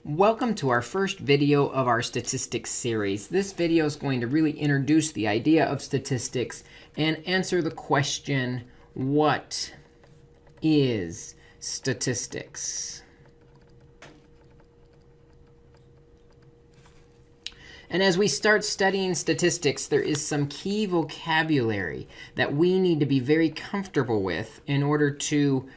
Welcome to our first video of our statistics series. This video is going to really introduce the idea of statistics and answer the question, what is statistics? And as we start studying statistics, there is some key vocabulary that we need to be very comfortable with in order to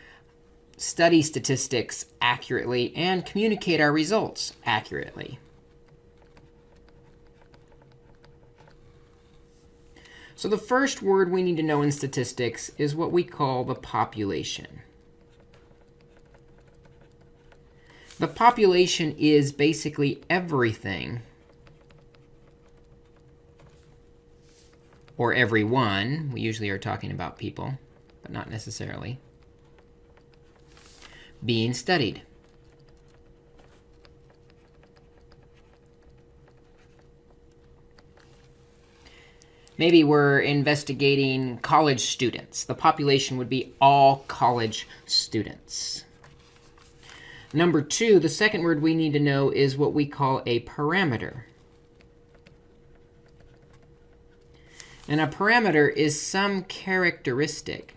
study statistics accurately and communicate our results accurately. So the first word we need to know in statistics is what we call the population. The population is basically everything, or everyone. We usually are talking about people, but not necessarily, being studied. Maybe we're investigating college students. The population would be all college students. Number two, the second word we need to know is what we call a parameter. And a parameter is some characteristic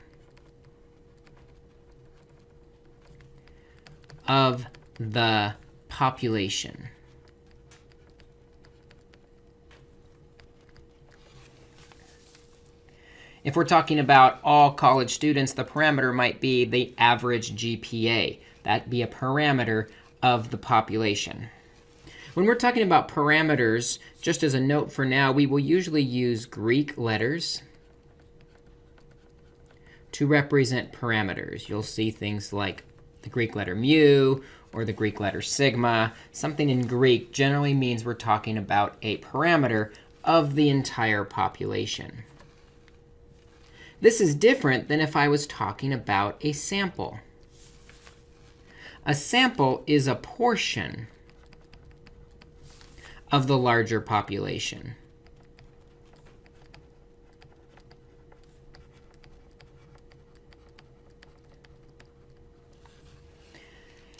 of the population. If we're talking about all college students, the parameter might be the average GPA. That'd be a parameter of the population. When we're talking about parameters, just as a note for now, we will usually use Greek letters to represent parameters. You'll see things like the Greek letter mu or the Greek letter sigma. Something in Greek generally means we're talking about a parameter of the entire population. This is different than if I was talking about a sample. A sample is a portion of the larger population.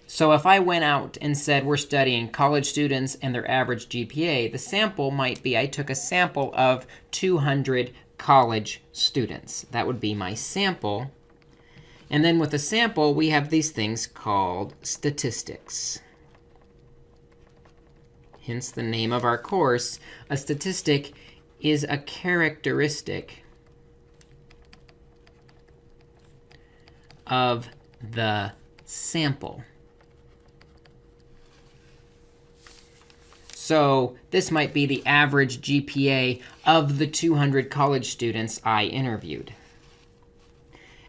So if I went out and said we're studying college students and their average GPA, the sample might be I took a sample of 200 college students. That would be my sample. And then with a sample, we have these things called statistics. Hence the name of our course. A statistic is a characteristic of the sample. So this might be the average GPA of the 200 college students I interviewed.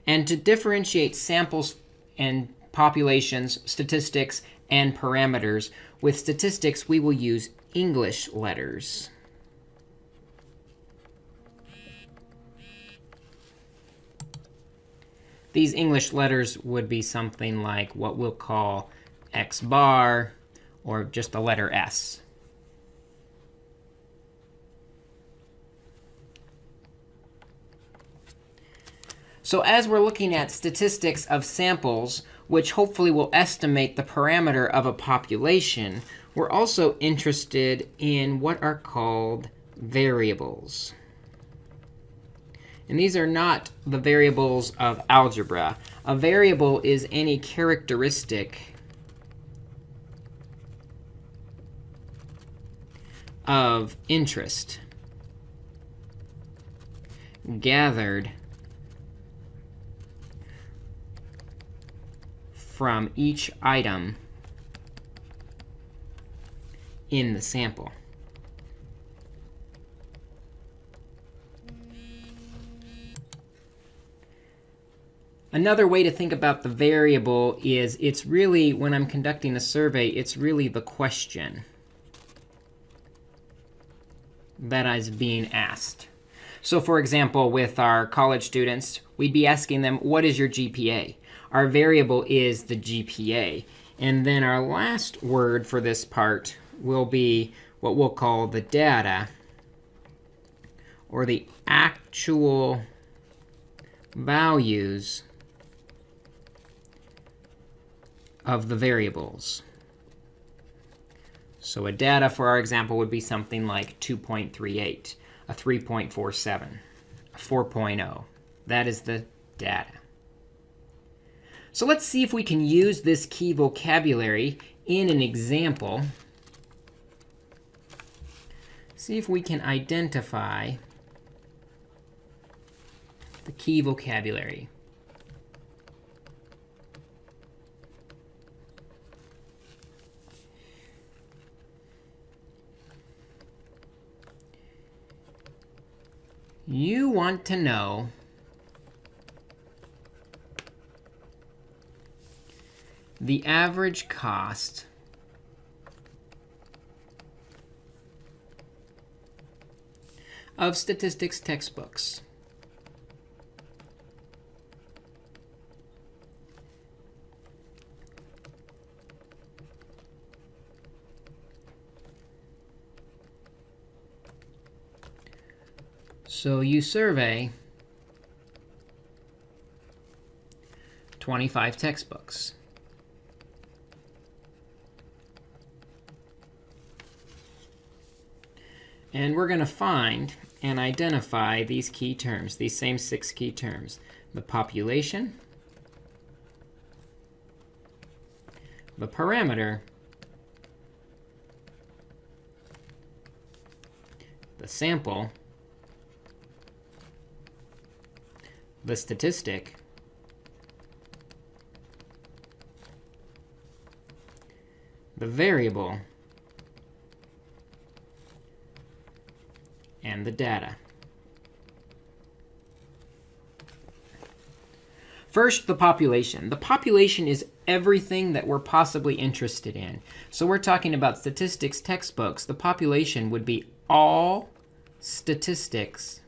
And to differentiate samples and populations, statistics, and parameters, with statistics, we will use English letters. These English letters would be something like what we'll call X bar, or just the letter S. So as we're looking at statistics of samples, which hopefully will estimate the parameter of a population, we're also interested in what are called variables. And these are not the variables of algebra. A variable is any characteristic of interest gathered from each item in the sample. Another way to think about the variable is it's really, when I'm conducting a survey, it's really the question that is being asked. So for example, with our college students, we'd be asking them, what is your GPA? Our variable is the GPA. And then our last word for this part will be what we'll call the data, or the actual values of the variables. So a data for our example would be something like 2.38, a 3.47, a 4.0. That is the data. So let's see if we can use this key vocabulary in an example. See if we can identify the key vocabulary. You want to know the average cost of statistics textbooks. So you survey 25 textbooks. And we're going to find and identify these key terms, these same 6 key terms. The population, the parameter, the sample, the statistic, the variable, and the data. First, the population. The population is everything that we're possibly interested in. So we're talking about statistics textbooks. The population would be all statistics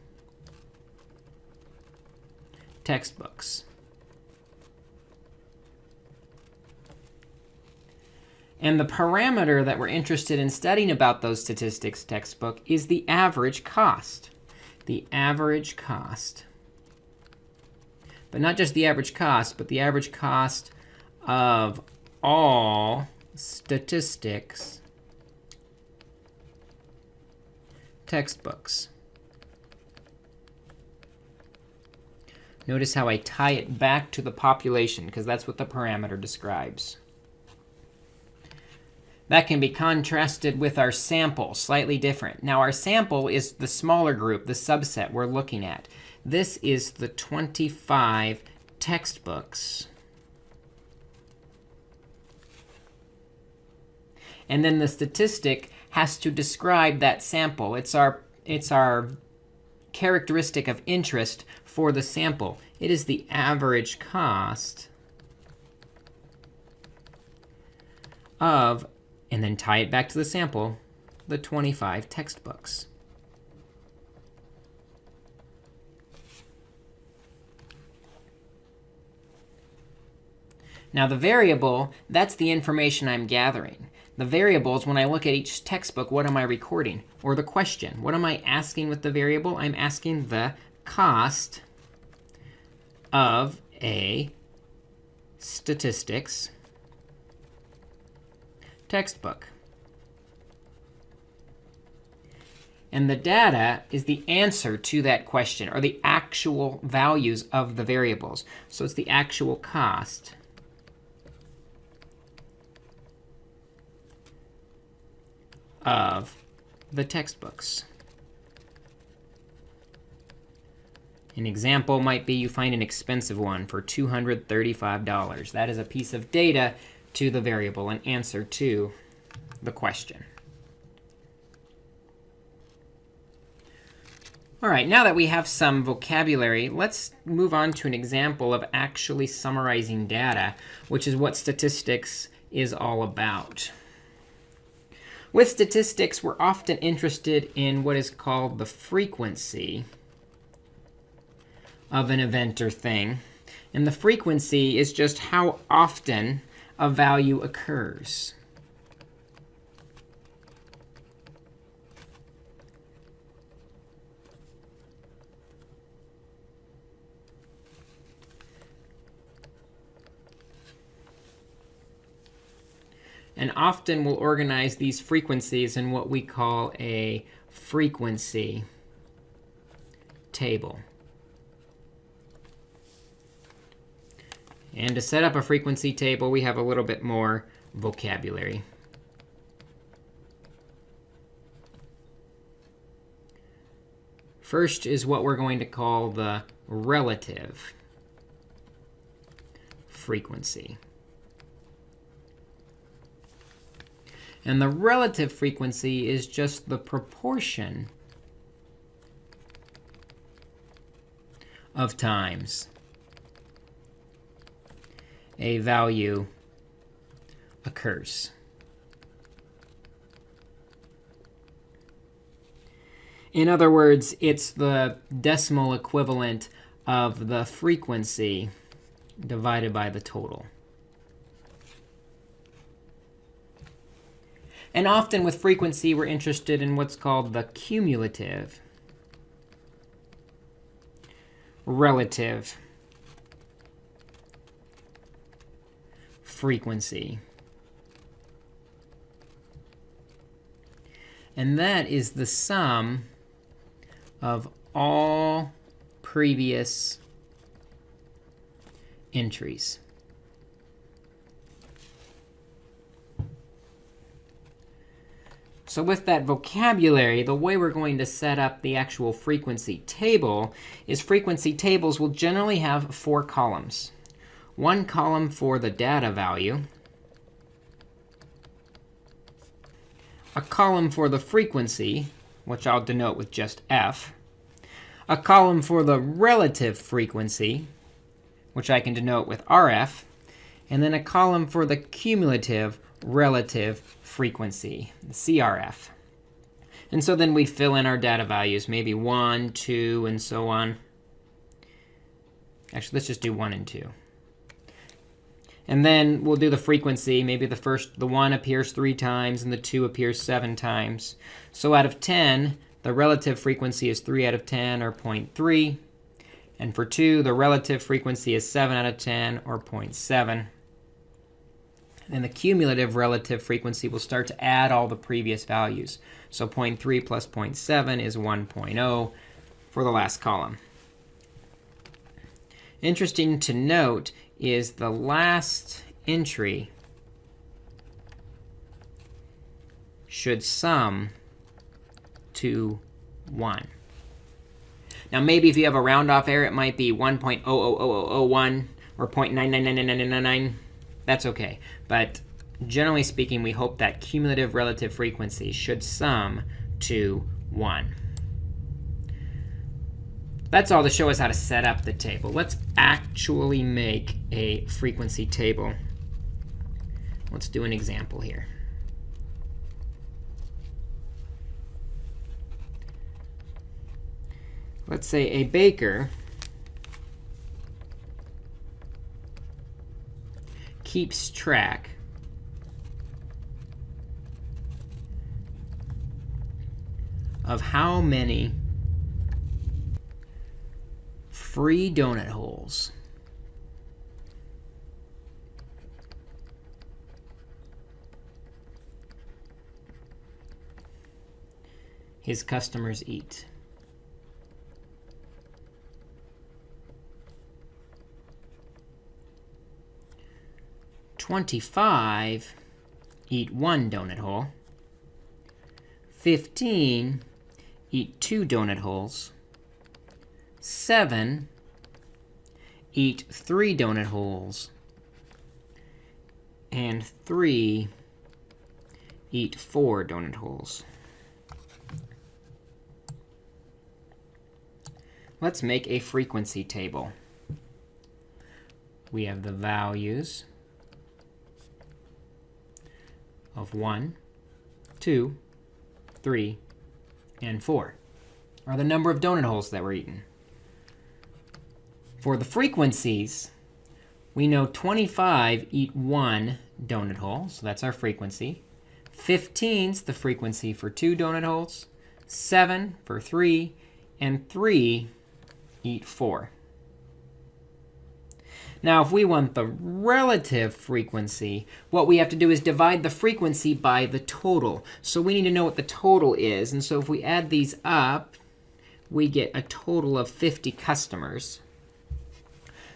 textbooks. And the parameter that we're interested in studying about those statistics textbook is the average cost. The average cost. But not just the average cost, but the average cost of all statistics textbooks. Notice how I tie it back to the population, because that's what the parameter describes. That can be contrasted with our sample, slightly different. Now, our sample is the smaller group, the subset we're looking at. This is the 25 textbooks. And then the statistic has to describe that sample. It's our characteristic of interest for the sample. It is the average cost of, and then tie it back to the sample, the 25 textbooks. Now the variable, that's the information I'm gathering. The variables, when I look at each textbook, what am I recording? Or the question, what am I asking with the variable? I'm asking the cost of a statistics textbook. And the data is the answer to that question, or the actual values of the variables. So it's the actual cost of the textbooks. An example might be you find an expensive one for $235. That is a piece of data to the variable, an answer to the question. All right, now that we have some vocabulary, let's move on to an example of actually summarizing data, which is what statistics is all about. With statistics, we're often interested in what is called the frequency of an event or thing. And the frequency is just how often a value occurs. And often we'll organize these frequencies in what we call a frequency table. And to set up a frequency table, we have a little bit more vocabulary. First is what we're going to call the relative frequency. And the relative frequency is just the proportion of times a value occurs. In other words, it's the decimal equivalent of the frequency divided by the total. And often with frequency, we're interested in what's called the cumulative relative frequency. And that is the sum of all previous entries. So with that vocabulary, the way we're going to set up the actual frequency table is frequency tables will generally have 4 columns. One column for the data value, a column for the frequency, which I'll denote with just F, a column for the relative frequency, which I can denote with RF, and then a column for the cumulative relative frequency, the CRF. And so then we'd fill in our data values, maybe 1, 2, and so on. Actually, let's just do 1 and 2. And then we'll do the frequency. Maybe the 1 appears 3 times and the 2 appears 7 times. So out of 10, the relative frequency is 3 out of 10, or 0.3. And for 2, the relative frequency is 7 out of 10, or 0.7. And the cumulative relative frequency will start to add all the previous values. So 0.3 plus 0.7 is 1.0 for the last column. Interesting to note is the last entry should sum to 1. Now maybe if you have a round off error, it might be 1.00001 or 0.9999999. That's okay. But generally speaking, we hope that cumulative relative frequency should sum to 1. That's all to show us how to set up the table. Let's actually make a frequency table. Let's do an example here. Let's say a baker keeps track of how many free donut holes his customers eat. "25 eat 1 donut hole. 15 eat 2 donut holes. 7 eat 3 donut holes. And 3 eat 4 donut holes." Let's make a frequency table. We have the values of 1, 2, 3, and 4 are the number of donut holes that were eaten. For the frequencies, we know 25 eat 1 donut hole, so that's our frequency. 15's the frequency for 2 donut holes, 7 for 3, and 3 eat 4. Now, if we want the relative frequency, what we have to do is divide the frequency by the total. So we need to know what the total is. And so if we add these up, we get a total of 50 customers.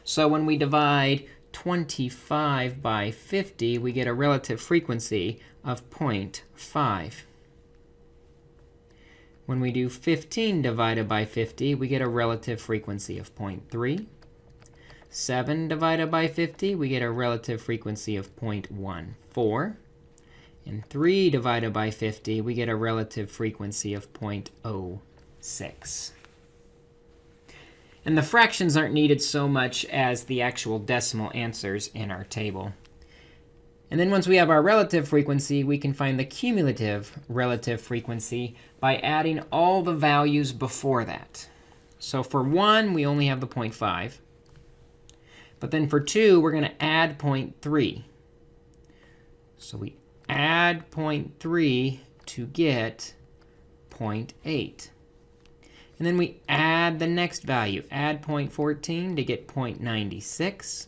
So when we divide 25 by 50, we get a relative frequency of 0.5. When we do 15 divided by 50, we get a relative frequency of 0.3. 7 divided by 50, we get a relative frequency of 0.14. And 3 divided by 50, we get a relative frequency of 0.06. And the fractions aren't needed so much as the actual decimal answers in our table. And then once we have our relative frequency, we can find the cumulative relative frequency by adding all the values before that. So for 1, we only have the 0.5. But then for 2, we're going to add 0.3. So we add 0.3 to get 0.8. And then we add the next value, add 0.14 to get 0.96.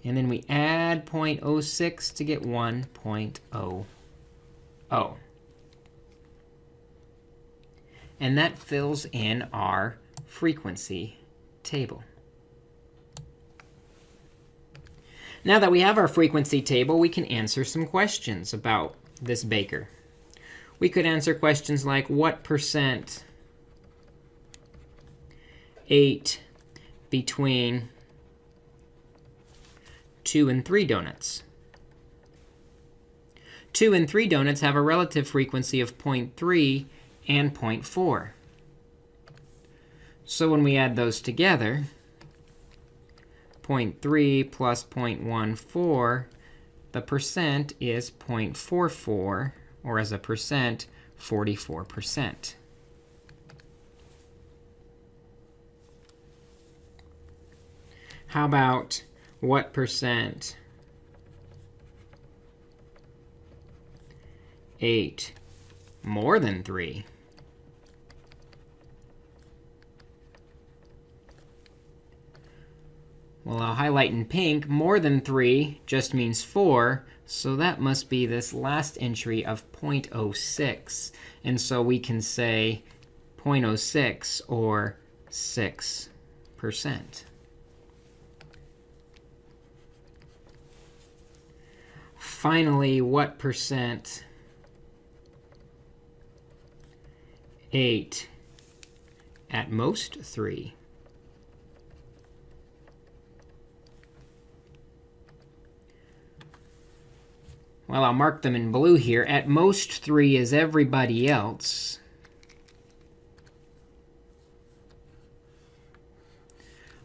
And then we add 0.06 to get 1.00. And that fills in our frequency table. Now that we have our frequency table, we can answer some questions about this baker. We could answer questions like, what percent ate between 2 and 3 donuts? 2 and 3 donuts have a relative frequency of 0.3 and 0.4. So when we add those together, 0.3 plus 0.14, the percent is 0.44, or as a percent, 44%. How about what percent ate more than 3? Well, I'll highlight in pink. More than 3 just means 4. So that must be this last entry of 0.06. And so we can say 0.06 or 6%. Finally, what percent ate at most 3? Well, I'll mark them in blue here. At most 3 is everybody else.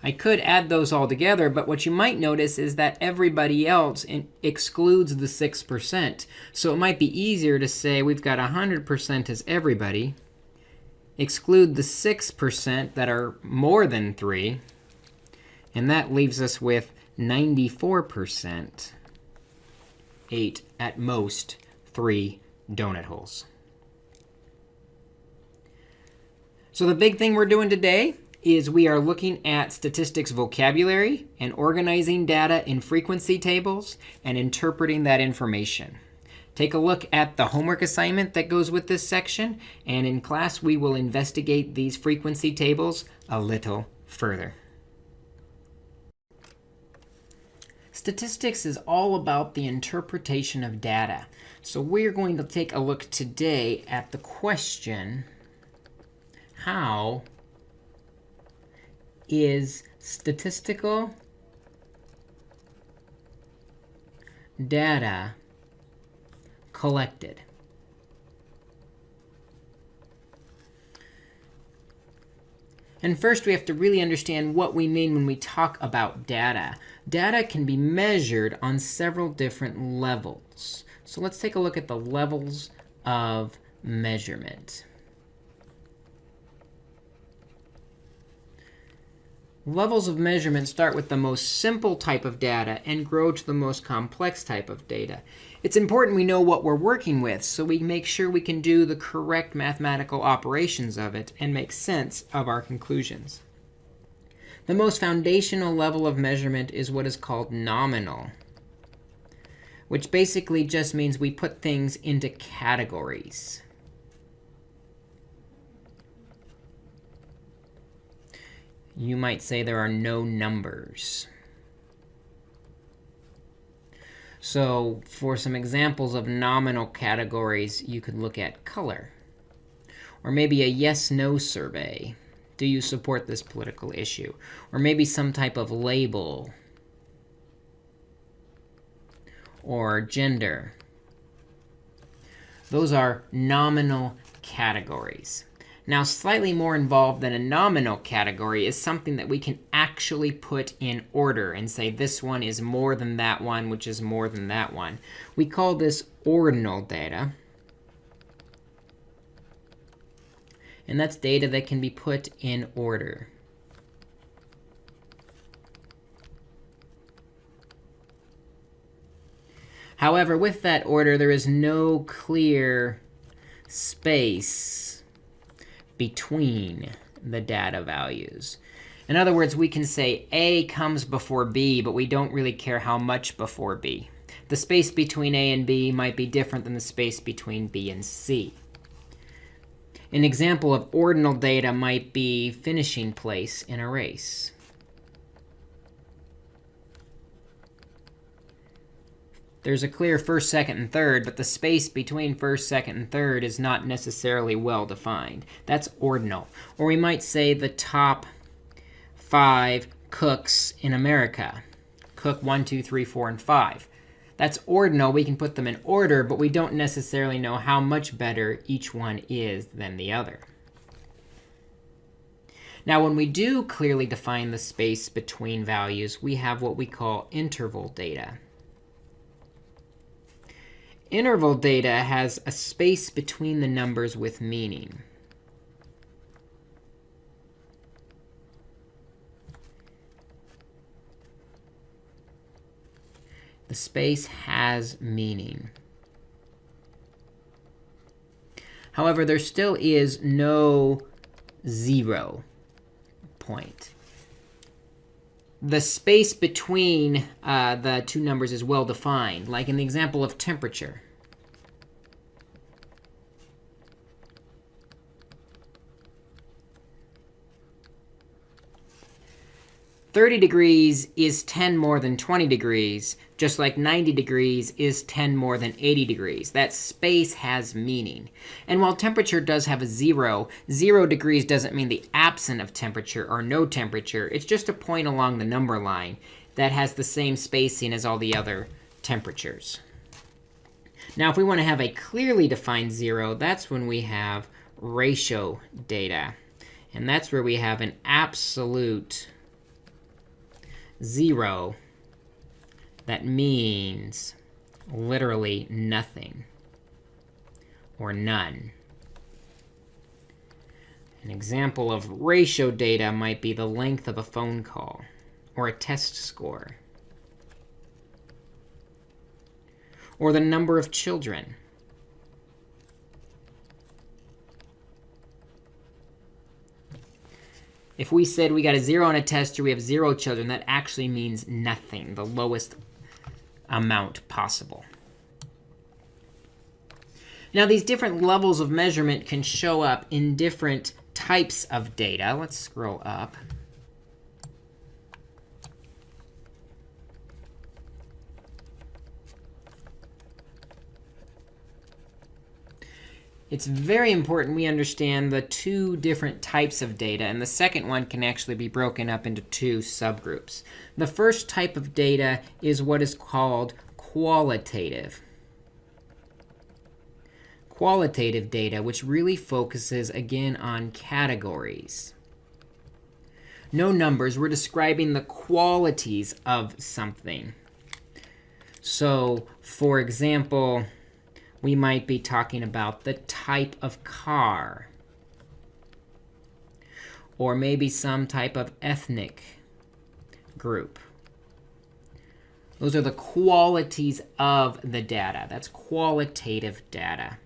I could add those all together, but what you might notice is that everybody else excludes the 6%. So it might be easier to say we've got 100% as everybody, exclude the 6% that are more than 3, and that leaves us with 94% ate at most 3 donut holes. So the big thing we're doing today is we are looking at statistics vocabulary and organizing data in frequency tables and interpreting that information. Take a look at the homework assignment that goes with this section, and in class we will investigate these frequency tables a little further. Statistics is all about the interpretation of data. So we're going to take a look today at the question, how is statistical data collected? And first, we have to really understand what we mean when we talk about data. Data can be measured on several different levels. So let's take a look at the levels of measurement. Levels of measurement start with the most simple type of data and grow to the most complex type of data. It's important we know what we're working with so we make sure we can do the correct mathematical operations of it and make sense of our conclusions. The most foundational level of measurement is what is called nominal, which basically just means we put things into categories. You might say there are no numbers. So for some examples of nominal categories, you could look at color. Or maybe a yes-no survey. Do you support this political issue? Or maybe some type of label. Or gender. Those are nominal categories. Now, slightly more involved than a nominal category is something that we can actually put in order and say this one is more than that one, which is more than that one. We call this ordinal data. And that's data that can be put in order. However, with that order, there is no clear space between the data values. In other words, we can say A comes before B, but we don't really care how much before B. The space between A and B might be different than the space between B and C. An example of ordinal data might be finishing place in a race. There's a clear first, second, and third, but the space between first, second, and third is not necessarily well defined. That's ordinal. Or we might say the top 5 cooks in America. Cook 1, 2, 3, 4, and 5. That's ordinal. We can put them in order, but we don't necessarily know how much better each one is than the other. Now, when we do clearly define the space between values, we have what we call interval data. Interval data has a space between the numbers with meaning. The space has meaning. However, there still is no 0 point. The space between the two numbers is well defined, like in the example of temperature. "30 degrees is 10 more than 20 degrees, just like 90 degrees is 10 more than 80 degrees. That space has meaning. And while temperature does have a 0, 0 degrees doesn't mean the absence of temperature or no temperature. It's just a point along the number line that has the same spacing as all the other temperatures. Now, if we want to have a clearly defined 0, that's when we have ratio data. And that's where we have an absolute 0 that means literally nothing or none. An example of ratio data might be the length of a phone call or a test score or the number of children. If we said we got a 0 on a test or we have 0 children, that actually means nothing, the lowest amount possible. Now, these different levels of measurement can show up in different types of data. Let's scroll up. It's very important we understand the two different types of data, and the second one can actually be broken up into two subgroups. The first type of data is what is called qualitative. Qualitative data, which really focuses, again, on categories. No numbers. We're describing the qualities of something. So, for example, we might be talking about the type of car, or maybe some type of ethnic group. Those are the qualities of the data. That's qualitative data.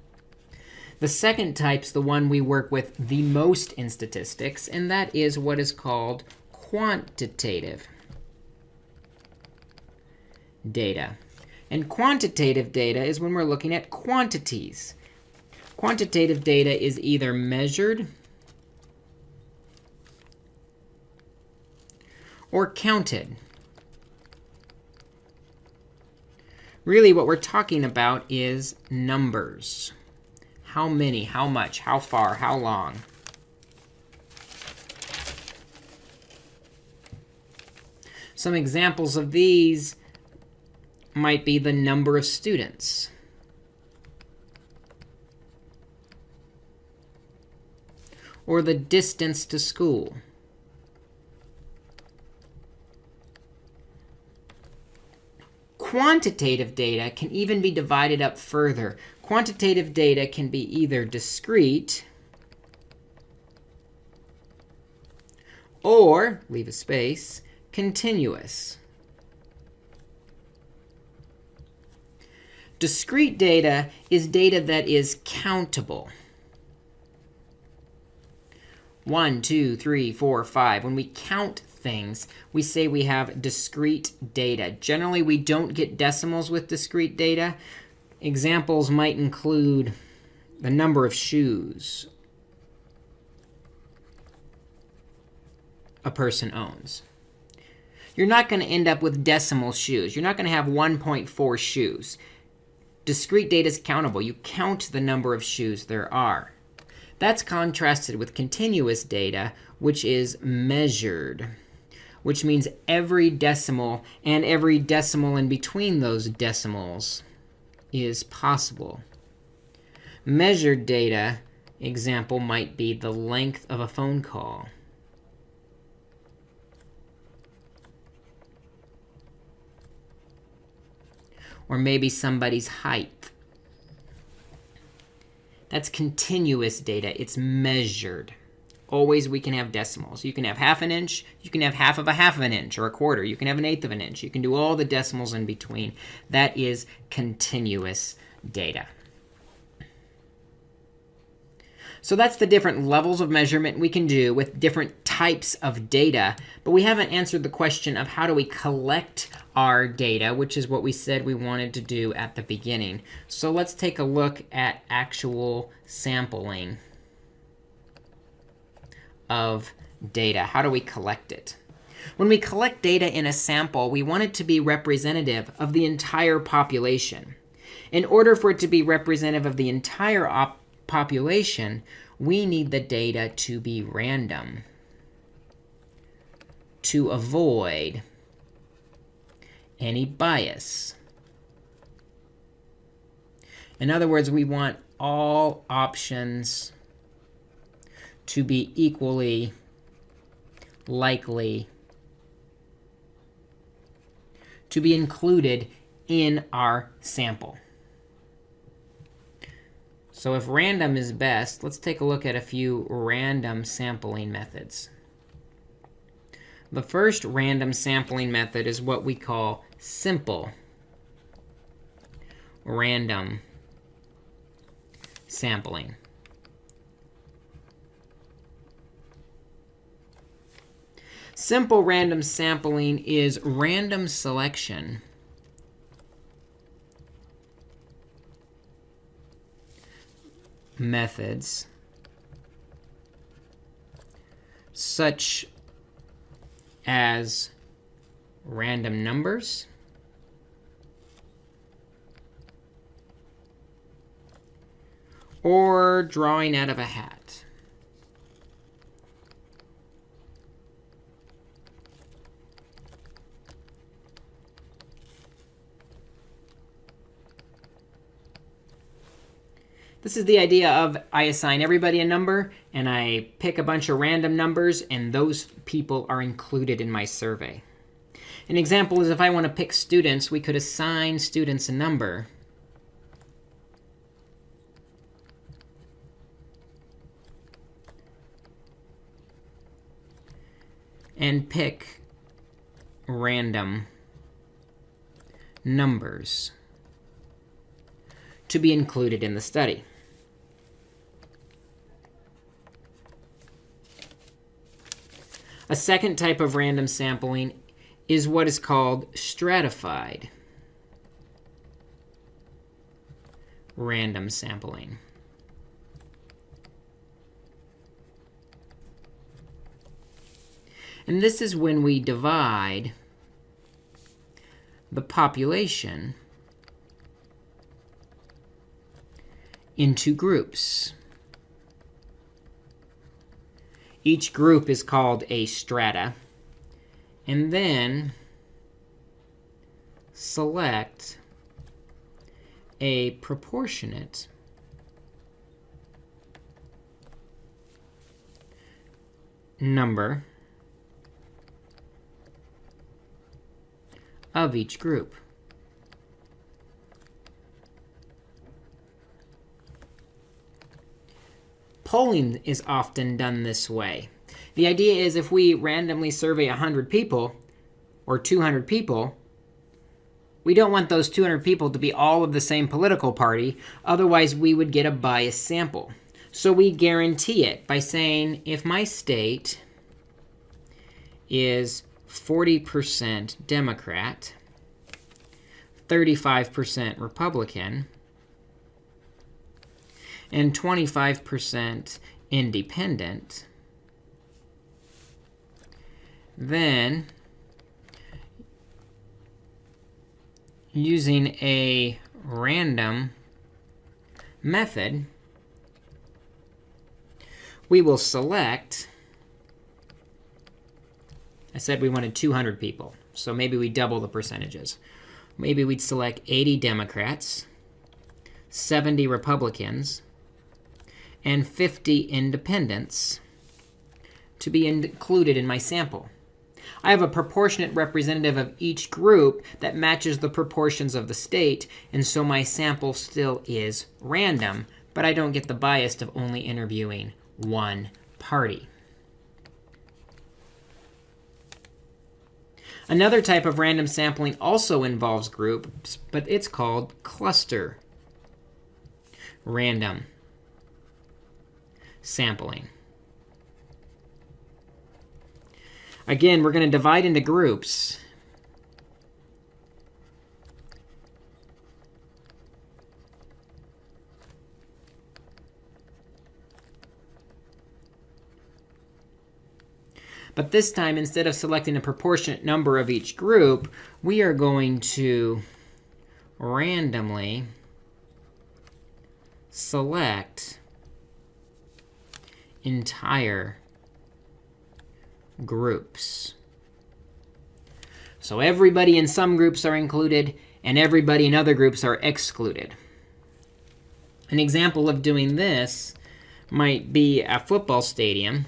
The second type's the one we work with the most in statistics, and that is what is called quantitative data. And quantitative data is when we're looking at quantities. Quantitative data is either measured or counted. Really, what we're talking about is numbers. How many, how much, how far, how long. Some examples of these might be the number of students, or the distance to school. Quantitative data can even be divided up further. Quantitative data can be either discrete or, leave a space, continuous. Discrete data is data that is countable. 1, 2, 3, 4, 5. When we count things, we say we have discrete data. Generally, we don't get decimals with discrete data. Examples might include the number of shoes a person owns. You're not going to end up with decimal shoes. You're not going to have 1.4 shoes. Discrete data is countable. You count the number of shoes there are. That's contrasted with continuous data, which is measured, which means every decimal and every decimal in between those decimals is possible. Measured data, example, might be the length of a phone call. Or maybe somebody's height. That's continuous data. It's measured. Always we can have decimals. You can have half an inch. You can have half of an inch or a quarter. You can have an eighth of an inch. You can do all the decimals in between. That is continuous data. So that's the different levels of measurement we can do with different types of data. But we haven't answered the question of how do we collect our data, which is what we said we wanted to do at the beginning. So let's take a look at actual sampling of data. How do we collect it? When we collect data in a sample, we want it to be representative of the entire population. In order for it to be representative of the entire population, we need the data to be random to avoid any bias. In other words, we want all options to be equally likely to be included in our sample. So if random is best, let's take a look at a few random sampling methods. The first random sampling method is what we call simple random sampling. Simple random sampling is random selection methods such as random numbers, or drawing out of a hat. This is the idea of I assign everybody a number, and I pick a bunch of random numbers, and those people are included in my survey. An example is if I want to pick students, we could assign students a number. And pick random numbers to be included in the study. A second type of random sampling is what is called stratified random sampling. And this is when we divide the population into groups. Each group is called a strata. And then select a proportionate number of each group. Polling is often done this way. The idea is if we randomly survey 100 people or 200 people, we don't want those 200 people to be all of the same political party. Otherwise, we would get a biased sample. So we guarantee it by saying if my state is 40% Democrat, 35% Republican, and 25% independent, then using a random method, we will select, I said we wanted 200 people, so maybe we double the percentages. Maybe we'd select 80 Democrats, 70 Republicans, and 50 independents to be included in my sample. I have a proportionate representative of each group that matches the proportions of the state, and so my sample still is random, but I don't get the bias of only interviewing one party. Another type of random sampling also involves groups, but it's called cluster random sampling. Again, we're going to divide into groups. But this time, instead of selecting a proportionate number of each group, we are going to randomly select entire groups. So everybody in some groups are included, and everybody in other groups are excluded. An example of doing this might be a football stadium.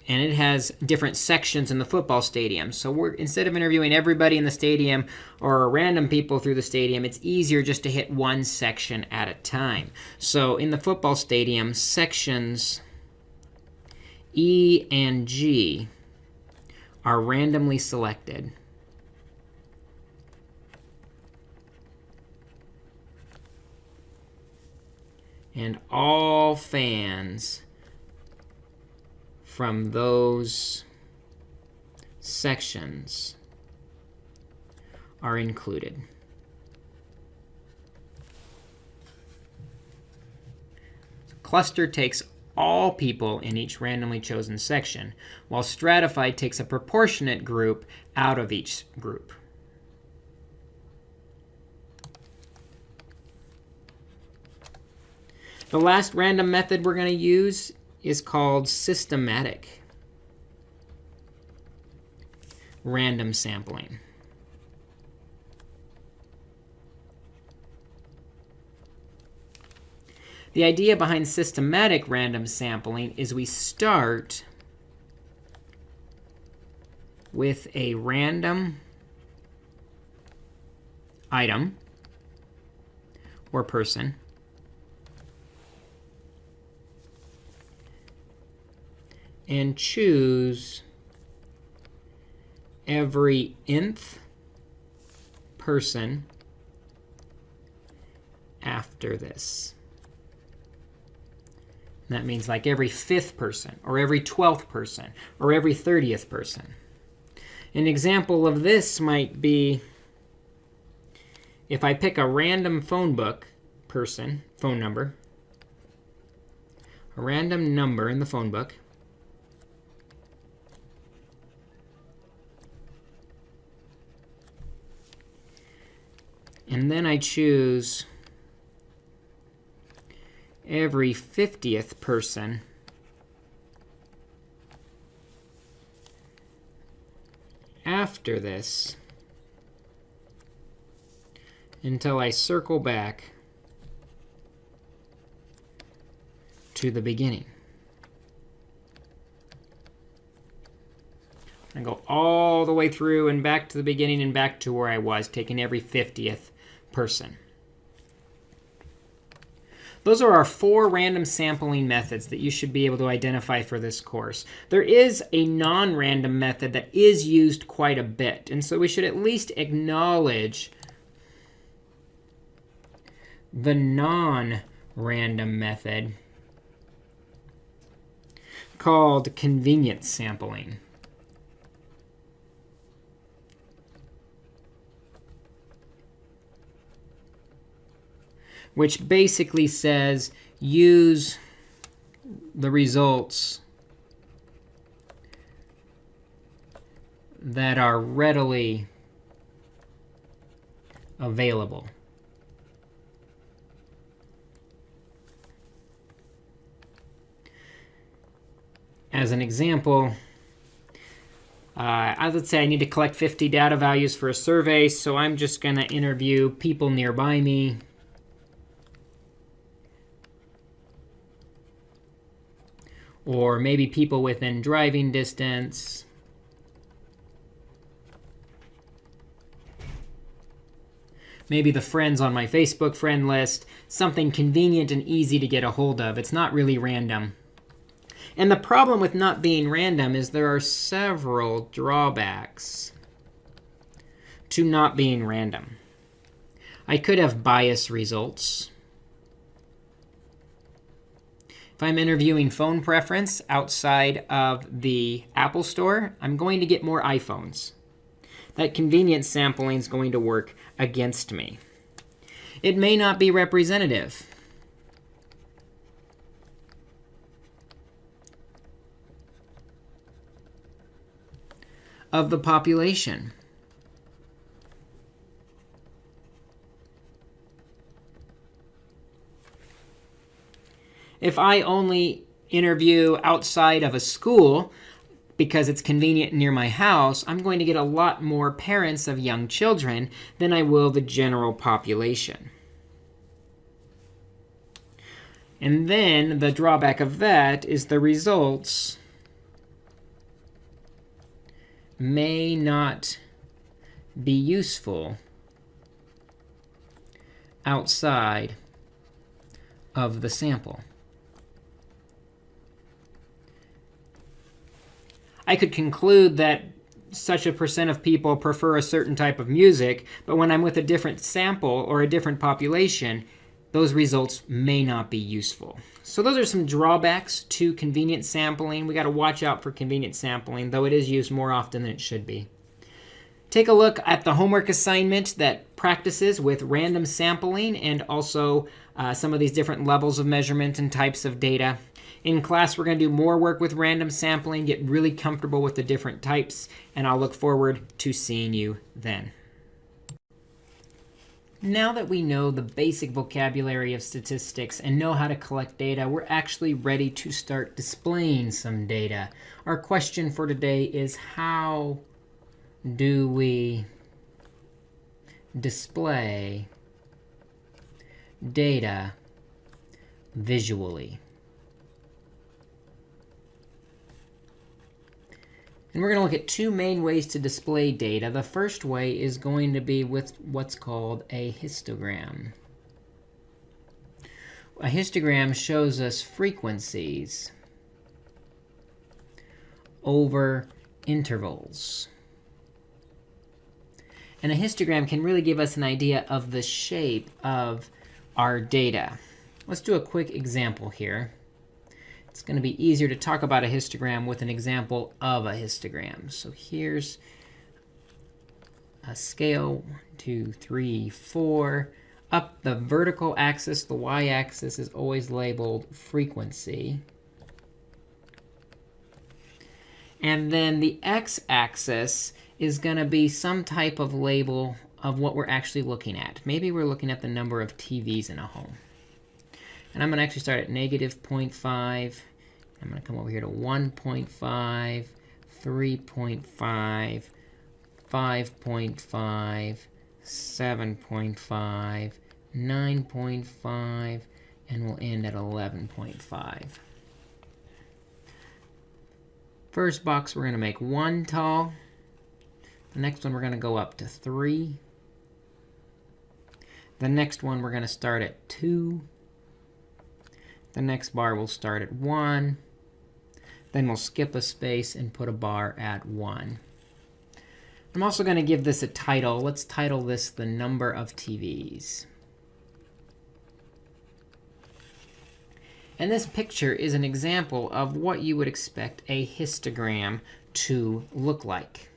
And it has different sections in the football stadium. So instead of interviewing everybody in the stadium or random people through the stadium, it's easier just to hit one section at a time. So in the football stadium, sections E and G are randomly selected. And all fans from those sections are included. Cluster takes all people in each randomly chosen section, while stratified takes a proportionate group out of each group. The last random method we're going to use is called systematic random sampling. The idea behind systematic random sampling is we start with a random item or person, and choose every nth person after this. And that means like every 5th person, or every 12th person, or every 30th person. An example of this might be if I pick a random phone number, a random number in the phone book, and then I choose every 50th person after this until I circle back to the beginning. I go all the way through and back to the beginning and back to where I was, taking every 50th person. Those are our 4 random sampling methods that you should be able to identify for this course. There is a non-random method that is used quite a bit, and so we should at least acknowledge the non-random method called convenience sampling. Which basically says use the results that are readily available. As an example, let's say I need to collect 50 data values for a survey, so I'm just going to interview people nearby me. Or maybe people within driving distance. Maybe the friends on my Facebook friend list. Something convenient and easy to get a hold of. It's not really random. And the problem with not being random is there are several drawbacks to not being random. I could have bias results. If I'm interviewing phone preference outside of the Apple Store, I'm going to get more iPhones. That convenience sampling is going to work against me. It may not be representative. Of the population. If I only interview outside of a school because it's convenient near my house, I'm going to get a lot more parents of young children than I will the general population. And then the drawback of that is the results may not be useful outside of the sample. I could conclude that such a percent of people prefer a certain type of music, but when I'm with a different sample or a different population, those results may not be useful. So those are some drawbacks to convenient sampling. We got to watch out for convenient sampling, though it is used more often than it should be. Take a look at the homework assignment that practices with random sampling and also some of these different levels of measurement and types of data. In class, we're going to do more work with random sampling, get really comfortable with the different types, and I'll look forward to seeing you then. Now that we know the basic vocabulary of statistics and know how to collect data, we're actually ready to start displaying some data. Our question for today is, how do we display data visually? And we're going to look at 2 main ways to display data. The first way is going to be with what's called a histogram. A histogram shows us frequencies over intervals. And a histogram can really give us an idea of the shape of our data. Let's do a quick example here. It's going to be easier to talk about a histogram with an example of a histogram. So here's a scale, 1, 2, 3, 4. Up the vertical axis, the y-axis is always labeled frequency. And then the x-axis is going to be some type of label of what we're actually looking at. Maybe we're looking at the number of TVs in a home. And I'm going to actually start at negative 0.5. I'm going to come over here to 1.5, 3.5, 5.5, 7.5, 9.5, and we'll end at 11.5. First box, we're going to make 1 tall. The next one, we're going to go up to 3. The next one, we're going to start at 2. The next bar will start at 1. Then we'll skip a space and put a bar at 1. I'm also going to give this a title. Let's title this the number of TVs. And this picture is an example of what you would expect a histogram to look like.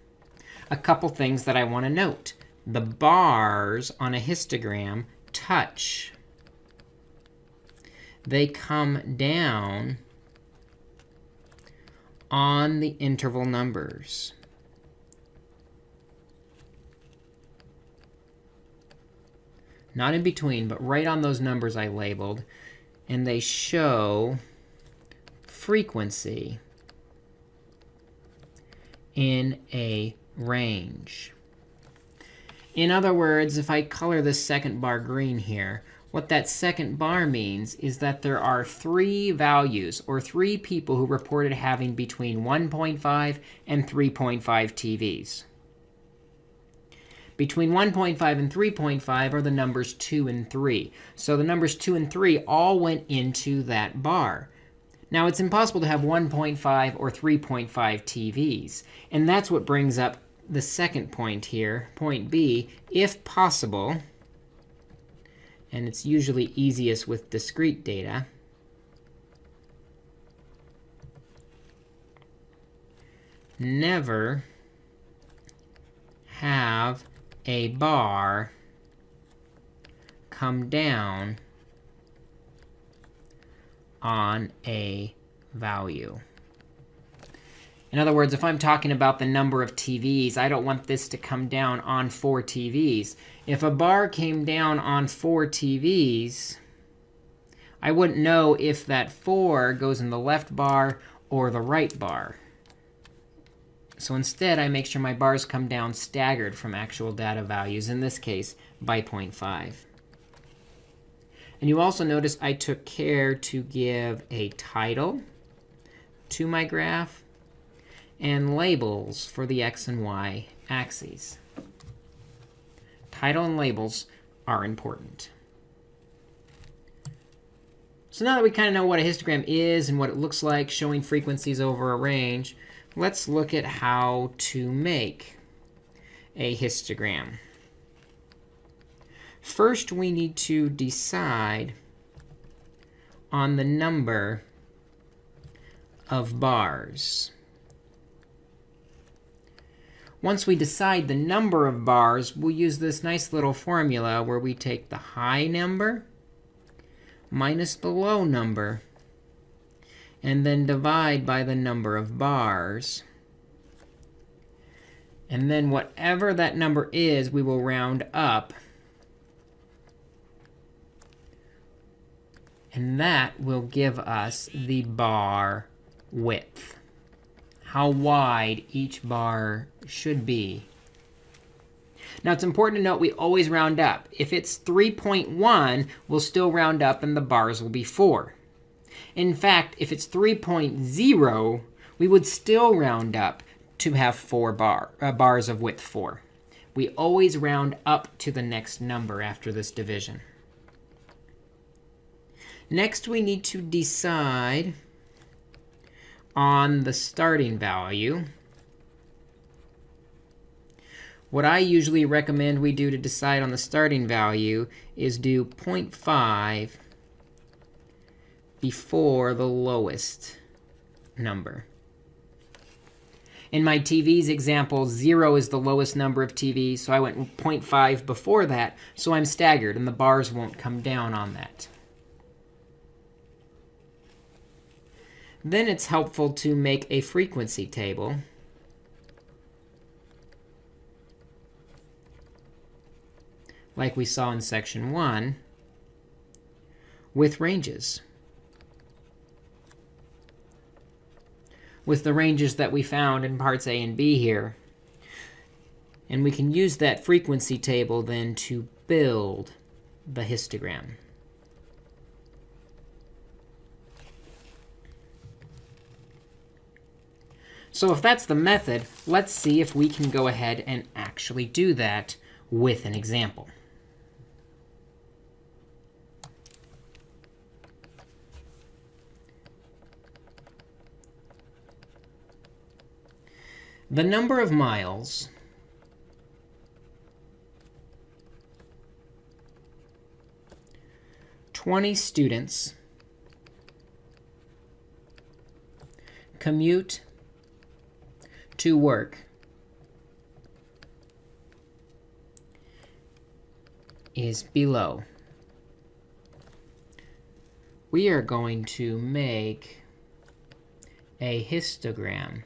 A couple things that I want to note. The bars on a histogram touch. They come down on the interval numbers. Not in between, but right on those numbers I labeled. And they show frequency in a range. In other words, if I color this second bar green here, what that second bar means is that there are 3 values, or 3 people who reported having between 1.5 and 3.5 TVs. Between 1.5 and 3.5 are the numbers 2 and 3. So the numbers 2 and 3 all went into that bar. Now, it's impossible to have 1.5 or 3.5 TVs. And that's what brings up the second point here, point B, if possible, and it's usually easiest with discrete data, never have a bar come down on a value. In other words, if I'm talking about the number of TVs, I don't want this to come down on 4 TVs. If a bar came down on 4 TVs, I wouldn't know if that 4 goes in the left bar or the right bar. So instead, I make sure my bars come down staggered from actual data values, in this case, by 0.5. And you also notice I took care to give a title to my graph and labels for the x and y axes. Title and labels are important. So now that we kind of know what a histogram is and what it looks like, showing frequencies over a range, let's look at how to make a histogram. First, we need to decide on the number of bars. Once we decide the number of bars, we'll use this nice little formula where we take the high number minus the low number, and then divide by the number of bars. And then whatever that number is, we will round up. And that will give us the bar width, how wide each bar should be. Now, it's important to note we always round up. If it's 3.1, we'll still round up, and the bars will be 4. In fact, if it's 3.0, we would still round up to have 4 bars of width 4. We always round up to the next number after this division. Next, we need to decide on the starting value. What I usually recommend we do to decide on the starting value is do 0.5 before the lowest number. In my TVs example, 0 is the lowest number of TVs, so I went 0.5 before that, so I'm staggered, and the bars won't come down on that. Then it's helpful to make a frequency table. Like we saw in section 1, with ranges. With the ranges that we found in parts A and B here. And we can use that frequency table then to build the histogram. So if that's the method, let's see if we can go ahead and actually do that with an example. The number of miles (20 students) commute to work is below. We are going to make a histogram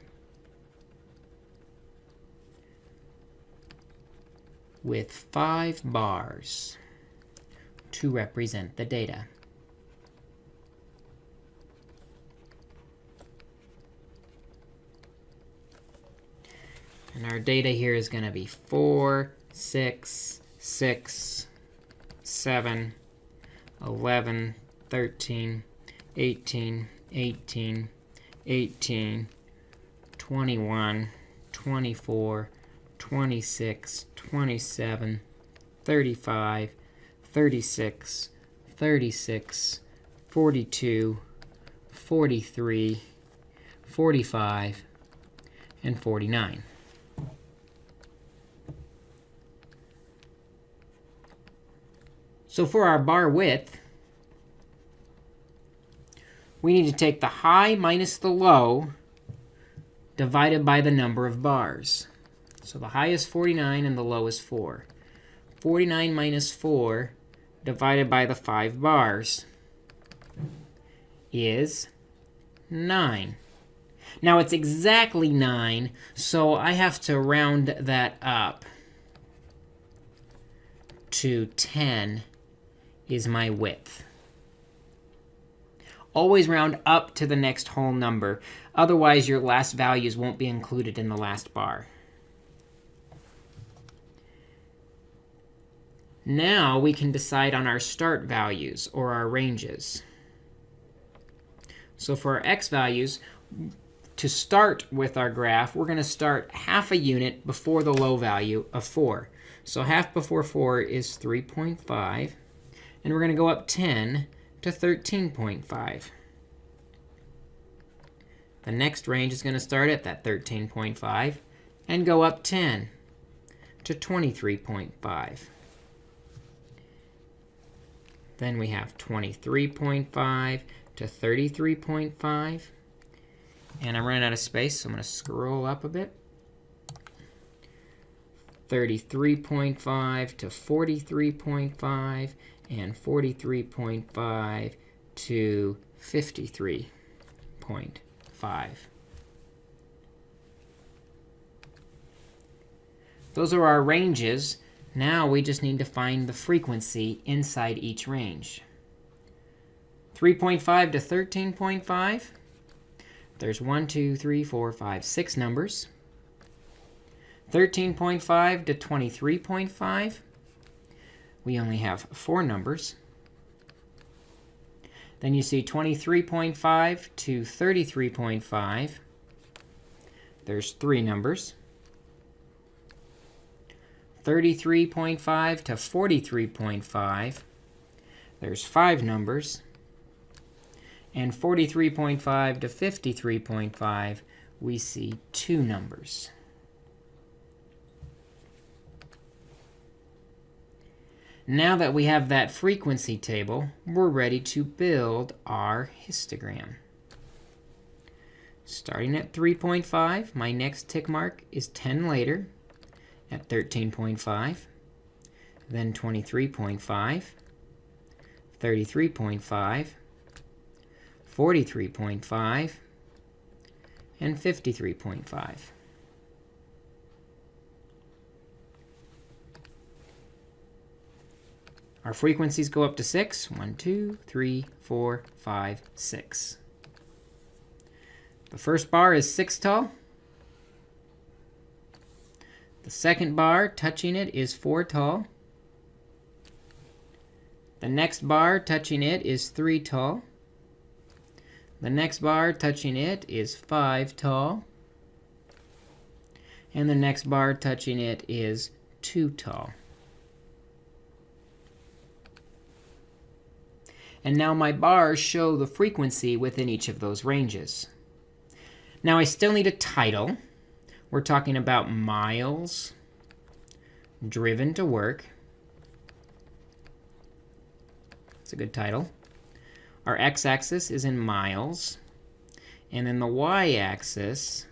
with 5 bars to represent the data. And our data here is going to be 4, 6, 6, 7, 11, 13, 18, 18, 18, 21, 24, 26, 27, 35, 36, 36, 42, 43, 45, and 49. So for our bar width, we need to take the high minus the low divided by the number of bars. So the high is 49 and the low is 4. 49 minus 4 divided by the 5 bars is 9. Now it's exactly 9, so I have to round that up to 10 is my width. Always round up to the next whole number. Otherwise, your last values won't be included in the last bar. Now we can decide on our start values, or our ranges. So for our x values, to start with our graph, we're going to start half a unit before the low value of 4. So half before 4 is 3.5. And we're going to go up 10 to 13.5. The next range is going to start at that 13.5 and go up 10 to 23.5. Then we have 23.5 to 33.5. And I'm running out of space, so I'm going to scroll up a bit. 33.5 to 43.5, and 43.5 to 53.5. Those are our ranges. Now we just need to find the frequency inside each range. 3.5 to 13.5. There's 1, 2, 3, 4, 5, 6 numbers. 13.5 to 23.5. We only have 4 numbers. Then you see 23.5 to 33.5. There's 3 numbers. 33.5 to 43.5. There's 5 numbers. And 43.5 to 53.5, we see 2 numbers. Now that we have that frequency table, we're ready to build our histogram. Starting at 3.5, my next tick mark is 10 later at 13.5, then 23.5, 33.5, 43.5, and 53.5. Our frequencies go up to 6. 1, 2, 3, 4, 5, 6. The first bar is 6 tall. The second bar, touching it, is 4 tall. The next bar, touching it, is 3 tall. The next bar, touching it, is 5 tall. And the next bar, touching it, is 2 tall. And now my bars show the frequency within each of those ranges. Now I still need a title. We're talking about miles driven to work. It's a good title. Our x-axis is in miles. And then the y-axis,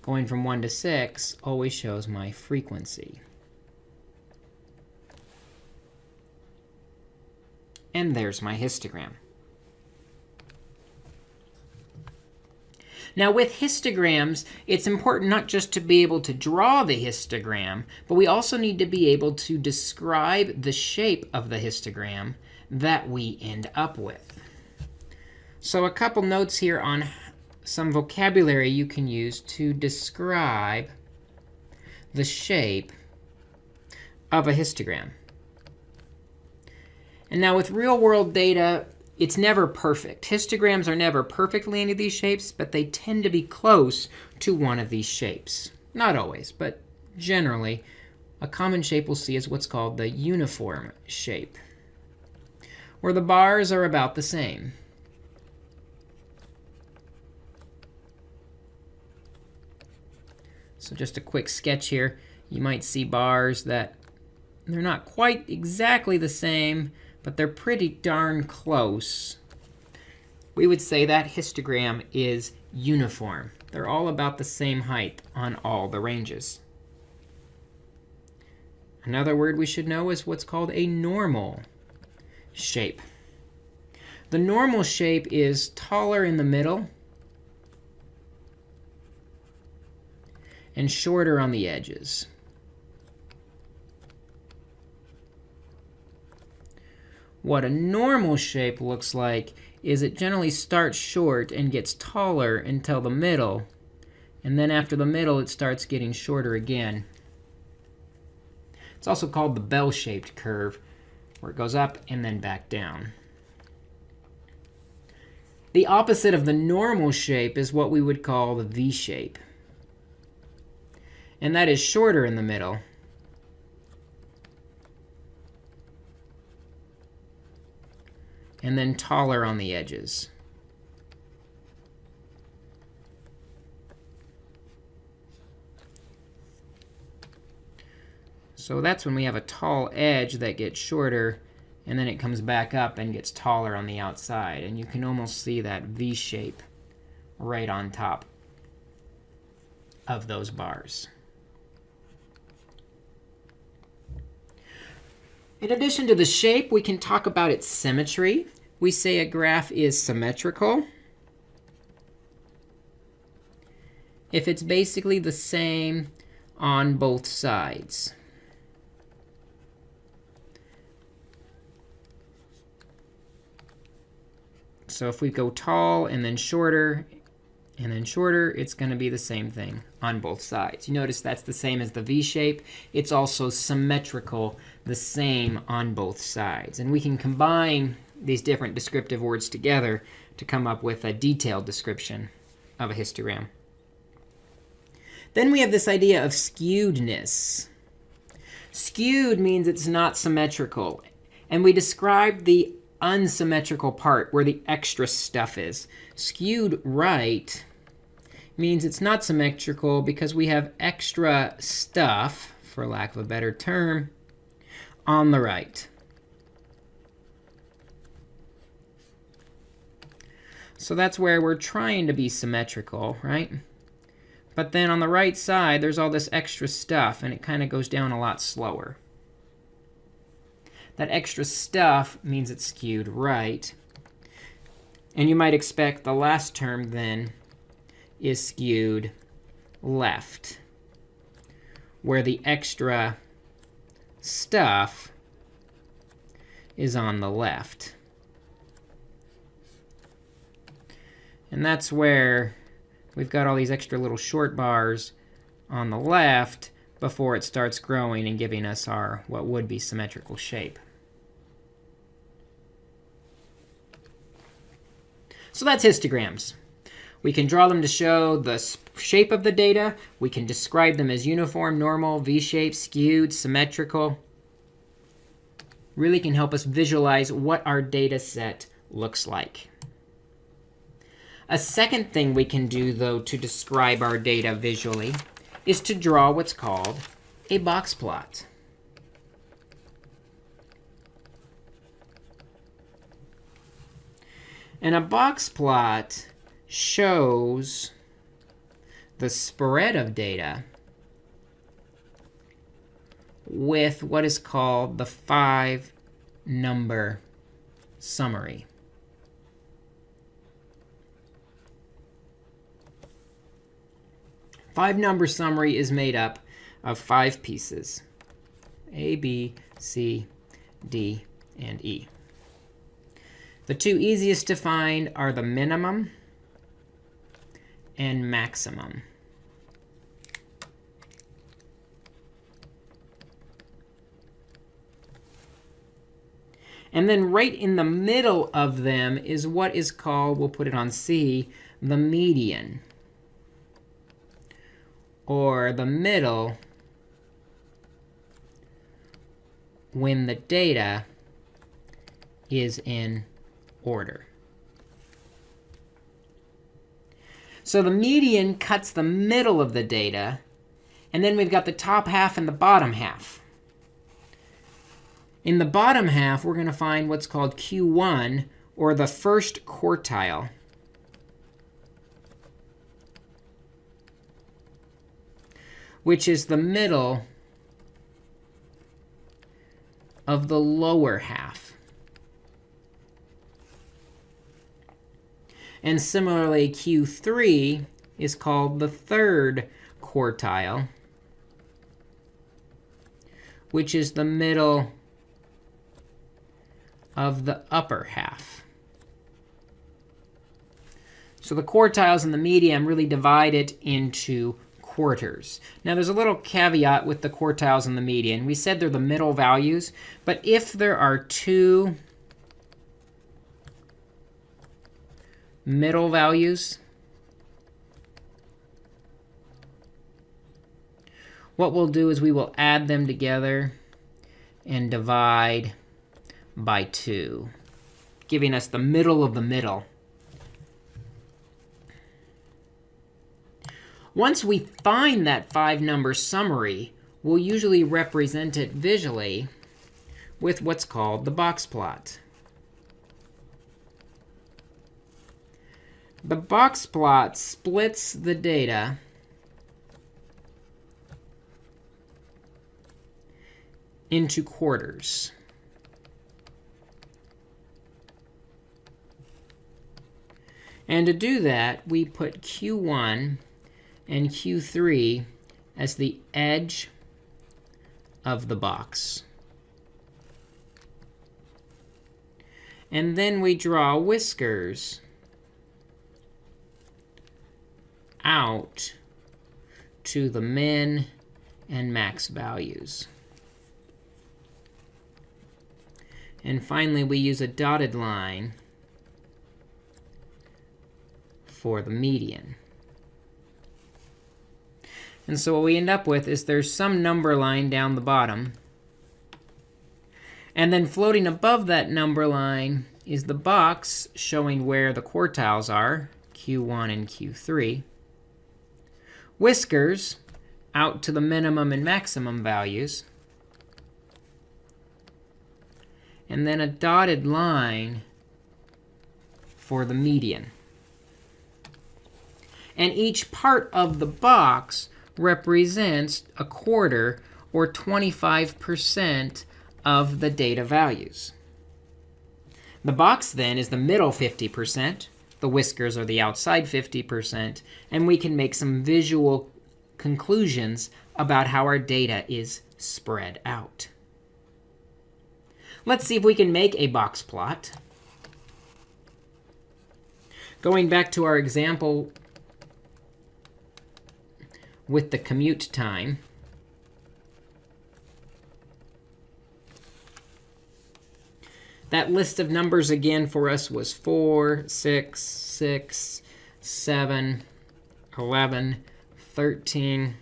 going from 1 to 6, always shows my frequency. And there's my histogram. Now with histograms, it's important not just to be able to draw the histogram, but we also need to be able to describe the shape of the histogram that we end up with. So a couple notes here on some vocabulary you can use to describe the shape of a histogram. And now with real-world data, it's never perfect. Histograms are never perfectly any of these shapes, but they tend to be close to one of these shapes. Not always, but generally, a common shape we'll see is what's called the uniform shape, where the bars are about the same. So just a quick sketch here. You might see bars that they're not quite exactly the same, but they're pretty darn close. We would say that histogram is uniform. They're all about the same height on all the ranges. Another word we should know is what's called a normal shape. The normal shape is taller in the middle and shorter on the edges. What a normal shape looks like is it generally starts short and gets taller until the middle, and then after the middle it starts getting shorter again. It's also called the bell-shaped curve, where it goes up and then back down. The opposite of the normal shape is what we would call the V-shape, and that is shorter in the middle and then taller on the edges. So that's when we have a tall edge that gets shorter, and then it comes back up and gets taller on the outside. And you can almost see that V shape right on top of those bars. In addition to the shape, we can talk about its symmetry. We say a graph is symmetrical if it's basically the same on both sides. So if we go tall and then shorter, it's going to be the same thing on both sides. You notice that's the same as the V shape. It's also symmetrical, the same on both sides. And we can combine these different descriptive words together to come up with a detailed description of a histogram. Then we have this idea of skewedness. Skewed means it's not symmetrical. And we describe the unsymmetrical part where the extra stuff is. Skewed right means it's not symmetrical because we have extra stuff, for lack of a better term, on the right. So that's where we're trying to be symmetrical, right? But then on the right side, there's all this extra stuff, and it kind of goes down a lot slower. That extra stuff means it's skewed right. And you might expect the last term then is skewed left, where the extra stuff is on the left. And that's where we've got all these extra little short bars on the left before it starts growing and giving us our what would be symmetrical shape. So that's histograms. We can draw them to show the shape of the data. We can describe them as uniform, normal, V-shaped, skewed, symmetrical. Really can help us visualize what our data set looks like. A second thing we can do, though, to describe our data visually is to draw what's called a box plot. And a box plot shows the spread of data with what is called the 5-number summary. Five-number summary is made up of 5 pieces: A, B, C, D, and E. The 2 easiest to find are the minimum and maximum. And then right in the middle of them is what is called, we'll put it on C, the median, or the middle when the data is in order. So the median cuts the middle of the data, and then we've got the top half and the bottom half. In the bottom half, we're going to find what's called Q1, or the first quartile. Which is the middle of the lower half. And similarly, Q3 is called the third quartile, which is the middle of the upper half. So the quartiles and the median really divide it into quarters. Now there's a little caveat with the quartiles and the median. We said they're the middle values, but if there are 2 middle values, what we'll do is we will add them together and divide by 2, giving us the middle of the middle. Once we find that 5-number summary, we'll usually represent it visually with what's called the box plot. The box plot splits the data into quarters. And to do that, we put Q1 and Q3 as the edge of the box. And then we draw whiskers out to the min and max values. And finally, we use a dotted line for the median. And so what we end up with is there's some number line down the bottom. And then floating above that number line is the box showing where the quartiles are, Q1 and Q3. Whiskers out to the minimum and maximum values. and then a dotted line for the median. And each part of the box represents a quarter, or 25% of the data values. The box then is the middle 50%. The whiskers are the outside 50%. And we can make some visual conclusions about how our data is spread out. Let's see if we can make a box plot. Going back to our example with the commute time, that list of numbers again for us was 4, 6, 6, 7, 11, 13,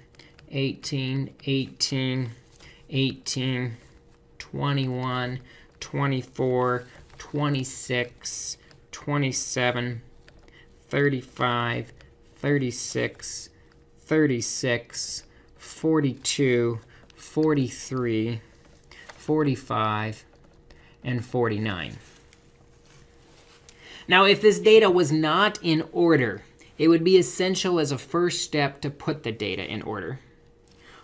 18, 18, 18, 21, 24, 26, 27, 35, 36, 36, 42, 43, 45, and 49. Now, if this data was not in order, it would be essential as a first step to put the data in order.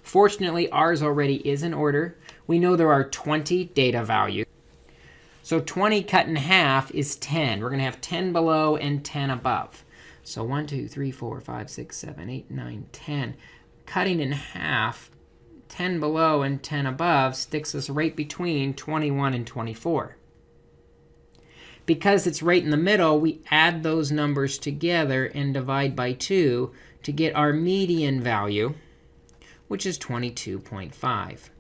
Fortunately, ours already is in order. We know there are 20 data values. So 20 cut in half is 10. We're going to have 10 below and 10 above. So 1, 2, 3, 4, 5, 6, 7, 8, 9, 10. Cutting in half, 10 below and 10 above, sticks us right between 21 and 24. Because it's right in the middle, we add those numbers together and divide by 2 to get our median value, which is 22.5.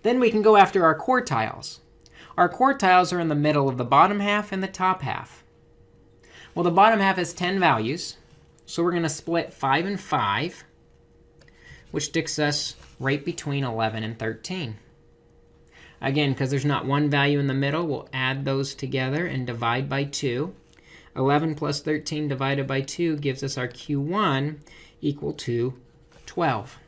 Then we can go after our quartiles. Our quartiles are in the middle of the bottom half and the top half. Well, the bottom half has 10 values, so we're going to split 5 and 5, which sticks us right between 11 and 13. Again, because there's not one value in the middle, we'll add those together and divide by 2. 11 plus 13 divided by 2 gives us our Q1 equal to 12.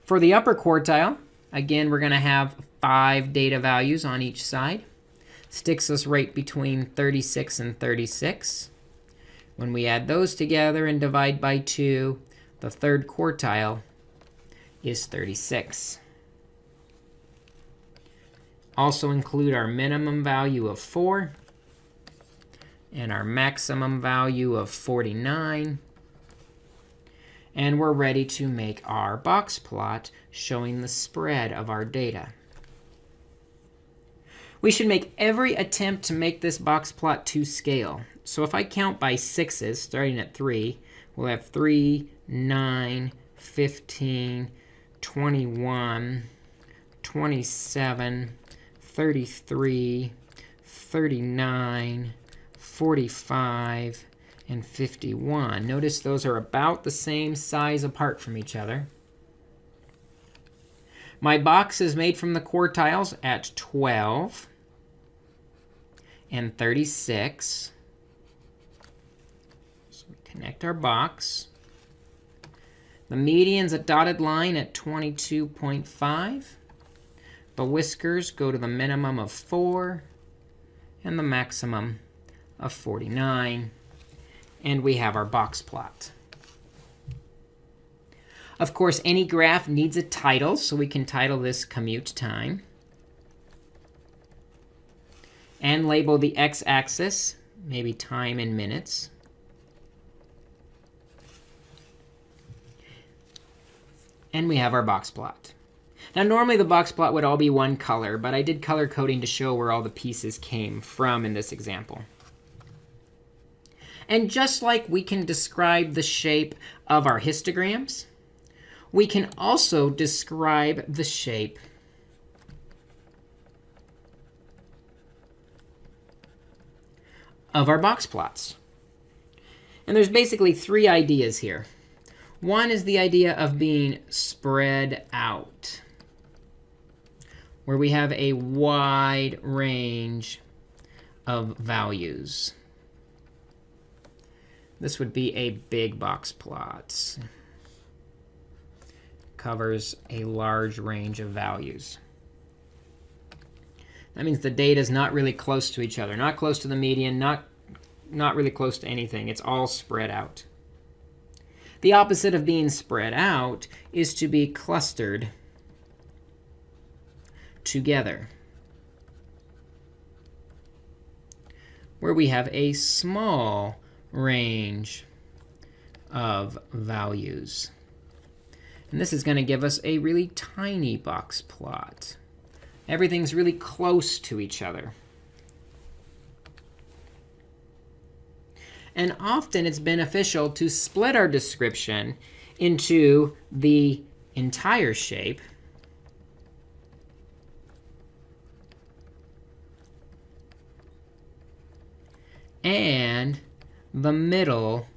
For the upper quartile, again, we're going to have 5 data values on each side. Sticks us right between 36 and 36. When we add those together and divide by 2, the third quartile is 36. Also include our minimum value of 4 and our maximum value of 49. And we're ready to make our box plot showing the spread of our data. We should make every attempt to make this box plot to scale. So if I count by 6s, starting at 3, we'll have 3, 9, 15, 21, 27, 33, 39, 45, and 51. Notice those are about the same size apart from each other. My box is made from the quartiles at 12 and 36. So we connect our box. The median's a dotted line at 22.5. The whiskers go to the minimum of 4 and the maximum of 49. And we have our box plot. Of course, any graph needs a title, so we can title this commute time. And label the x-axis, maybe time in minutes. And we have our box plot. Now, normally the box plot would all be one color, but I did color coding to show where all the pieces came from in this example. And just like we can describe the shape of our histograms, we can also describe the shape of our box plots. And there's basically 3 ideas here. One is the idea of being spread out, where we have a wide range of values. This would be a big box plot. covers a large range of values. That means the data is not really close to each other, not close to the median, not really close to anything. It's all spread out. The opposite of being spread out is to be clustered together, where we have a small range of values. And this is going to give us a really tiny box plot. Everything's really close to each other. And often it's beneficial to split our description into the entire shape and the middle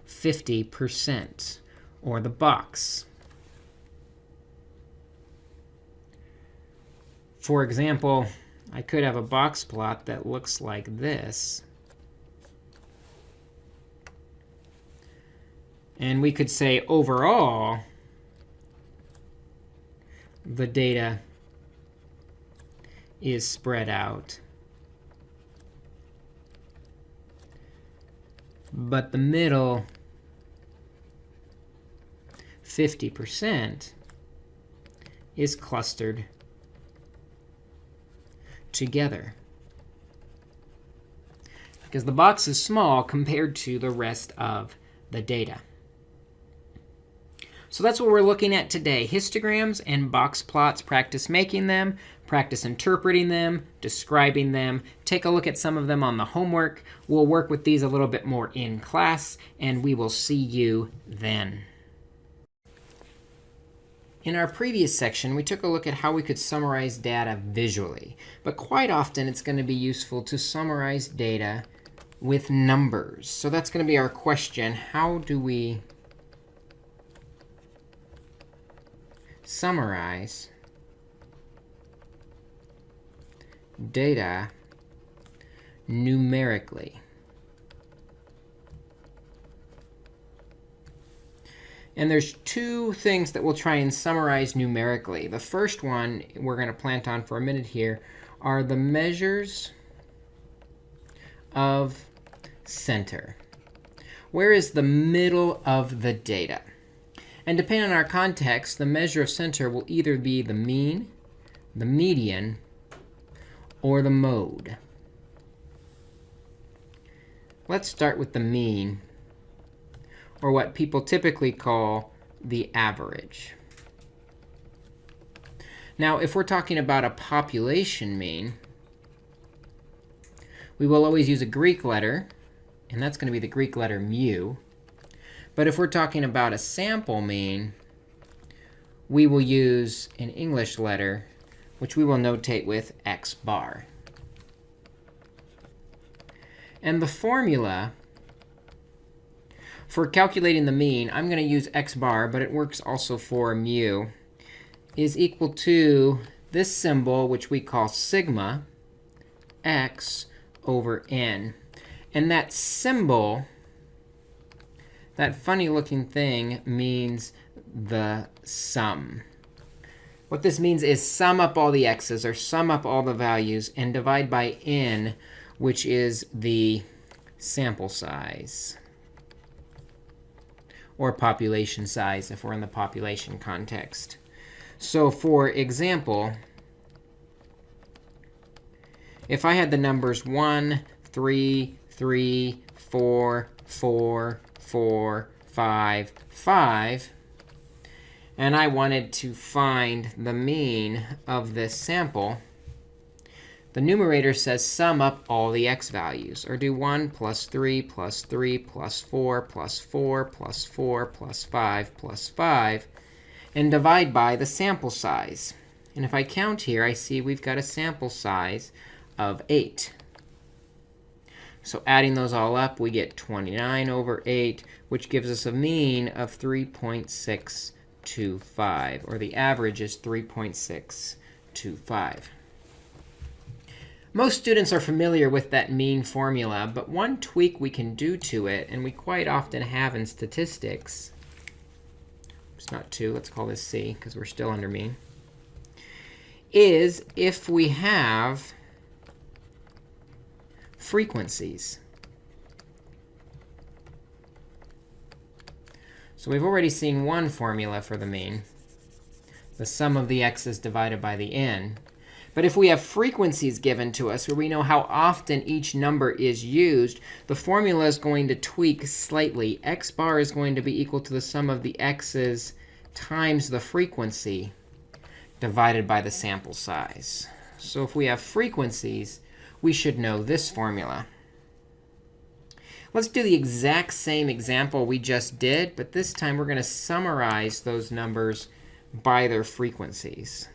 50%, or the box. For example, I could have a box plot that looks like this. And we could say overall, the data is spread out, but the middle 50% is clustered together, because the box is small compared to the rest of the data. So that's what we're looking at today: histograms and box plots. Practice making them, practice interpreting them, describing them. Take a look at some of them on the homework. We'll work with these a little bit more in class, and we will see you then. In our previous section, we took a look at how we could summarize data visually. But quite often, it's going to be useful to summarize data with numbers. So that's going to be our question. How do we summarize data numerically? And there's two things that we'll try and summarize numerically. The first one we're going to plant on for a minute here are the measures of center. Where is the middle of the data? And depending on our context, the measure of center will either be the mean, the median, or the mode. Let's start with the mean, or what people typically call the average. Now, if we're talking about a population mean, we will always use a Greek letter, and that's going to be the Greek letter mu. But if we're talking about a sample mean, we will use an English letter, which we will notate with x bar. And the formula for calculating the mean, I'm going to use x bar, but it works also for mu, is equal to this symbol, which we call sigma, x over n. And that symbol, that funny looking thing, means the sum. What this means is sum up all the x's, or sum up all the values, and divide by n, which is the sample size, or population size if we're in the population context. So for example, if I had the numbers 1, 3, 3, 4, 4, 4, 5, 5, and I wanted to find the mean of this sample, the numerator says sum up all the x values, or do 1 plus 3 plus 3 plus 4 plus 4 plus 4 plus 5 plus 5, and divide by the sample size. And if I count here, I see we've got a sample size of 8. So adding those all up, we get 29 over 8, which gives us a mean of 3.625, or the average is 3.625. Most students are familiar with that mean formula, but one tweak we can do to it, and we quite often have in statistics, it's not 2, let's call this C because we're still under mean, is if we have frequencies. So we've already seen one formula for the mean, the sum of the x's divided by the n. But if we have frequencies given to us where we know how often each number is used, the formula is going to tweak slightly. X bar is going to be equal to the sum of the x's times the frequency divided by the sample size. So if we have frequencies, we should know this formula. Let's do the exact same example we just did, but this time we're going to summarize those numbers by their frequencies.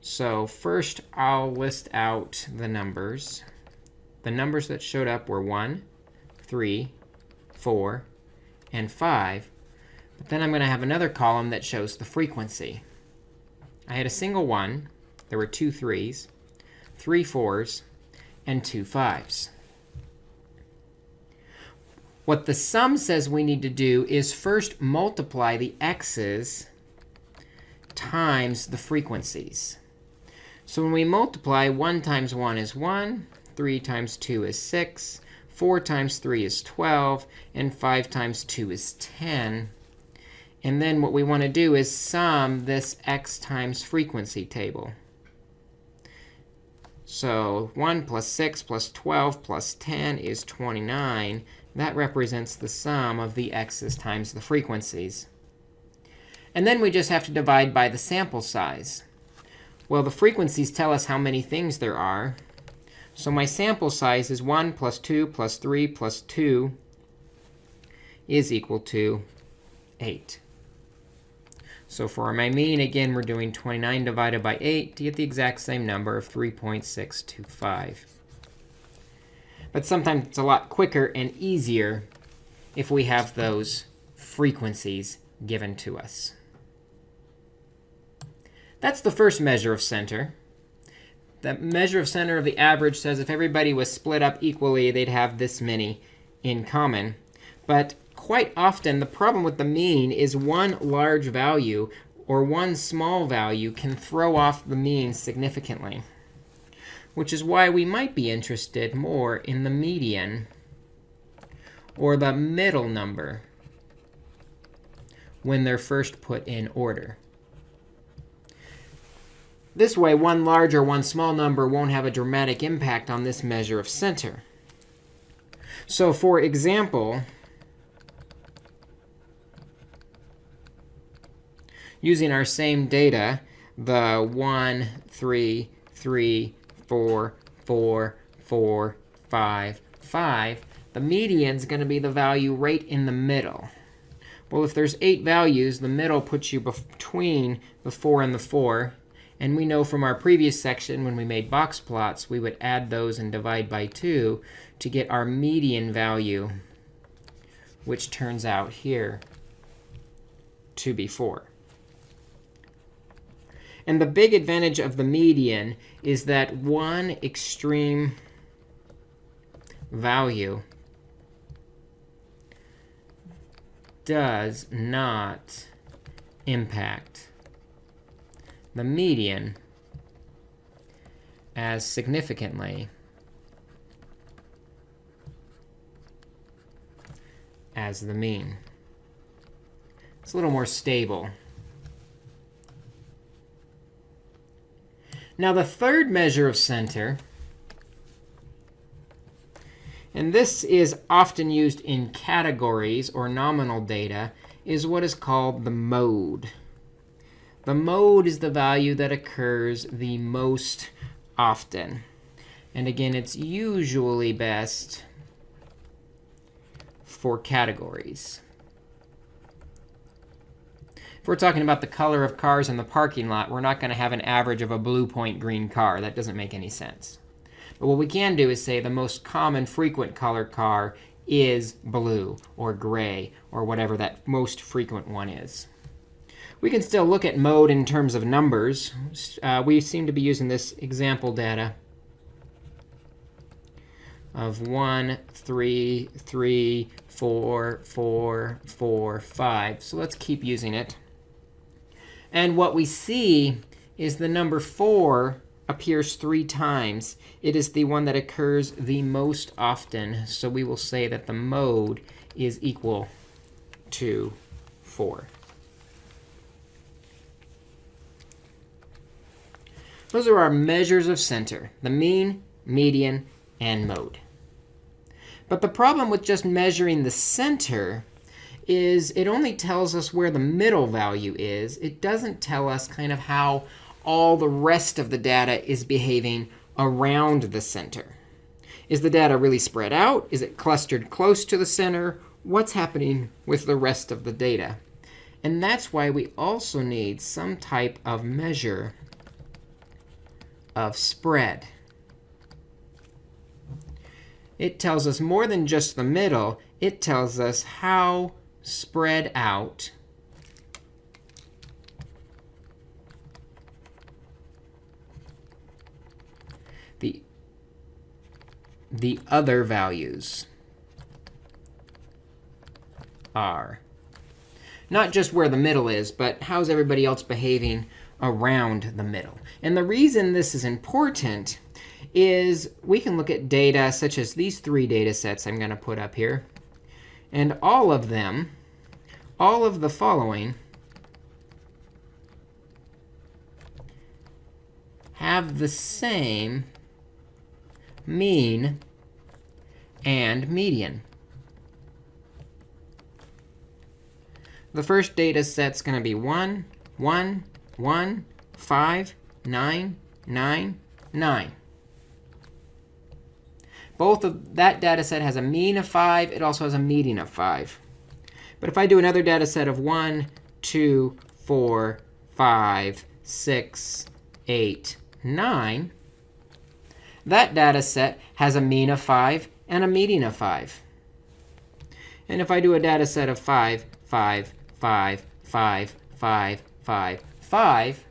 So first, I'll list out the numbers. The numbers that showed up were 1, 3, 4, and 5. But then I'm going to have another column that shows the frequency. I had a single 1. There were 2 3s, 3 4s, and 2 5s. What the sum says we need to do is first multiply the x's times the frequencies. So when we multiply, 1 times 1 is 1, 3 times 2 is 6, 4 times 3 is 12, and 5 times 2 is 10. And then what we want to do is sum this x times frequency table. So 1 plus 6 plus 12 plus 10 is 29. That represents the sum of the x's times the frequencies. And then we just have to divide by the sample size. Well, the frequencies tell us how many things there are. So my sample size is 1 plus 2 plus 3 plus 2 is equal to 8. So for my mean, again, we're doing 29 divided by 8 to get the exact same number of 3.625. But sometimes it's a lot quicker and easier if we have those frequencies given to us. That's the first measure of center. The measure of center of the average says if everybody was split up equally, they'd have this many in common. But quite often, the problem with the mean is one large value or one small value can throw off the mean significantly, which is why we might be interested more in the median or the middle number when they're first put in order. This way, one large or one small number won't have a dramatic impact on this measure of center. So for example, using our same data, the 1, 3, 3, 4, 4, 4, 5, 5, the median is going to be the value right in the middle. Well, if there's 8 values, the middle puts you between the 4 and the 4. And we know from our previous section when we made box plots, we would add those and divide by 2 to get our median value, which turns out here to be 4. And the big advantage of the median is that one extreme value does not impact the median as significantly as the mean. It's a little more stable. Now the third measure of center, and this is often used in categories or nominal data, is what is called the mode. The mode is the value that occurs the most often. And again, it's usually best for categories. If we're talking about the color of cars in the parking lot, we're not going to have an average of a blue point green car. That doesn't make any sense. But what we can do is say the most common frequent color car is blue or gray or whatever that most frequent one is. We can still look at mode in terms of numbers. We seem to be using this example data of 1, 3, 3, 4, 4, 4, 5. So let's keep using it. And what we see is the number 4 appears 3 times. It is the one that occurs the most often. So we will say that the mode is equal to 4. Those are our measures of center, the mean, median, and mode. But the problem with just measuring the center is it only tells us where the middle value is. It doesn't tell us kind of how all the rest of the data is behaving around the center. Is the data really spread out? Is it clustered close to the center? What's happening with the rest of the data? And that's why we also need some type of measure of spread. It tells us more than just the middle. It tells us how spread out the other values are. Not just where the middle is, but how's everybody else behaving around the middle. And the reason this is important is we can look at data such as these 3 data sets I'm going to put up here. And all of them, all of the following, have the same mean and median. The first data set's going to be 1, 1, 1, 5, 9, 9, 9. Both of that data set has a mean of 5. It also has a median of 5. But if I do another data set of 1, 2, 4, 5, 6, 8, 9, that data set has a mean of 5 and a median of 5. And if I do a data set of 5, 5, 5, 5, 5, 5, 5,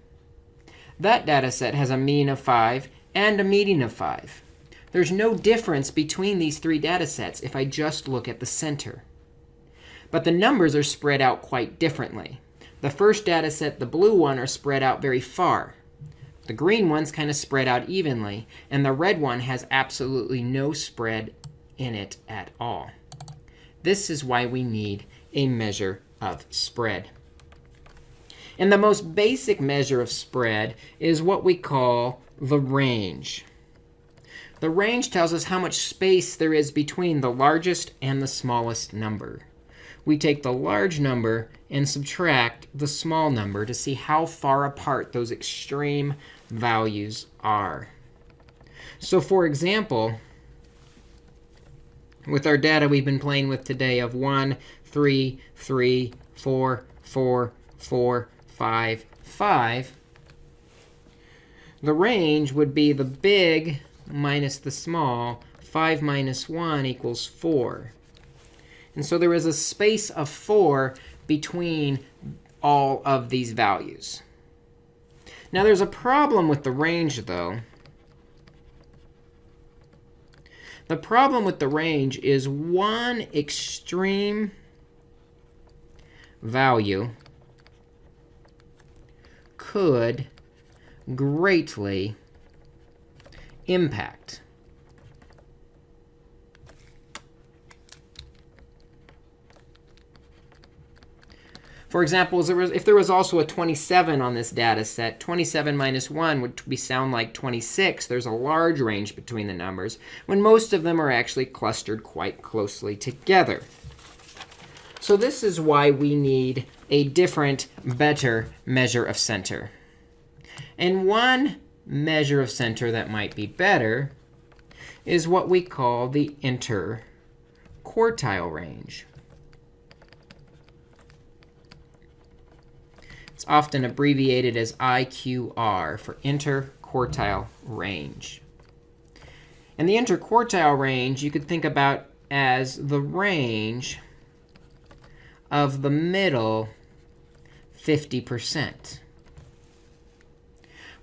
that data set has a mean of 5 and a median of 5. There's no difference between these 3 data sets if I just look at the center. But the numbers are spread out quite differently. The first data set, the blue one, are spread out very far. The green one's kind of spread out evenly. And the red one has absolutely no spread in it at all. This is why we need a measure of spread. And the most basic measure of spread is what we call the range. The range tells us how much space there is between the largest and the smallest number. We take the large number and subtract the small number to see how far apart those extreme values are. So for example, with our data we've been playing with today of 1, 3, 3, 4, 4, 4, 5, 5, the range would be the big minus the small. 5 minus 1 equals 4. And so there is a space of 4 between all of these values. Now there's a problem with the range, though. The problem with the range is one extreme value could greatly impact For example, if there was also a 27 on this data set, 27 minus 1 would sound like 26. There's a large range between the numbers, when most of them are actually clustered quite closely together. So this is why we need a different, better measure of center. And one measure of center that might be better is what we call the interquartile range. It's often abbreviated as IQR for interquartile range. And the interquartile range you could think about as the range of the middle 50%.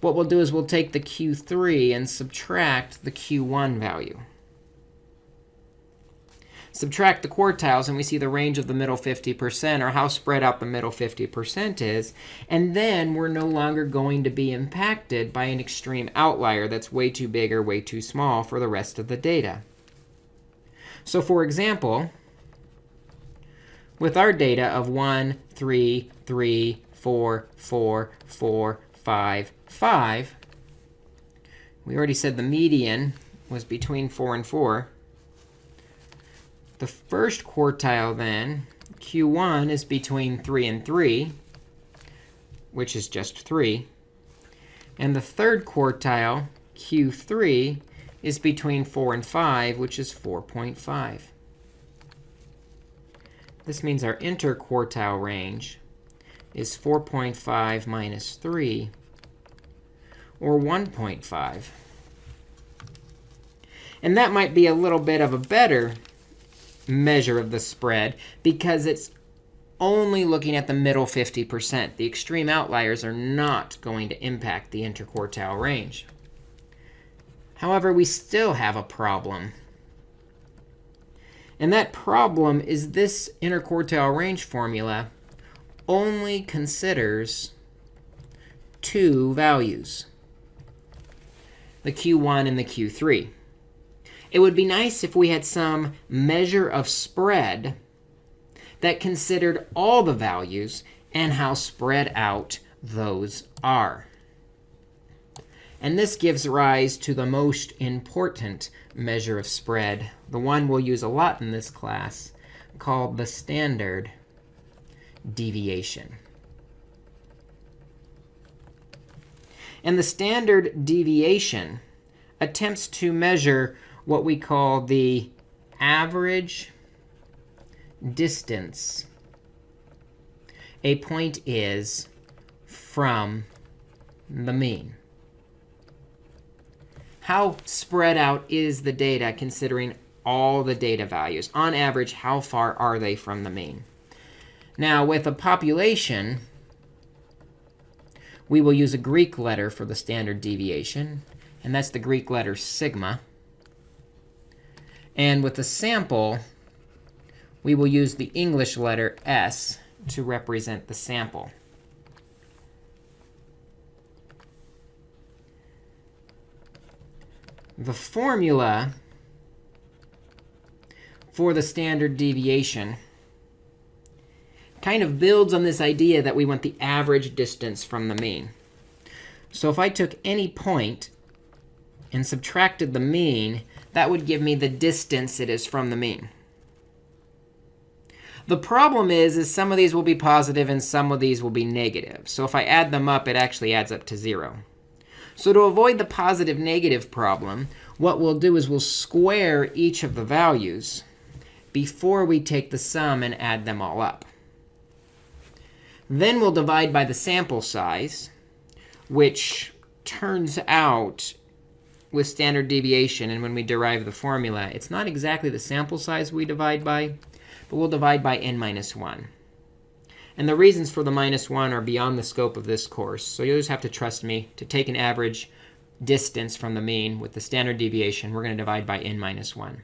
What we'll do is we'll take the Q3 and subtract the Q1 value. subtract the quartiles, and we see the range of the middle 50%, or how spread out the middle 50% is. And then we're no longer going to be impacted by an extreme outlier that's way too big or way too small for the rest of the data. So for example, with our data of 1, 3, 3, 4, 4, 4, 5, 5, we already said the median was between 4 and 4. The first quartile then, Q1, is between 3 and 3, which is just 3. And the third quartile, Q3, is between 4 and 5, which is 4.5. This means our interquartile range is 4.5 minus 3, or 1.5. And that might be a little bit of a better measure of the spread because it's only looking at the middle 50%. The extreme outliers are not going to impact the interquartile range. However, we still have a problem. And that problem is this interquartile range formula only considers two values, the Q1 and the Q3. It would be nice if we had some measure of spread that considered all the values and how spread out those are. And this gives rise to the most important measure of spread, the one we'll use a lot in this class, called the standard deviation. And the standard deviation attempts to measure what we call the average distance a point is from the mean. How spread out is the data considering all the data values? On average, how far are they from the mean? Now, with a population, we will use a Greek letter for the standard deviation, and that's the Greek letter sigma. And with a sample, we will use the English letter S to represent the sample. The formula for the standard deviation kind of builds on this idea that we want the average distance from the mean. So if I took any point and subtracted the mean, that would give me the distance it is from the mean. The problem is some of these will be positive and some of these will be negative. So if I add them up, it actually adds up to 0. So to avoid the positive-negative problem, what we'll do is we'll square each of the values before we take the sum and add them all up. Then we'll divide by the sample size, which turns out with standard deviation, and when we derive the formula, it's not exactly the sample size we divide by, but we'll divide by n minus 1. And the reasons for the minus 1 are beyond the scope of this course, so you'll just have to trust me. To take an average distance from the mean with the standard deviation, we're going to divide by n minus 1.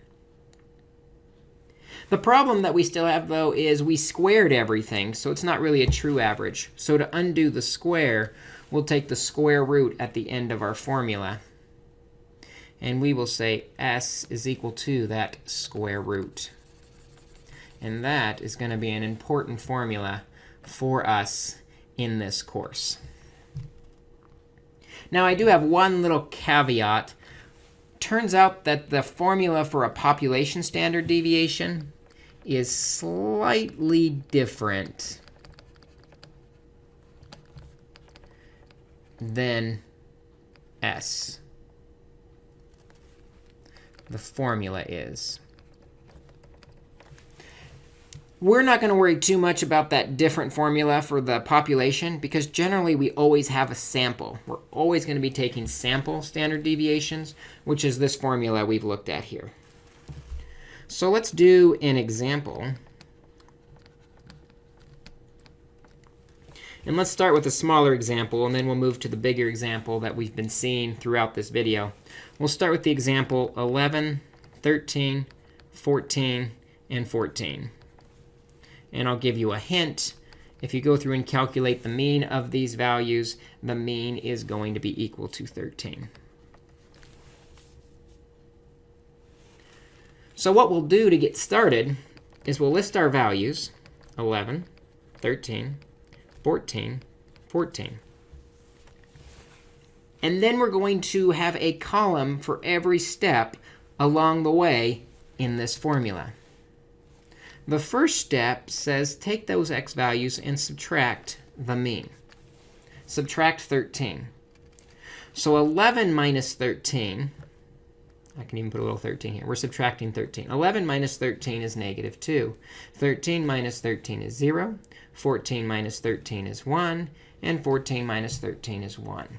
The problem that we still have, though, is we squared everything, so it's not really a true average. So to undo the square, we'll take the square root at the end of our formula. And we will say s is equal to that square root. And that is going to be an important formula for us in this course. Now, I do have one little caveat. Turns out that the formula for a population standard deviation is slightly different than S. The formula is. We're not going to worry too much about that different formula for the population because generally we always have a sample. We're always going to be taking sample standard deviations, which is this formula we've looked at here. So let's do an example. And let's start with a smaller example, and then we'll move to the bigger example that we've been seeing throughout this video. We'll start with the example 11, 13, 14, and 14. And I'll give you a hint. If you go through and calculate the mean of these values, the mean is going to be equal to 13. So what we'll do to get started is we'll list our values, 11, 13, 14, 14. And then we're going to have a column for every step along the way in this formula. The first step says take those x values and subtract the mean. Subtract 13. So 11 minus 13, I can even put a little 13 here. We're subtracting 13. 11 minus 13 is negative 2. 13 minus 13 is 0. 14 minus 13 is 1. And 14 minus 13 is 1.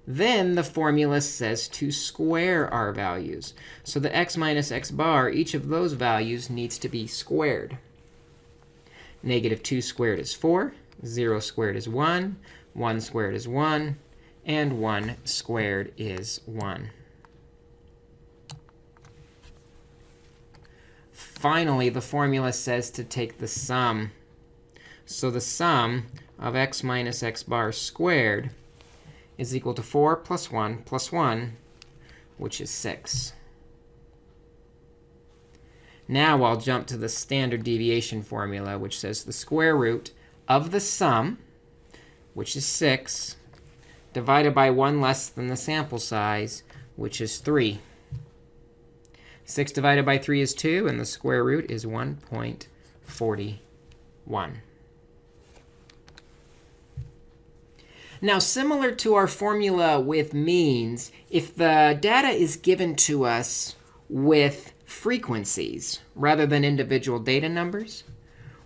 Then the formula says to square our values. So the x minus x bar, each of those values needs to be squared. Negative 2 squared is 4. 0 squared is 1. 1 squared is 1. And 1 squared is 1. Finally, the formula says to take the sum. So the sum of x minus x bar squared is equal to 4 plus 1 plus 1, which is 6. Now I'll jump to the standard deviation formula, which says the square root of the sum, which is 6, divided by 1 less than the sample size, which is 3. 6 divided by 3 is 2, and the square root is 1.41. Now, similar to our formula with means, if the data is given to us with frequencies rather than individual data numbers,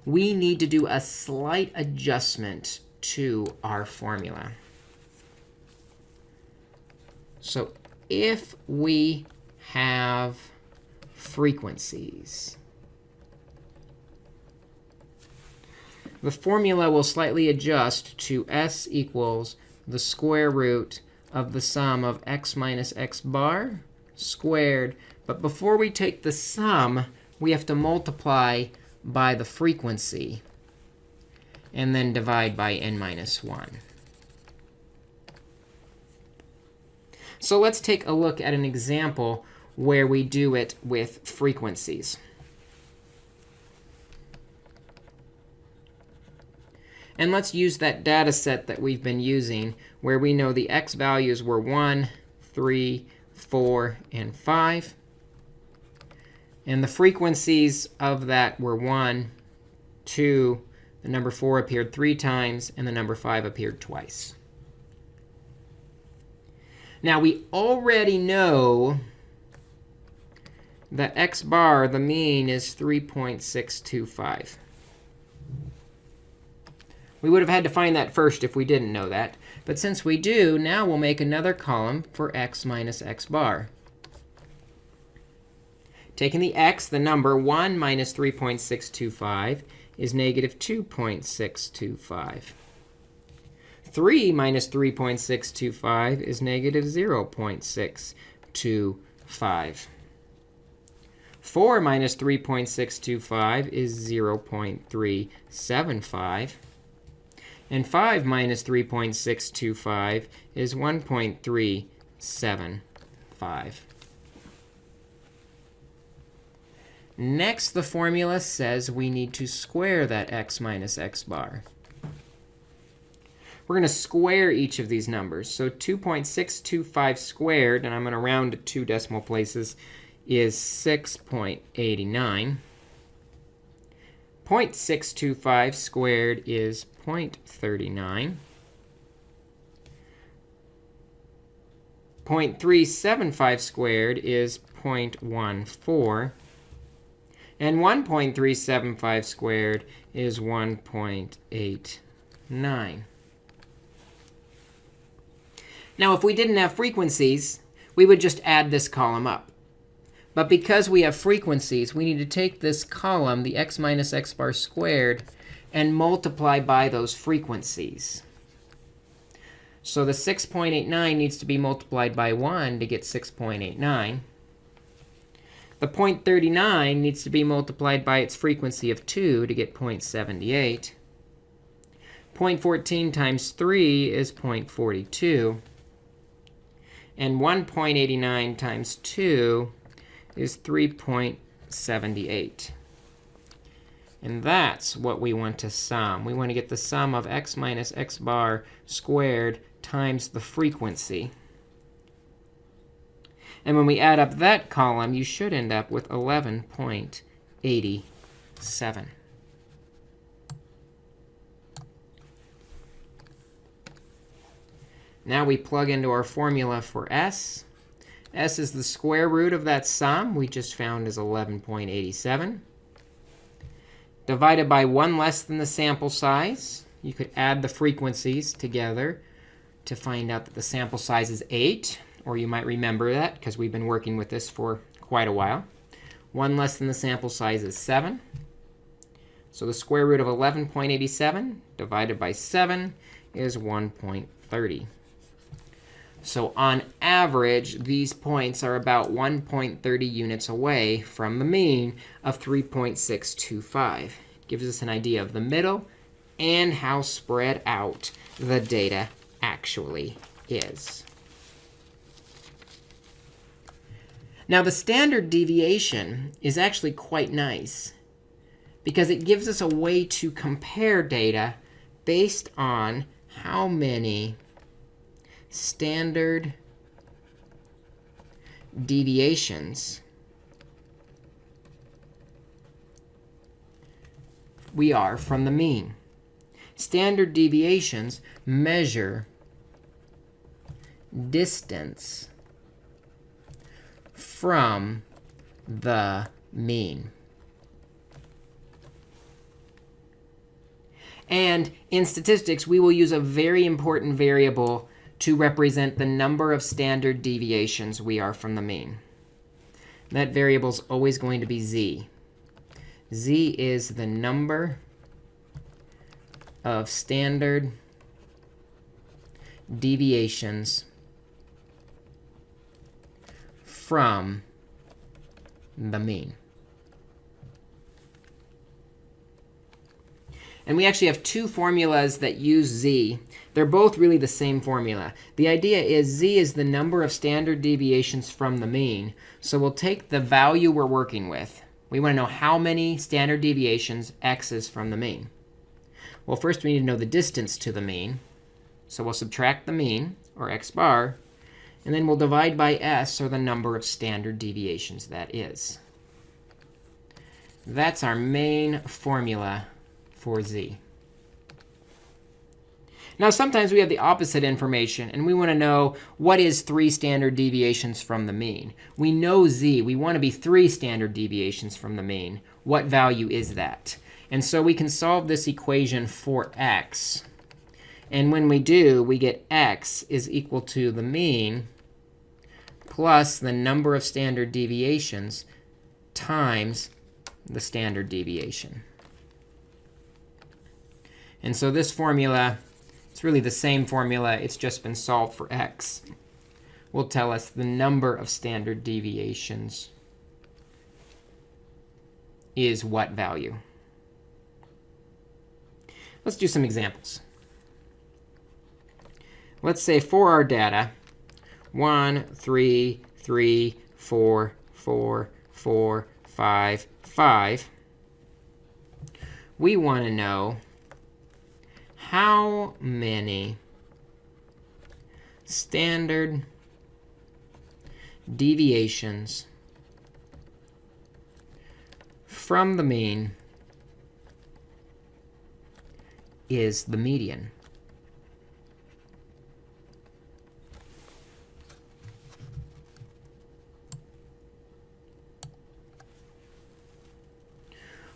we need to do a slight adjustment to our formula. So if we have frequencies, the formula will slightly adjust to s equals the square root of the sum of x minus x bar squared. But before we take the sum, we have to multiply by the frequency and then divide by n minus 1. So let's take a look at an example where we do it with frequencies. And let's use that data set that we've been using, where we know the x values were 1, 3, 4, and 5. And the frequencies of that were 1, 2, the number 4 appeared 3 times, and the number 5 appeared twice. Now, we already know that x bar, the mean, is 3.625. We would have had to find that first if we didn't know that. But since we do, now we'll make another column for x minus x bar. Taking the x, the number 1 minus 3.625 is negative 2.625. 3 minus 3.625 is negative 0.625. 4 minus 3.625 is 0.375. And 5 minus 3.625 is 1.375. Next, the formula says we need to square that x minus x bar. We're going to square each of these numbers. So 2.625 squared, and I'm going to round to 2 decimal places, is 6.89. 0.625 squared is 0.39. 0.375 squared is 0.14. And 1.375 squared is 1.89. Now, if we didn't have frequencies, we would just add this column up. But because we have frequencies, we need to take this column, the x minus x bar squared, and multiply by those frequencies. So the 6.89 needs to be multiplied by 1 to get 6.89. The 0.39 needs to be multiplied by its frequency of 2 to get 0.78. 0.14 times 3 is 0.42. And 1.89 times 2 is 3.78. And that's what we want to sum. We want to get the sum of x minus x bar squared times the frequency. And when we add up that column, you should end up with 11.87. Now we plug into our formula for s. S is the square root of that sum we just found is 11.87. Divided by 1 less than the sample size. You could add the frequencies together to find out that the sample size is 8. Or you might remember that because we've been working with this for quite a while. 1 less than the sample size is 7. So the square root of 11.87 divided by 7 is 1.30. So on average, these points are about 1.30 units away from the mean of 3.625. Gives us an idea of the middle and how spread out the data actually is. Now, the standard deviation is actually quite nice because it gives us a way to compare data based on how many standard deviations we are from the mean. Standard deviations measure distance from the mean. And in statistics, we will use a very important variable to represent the number of standard deviations we are from the mean. That variable is always going to be z. Z is the number of standard deviations from the mean. And we actually have two formulas that use z. They're both really the same formula. The idea is z is the number of standard deviations from the mean. So we'll take the value we're working with. We want to know how many standard deviations x is from the mean. Well, first we need to know the distance to the mean. So we'll subtract the mean, or x bar, and then we'll divide by s, or the number of standard deviations that is. That's our main formula for z. Now, sometimes we have the opposite information, and we want to know what is 3 standard deviations from the mean. We know z. We want to be 3 standard deviations from the mean. What value is that? And so we can solve this equation for x. And when we do, we get x is equal to the mean plus the number of standard deviations times the standard deviation. And so this formula, it's really the same formula. It's just been solved for x. Will tell us the number of standard deviations is what value. Let's do some examples. Let's say for our data, 1, 3, 3, 4, 4, 4, 5, 5. We want to know how many standard deviations from the mean is the median.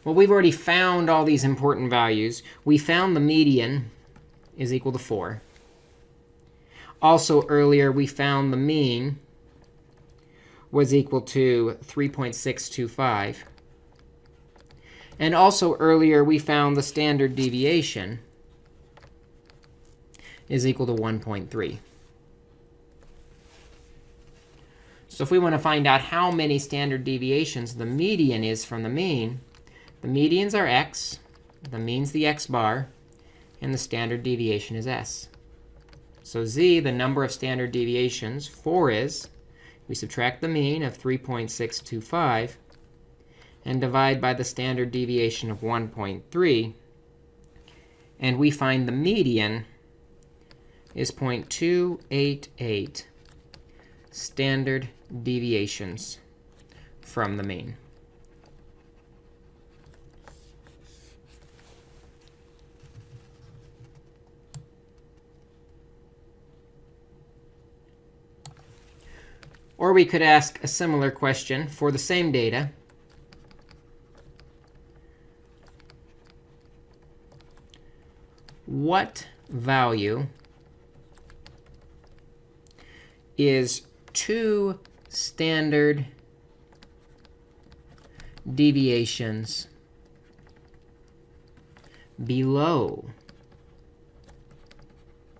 Well, we've already found all these important values. We found the median is equal to 4. Also, earlier, we found the mean was equal to 3.625. And also, earlier, we found the standard deviation is equal to 1.3. So if we want to find out how many standard deviations the median is from the mean, the medians are x, the mean's the x bar, and the standard deviation is s. So z, the number of standard deviations, 4 is, we subtract the mean of 3.625 and divide by the standard deviation of 1.3, and we find the median is 0.288 standard deviations from the mean. Or we could ask a similar question for the same data. What value is 2 standard deviations below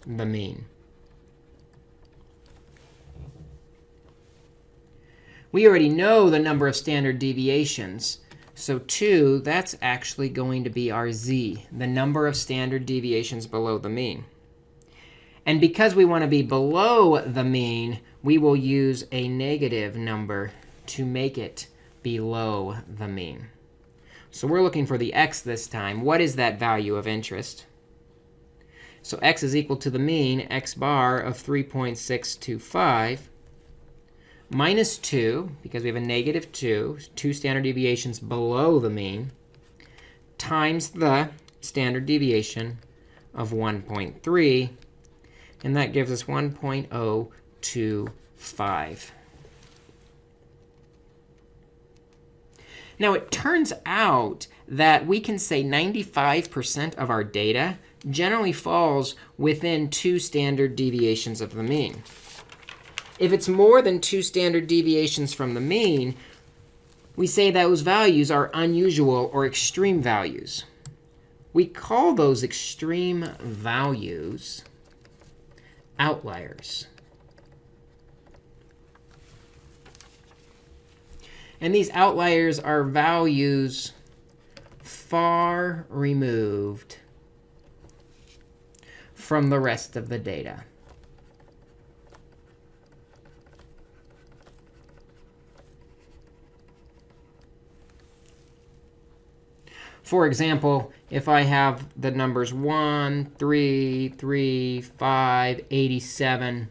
the mean? We already know the number of standard deviations. So 2, that's actually going to be our z, the number of standard deviations below the mean. And because we want to be below the mean, we will use a negative number to make it below the mean. So we're looking for the x this time. What is that value of interest? So x is equal to the mean, x bar of 3.625, minus 2, because we have a negative 2 standard deviations below the mean, times the standard deviation of 1.3. And that gives us 1.025. Now, it turns out that we can say 95% of our data generally falls within 2 standard deviations of the mean. If it's more than 2 standard deviations from the mean, we say those values are unusual or extreme values. We call those extreme values outliers. And these outliers are values far removed from the rest of the data. For example, if I have the numbers 1, 3, 3, 5, 87,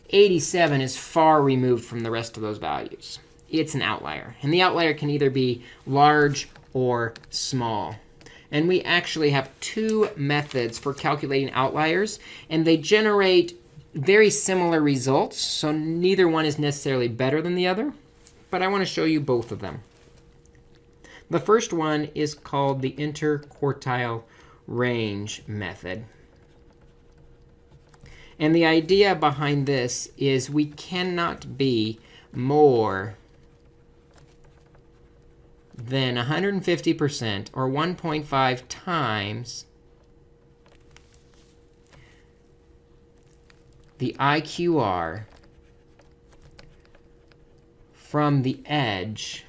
87 is far removed from the rest of those values. It's an outlier. And the outlier can either be large or small. And we actually have 2 methods for calculating outliers, and they generate very similar results. So neither one is necessarily better than the other, but I want to show you both of them. The first one is called the interquartile range method. And the idea behind this is we cannot be more than 150% or 1.5 times the IQR from the edge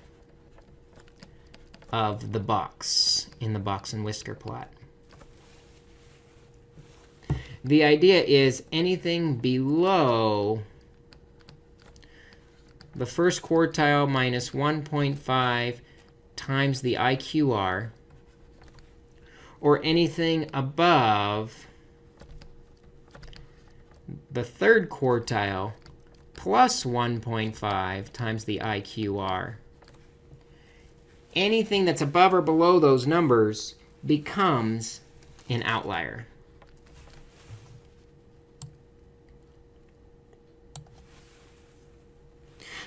of the box in the box and whisker plot. The idea is anything below the first quartile minus 1.5 times the IQR, or anything above the third quartile plus 1.5 times the IQR. Anything that's above or below those numbers becomes an outlier.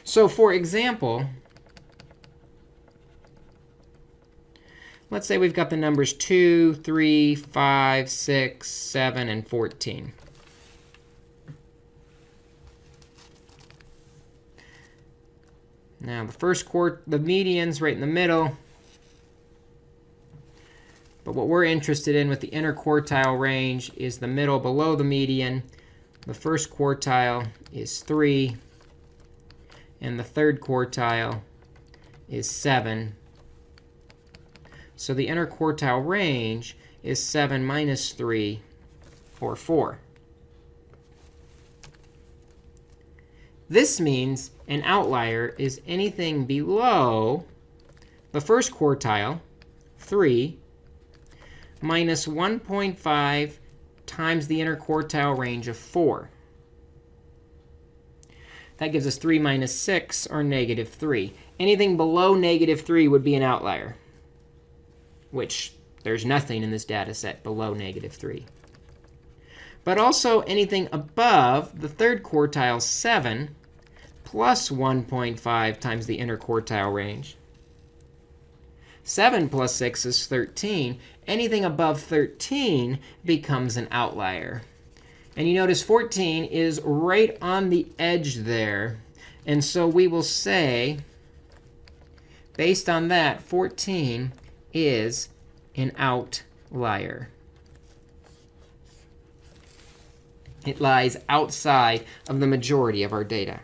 So for example, let's say we've got the numbers 2, 3, 5, 6, 7, and 14. Now, the median's right in the middle. But what we're interested in with the interquartile range is the middle below the median. The first quartile is 3. and the third quartile is 7. So the interquartile range is 7 minus 3, or 4. This means an outlier is anything below the first quartile, 3, minus 1.5 times the interquartile range of 4. That gives us 3 minus 6, or negative 3. Anything below negative 3 would be an outlier, which there's nothing in this data set below negative 3. But also anything above the third quartile, 7, plus 1.5 times the interquartile range. 7 plus 6 is 13. Anything above 13 becomes an outlier. And you notice 14 is right on the edge there. And so we will say, based on that, 14 is an outlier. It lies outside of the majority of our data.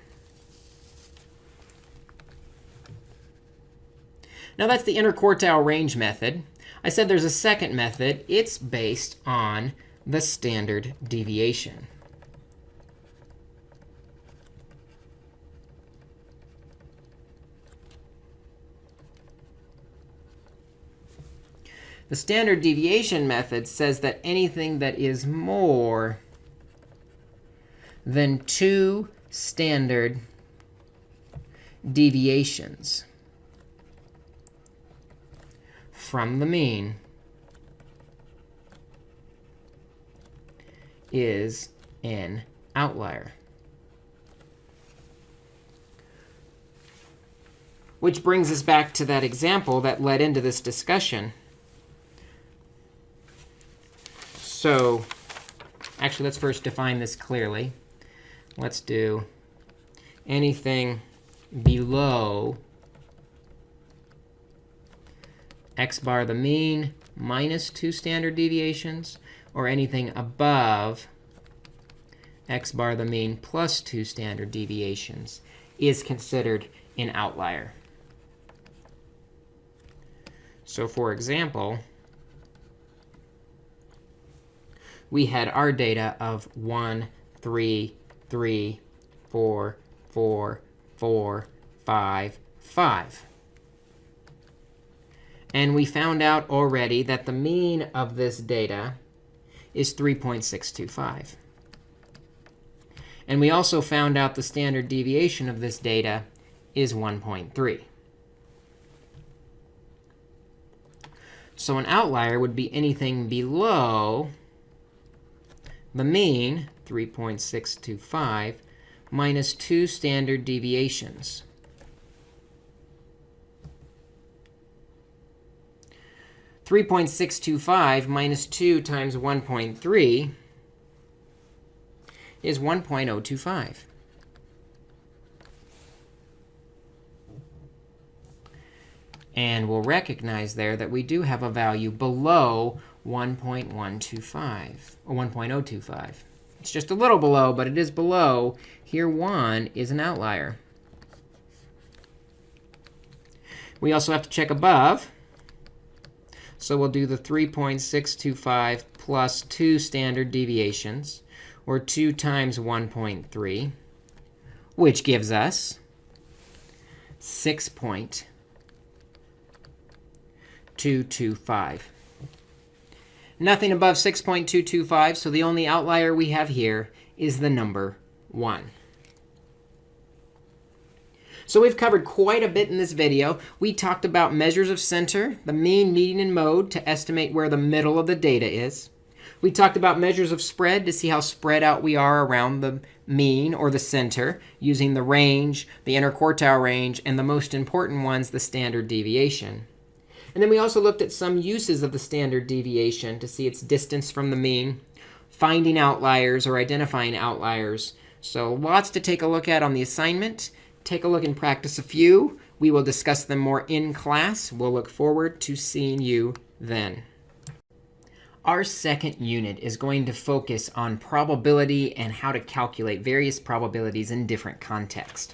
Now that's the interquartile range method. I said there's a second method. It's based on the standard deviation. The standard deviation method says that anything that is more than 2 standard deviations from the mean is an outlier. Which brings us back to that example that led into this discussion. So actually, let's first define this clearly. Let's do anything below x bar the mean minus 2 standard deviations, or anything above x bar the mean plus 2 standard deviations is considered an outlier. So for example, we had our data of 1, 3, 3, 4, 4, 4, 5, 5. And we found out already that the mean of this data is 3.625. And we also found out the standard deviation of this data is 1.3. So an outlier would be anything below the mean, 3.625, minus 2 standard deviations. (3.625 minus 2 times 1.3 is 1.025. And we'll recognize there that we do have a value below 1.125, or 1.025. It's just a little below, but it is below. Here, 1 is an outlier. We also have to check above. So we'll do the 3.625 plus 2 standard deviations, or 2 times 1.3, which gives us 6.225. Nothing above 6.225, so the only outlier we have here is the number 1. So we've covered quite a bit in this video. We talked about measures of center, the mean, median, and mode to estimate where the middle of the data is. We talked about measures of spread to see how spread out we are around the mean or the center, using the range, the interquartile range, and the most important ones, the standard deviation. And then we also looked at some uses of the standard deviation to see its distance from the mean, finding outliers or identifying outliers. So lots to take a look at on the assignment. Take a look and practice a few. We will discuss them more in class. We'll look forward to seeing you then. Our second unit is going to focus on probability and how to calculate various probabilities in different contexts.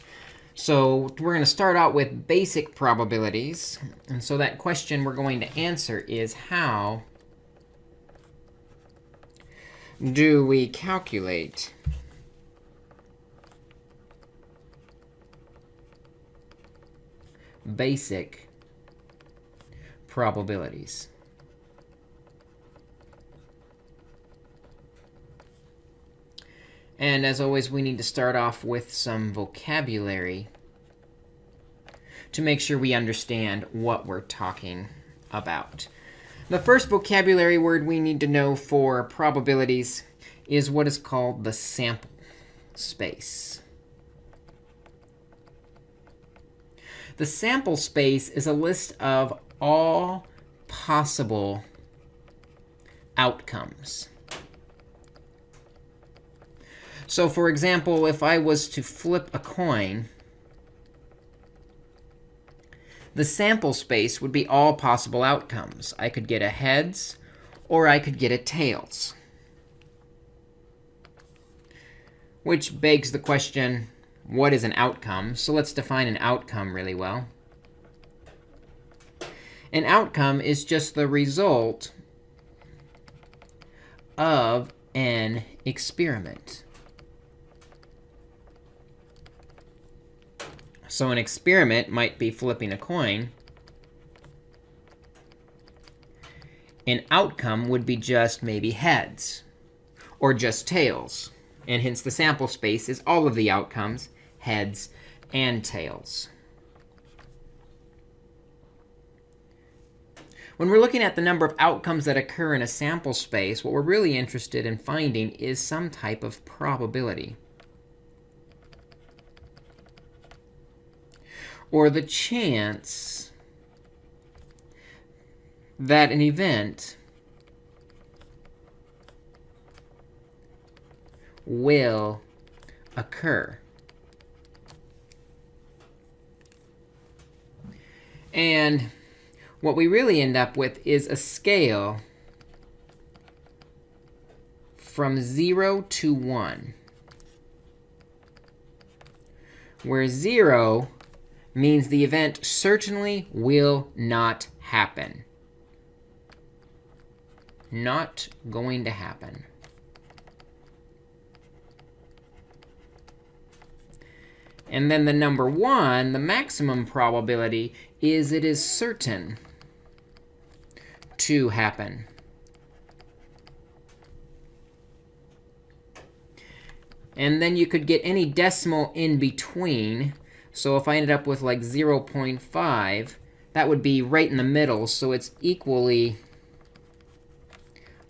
So we're going to start out with basic probabilities. And so that question we're going to answer is, how do we calculate basic probabilities? And as always, we need to start off with some vocabulary to make sure we understand what we're talking about. The first vocabulary word we need to know for probabilities is what is called the sample space. The sample space is a list of all possible outcomes. So for example, if I was to flip a coin, the sample space would be all possible outcomes. I could get a heads, or I could get a tails. Which begs the question, what is an outcome? So let's define an outcome really well. An outcome is just the result of an experiment. So an experiment might be flipping a coin. An outcome would be just maybe heads or just tails. And hence the sample space is all of the outcomes, heads and tails. When we're looking at the number of outcomes that occur in a sample space, what we're really interested in finding is some type of probability, or the chance that an event will occur. And what we really end up with is a scale from 0 to 1, where 0 means the event certainly will not happen. Not going to happen. And then the number 1, the maximum probability, is it is certain to happen. And then you could get any decimal in between. So if I ended up with like 0.5, that would be right in the middle. So it's equally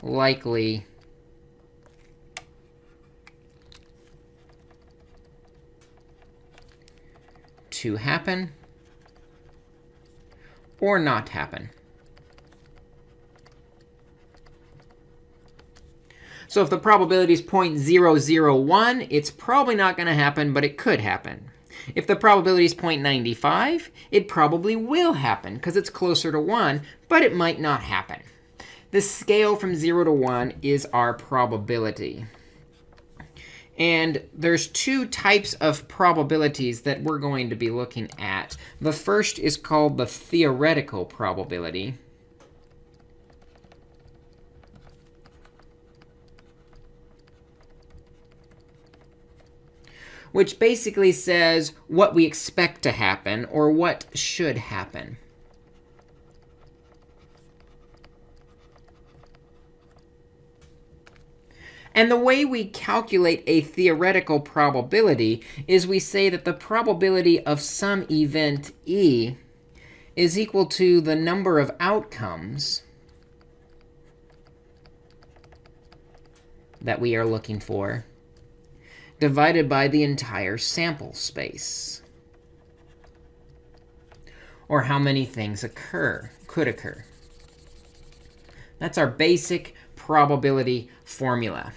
likely to happen or not happen. So if the probability is 0.001, it's probably not going to happen, but it could happen. If the probability is 0.95, it probably will happen because it's closer to 1, but it might not happen. The scale from 0 to 1 is our probability. And there's two types of probabilities that we're going to be looking at. The first is called the theoretical probability, which basically says what we expect to happen or what should happen. And the way we calculate a theoretical probability is we say that the probability of some event E is equal to the number of outcomes that we are looking for divided by the entire sample space, or how many things could occur. That's our basic probability formula.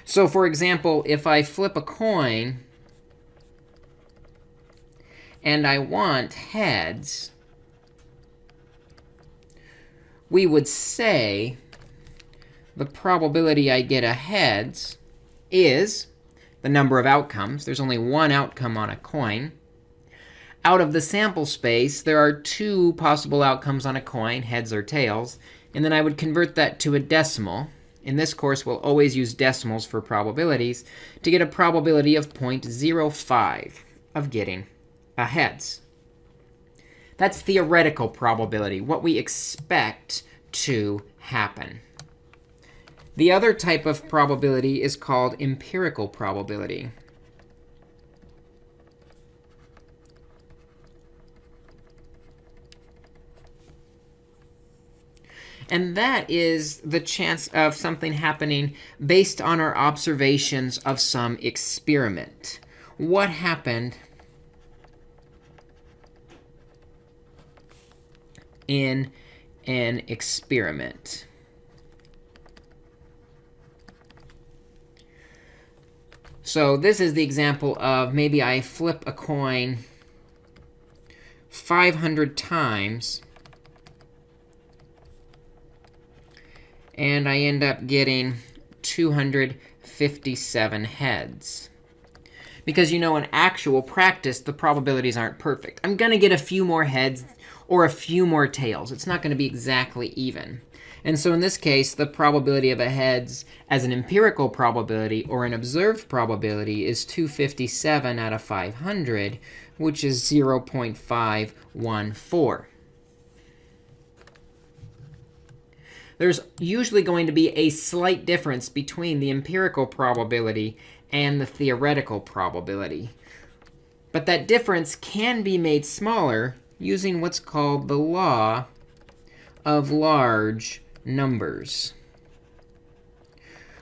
So for example, if I flip a coin and I want heads, we would say the probability I get a heads is the number of outcomes. There's only one outcome on a coin. Out of the sample space, there are 2 possible outcomes on a coin, heads or tails, and then I would convert that to a decimal. In this course, we'll always use decimals for probabilities to get a probability of 0.05 of getting a heads. That's theoretical probability, what we expect to happen. The other type of probability is called empirical probability. And that is the chance of something happening based on our observations of some experiment. What happened in an experiment? So this is the example of maybe I flip a coin 500 times, and I end up getting 257 heads. Because in actual practice, the probabilities aren't perfect. I'm going to get a few more heads or a few more tails. It's not going to be exactly even. And so in this case, the probability of a heads as an empirical probability or an observed probability is 257 out of 500, which is 0.514. There's usually going to be a slight difference between the empirical probability and the theoretical probability. But that difference can be made smaller using what's called the law of large numbers,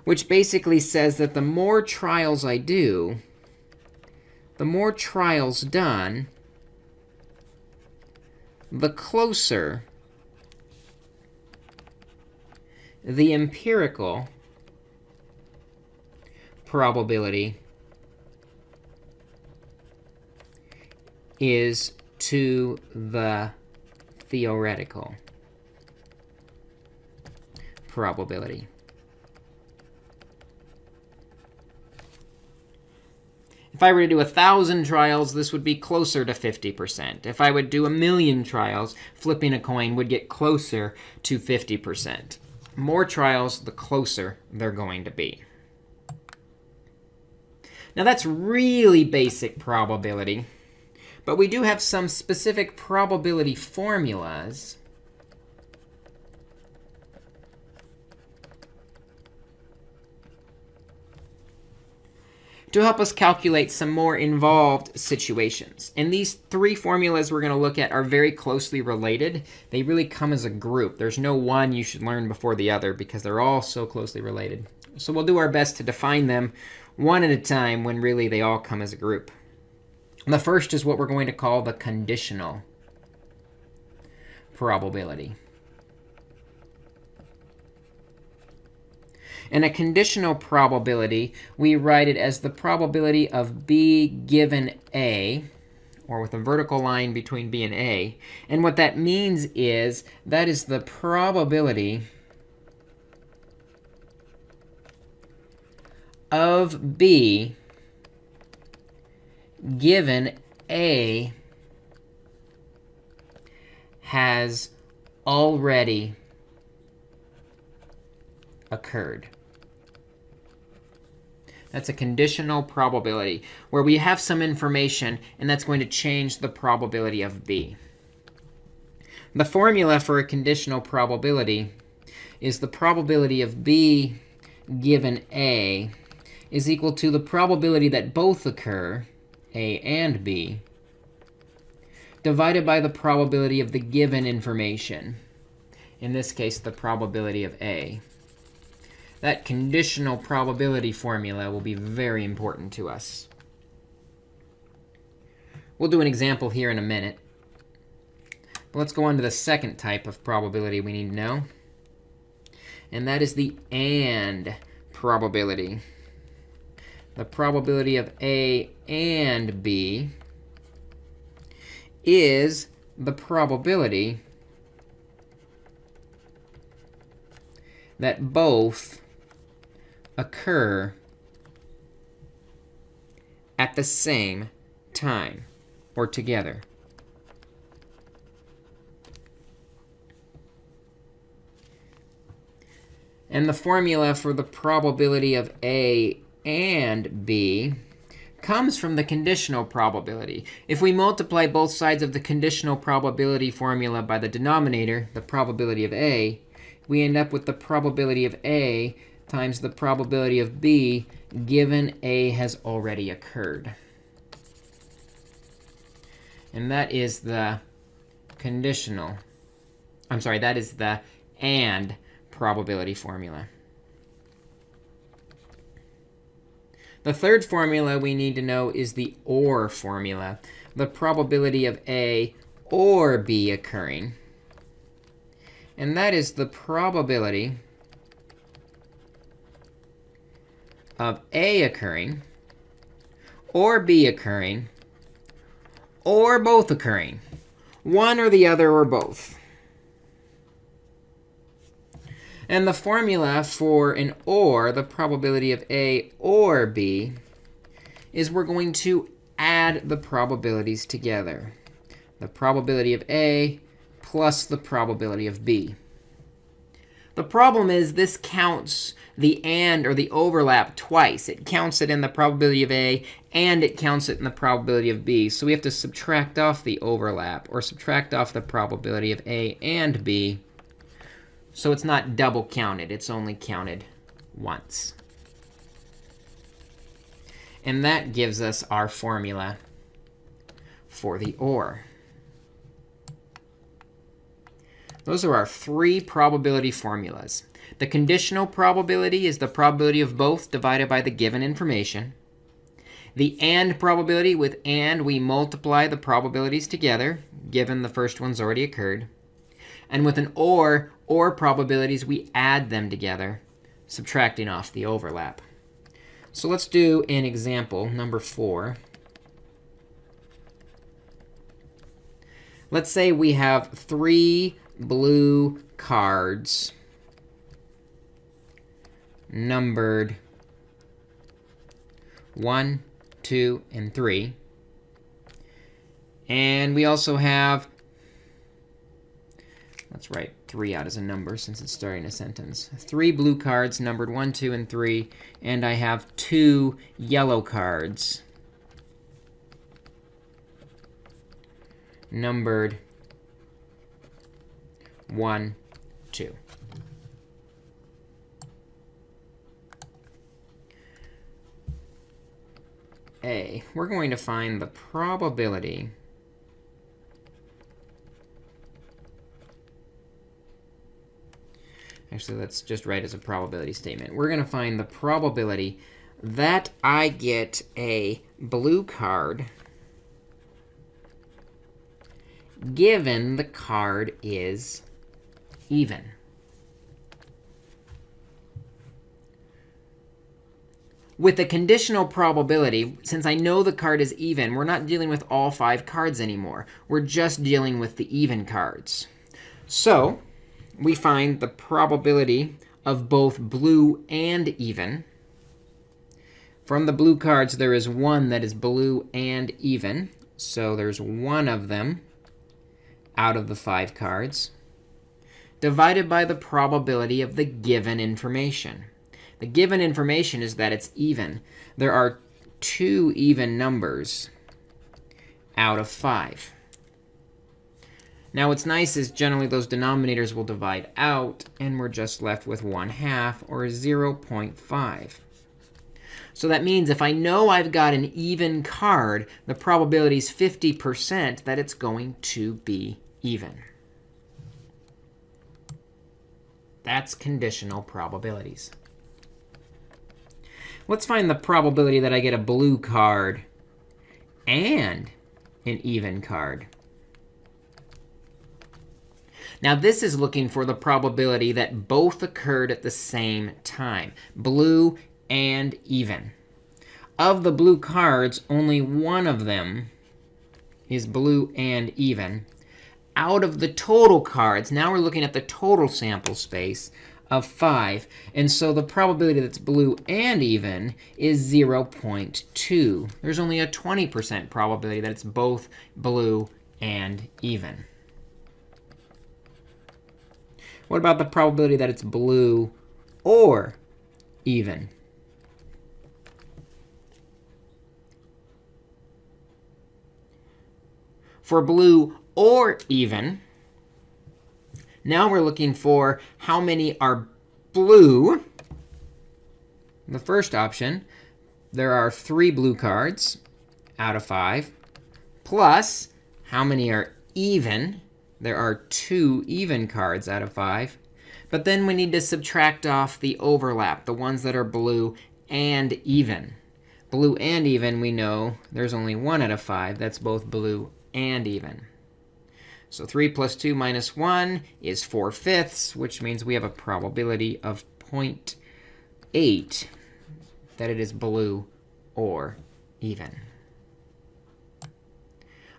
which basically says that the more trials I do, the more trials done, the closer the empirical probability is to the theoretical probability. If I were to do 1,000 trials, this would be closer to 50%. If I would do 1,000,000 trials, flipping a coin would get closer to 50%. More trials, the closer they're going to be. Now that's really basic probability, but we do have some specific probability formulas to help us calculate some more involved situations. And these 3 formulas we're going to look at are very closely related. They really come as a group. There's no one you should learn before the other because they're all so closely related. So we'll do our best to define them one at a time when really they all come as a group. The first is what we're going to call the conditional probability. In a conditional probability, we write it as the probability of B given A, or with a vertical line between B and A. And what that means is that is the probability of B given A has already occurred. That's a conditional probability where we have some information, and that's going to change the probability of B. The formula for a conditional probability is the probability of B given A is equal to the probability that both occur, A and B, divided by the probability of the given information. In this case, the probability of A. That conditional probability formula will be very important to us. We'll do an example here in a minute. But let's go on to the second type of probability we need to know. And that is the AND probability. The probability of A and B is the probability that both occur at the same time or together. And the formula for the probability of A and B comes from the conditional probability. If we multiply both sides of the conditional probability formula by the denominator, the probability of A, we end up with the probability of A times the probability of B given A has already occurred. And that is the that is the AND probability formula. The third formula we need to know is the OR formula, the probability of A or B occurring. And that is the probability of A occurring, or B occurring, or both occurring. One or the other or both. And the formula for an OR, the probability of A or B, is we're going to add the probabilities together. The probability of A plus the probability of B. The problem is this counts the AND or the overlap twice. It counts it in the probability of A and it counts it in the probability of B. So we have to subtract off the overlap or subtract off the probability of A and B. So it's not double counted. It's only counted once. And that gives us our formula for the OR. Those are our three probability formulas. The conditional probability is the probability of both divided by the given information. The AND probability, with AND, we multiply the probabilities together, given the first one's already occurred. And with an OR probabilities, we add them together, subtracting off the overlap. So let's do an example, number 4. Let's say we have 3 blue cards numbered 1, 2, and 3. And we also have, let's write 3 out as a number since it's starting a sentence. 3 blue cards numbered 1, 2, and 3. And I have 2 yellow cards numbered 1, 2. We're going to find the probability actually, let's just write as a probability statement. We're going to find the probability that I get a blue card given the card is even. With the conditional probability, since I know the card is even, we're not dealing with all 5 cards anymore. We're just dealing with the even cards. So we find the probability of both blue and even. From the blue cards, there is one that is blue and even. So there's one of them out of the 5 cards, divided by the probability of the given information. The given information is that it's even. There are 2 even numbers out of 5. Now, what's nice is generally those denominators will divide out, and we're just left with 1/2, or 0.5. So that means if I know I've got an even card, the probability is 50% that it's going to be even. That's conditional probabilities. Let's find the probability that I get a blue card and an even card. Now, this is looking for the probability that both occurred at the same time, blue and even. Of the blue cards, only one of them is blue and even. Out of the total cards, now we're looking at the total sample space. of 5. And so the probability that's blue and even is 0.2. There's only a 20% probability that it's both blue and even. What about the probability that it's blue or even? For blue or even, now we're looking for how many are blue. The first option, there are 3 blue cards out of 5, plus how many are even. There are 2 even cards out of 5. But then we need to subtract off the overlap, the ones that are blue and even. Blue and even, we know there's only 1 out of 5 that's both blue and even. So 3 plus 2 minus 1 is 4/5, which means we have a probability of 0.8 that it is blue or even.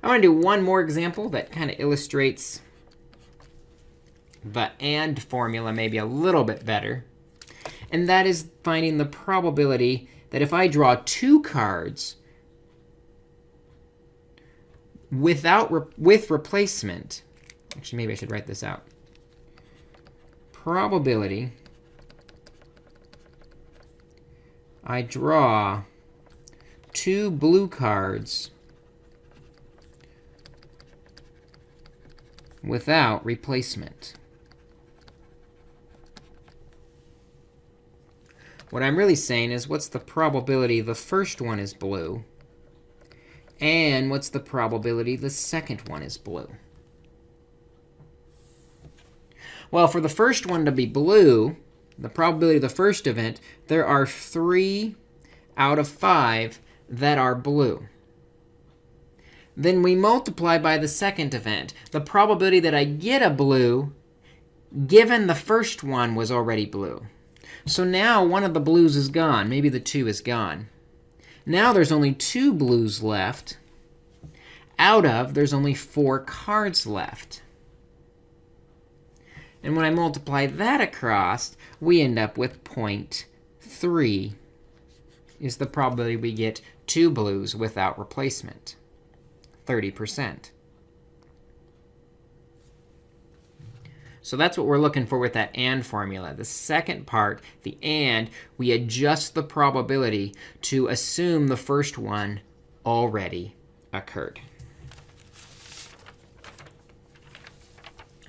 I want to do one more example that kind of illustrates the AND formula maybe a little bit better. And that is finding the probability that if I draw 2 cards with replacement, actually maybe I should write this out. Probability I draw 2 blue cards without replacement. What I'm really saying is, what's the probability the first one is blue? And what's the probability the second one is blue? Well, for the first one to be blue, the probability of the first event, there are 3 out of 5 that are blue. Then we multiply by the second event, the probability that I get a blue given the first one was already blue. So now one of the blues is gone. Maybe the 2 is gone. Now there's only 2 blues left. Out of, there's only 4 cards left. And when I multiply that across, we end up with 0.3 is the probability we get 2 blues without replacement. 30%. So that's what we're looking for with that AND formula. The second part, the AND, we adjust the probability to assume the first one already occurred.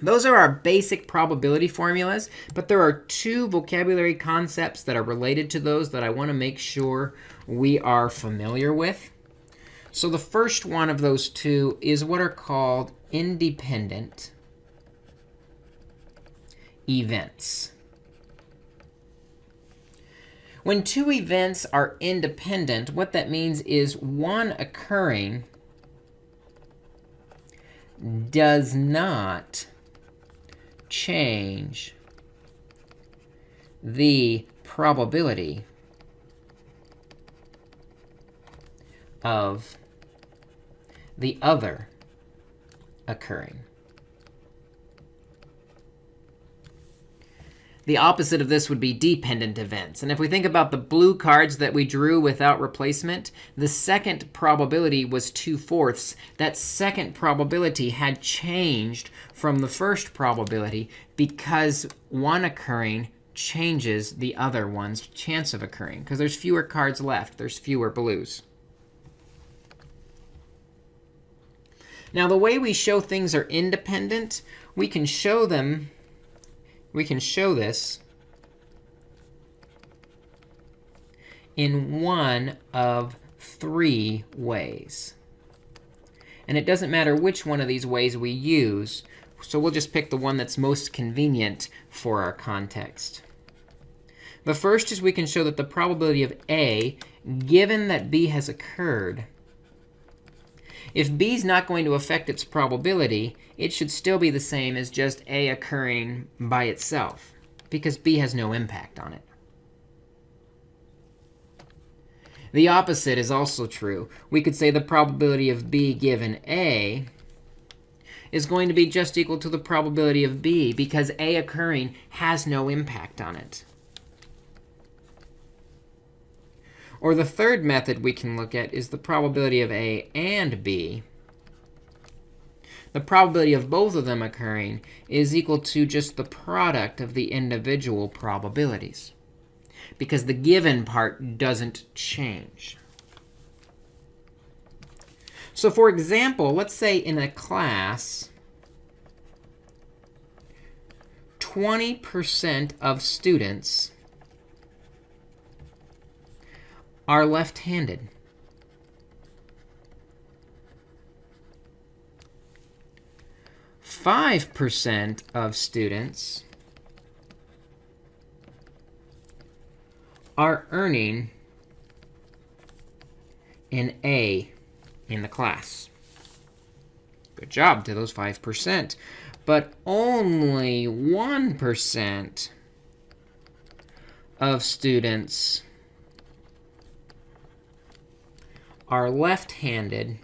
Those are our basic probability formulas, but there are 2 vocabulary concepts that are related to those that I want to make sure we are familiar with. So the first one of those 2 is what are called independent events. When 2 events are independent, what that means is one occurring does not change the probability of the other occurring. The opposite of this would be dependent events. And if we think about the blue cards that we drew without replacement, the second probability was 2/4. That second probability had changed from the first probability because one occurring changes the other one's chance of occurring. Because there's fewer cards left. There's fewer blues. Now, the way we show things are independent, we can show this in one of 3 ways. And it doesn't matter which one of these ways we use, so we'll just pick the one that's most convenient for our context. The first is we can show that the probability of A, given that B has occurred, if B is not going to affect its probability, it should still be the same as just A occurring by itself, because B has no impact on it. The opposite is also true. We could say the probability of B given A is going to be just equal to the probability of B, because A occurring has no impact on it. Or the third method we can look at is the probability of A and B. The probability of both of them occurring is equal to just the product of the individual probabilities, because the given part doesn't change. So for example, let's say in a class, 20% of students are left-handed. Five percent of students are earning an A in the class. Good job to those 5%. But only 1% of students are left-handed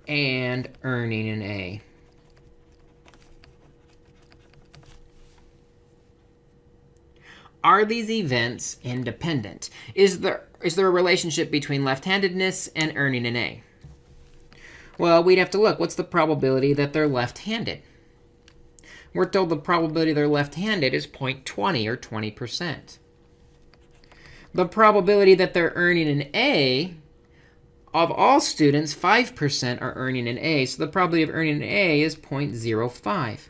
and earning an A. Are these events independent? Is there a relationship between left-handedness and earning an A? Well, we'd have to look. What's the probability that they're left-handed? We're told the probability they're left-handed is 0.20 or 20%. The probability that they're earning an A, of all students, 5% are earning an A. So the probability of earning an A is 0.05.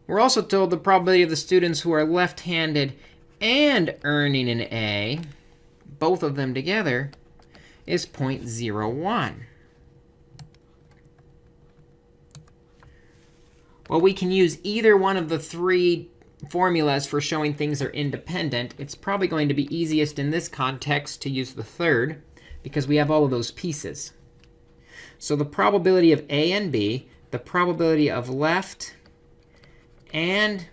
We're also told the probability of the students who are left-handed and earning an A, both of them together, is 0.01. Well, we can use either one of the three formulas for showing things are independent. It's probably going to be easiest in this context to use the third, because we have all of those pieces. So the probability of A and B, the probability of left and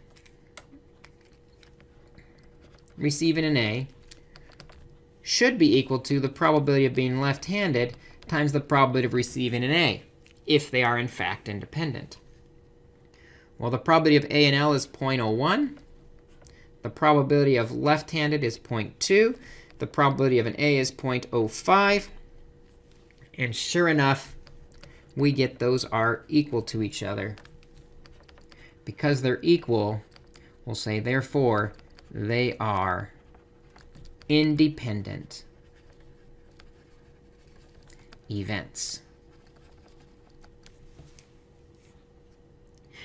receiving an A, should be equal to the probability of being left-handed times the probability of receiving an A, if they are in fact independent. Well, the probability of A and L is 0.01. The probability of left-handed is 0.2. The probability of an A is 0.05. And sure enough, we get those are equal to each other. Because they're equal, we'll say, therefore, they are independent events.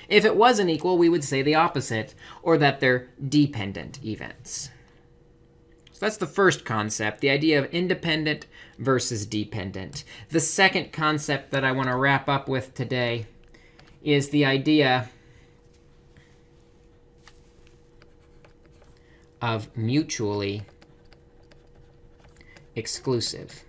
If it wasn't equal, we would say the opposite, or that they're dependent events. So that's the first concept, the idea of independent versus dependent. The second concept that I want to wrap up with today is the idea of mutually exclusive.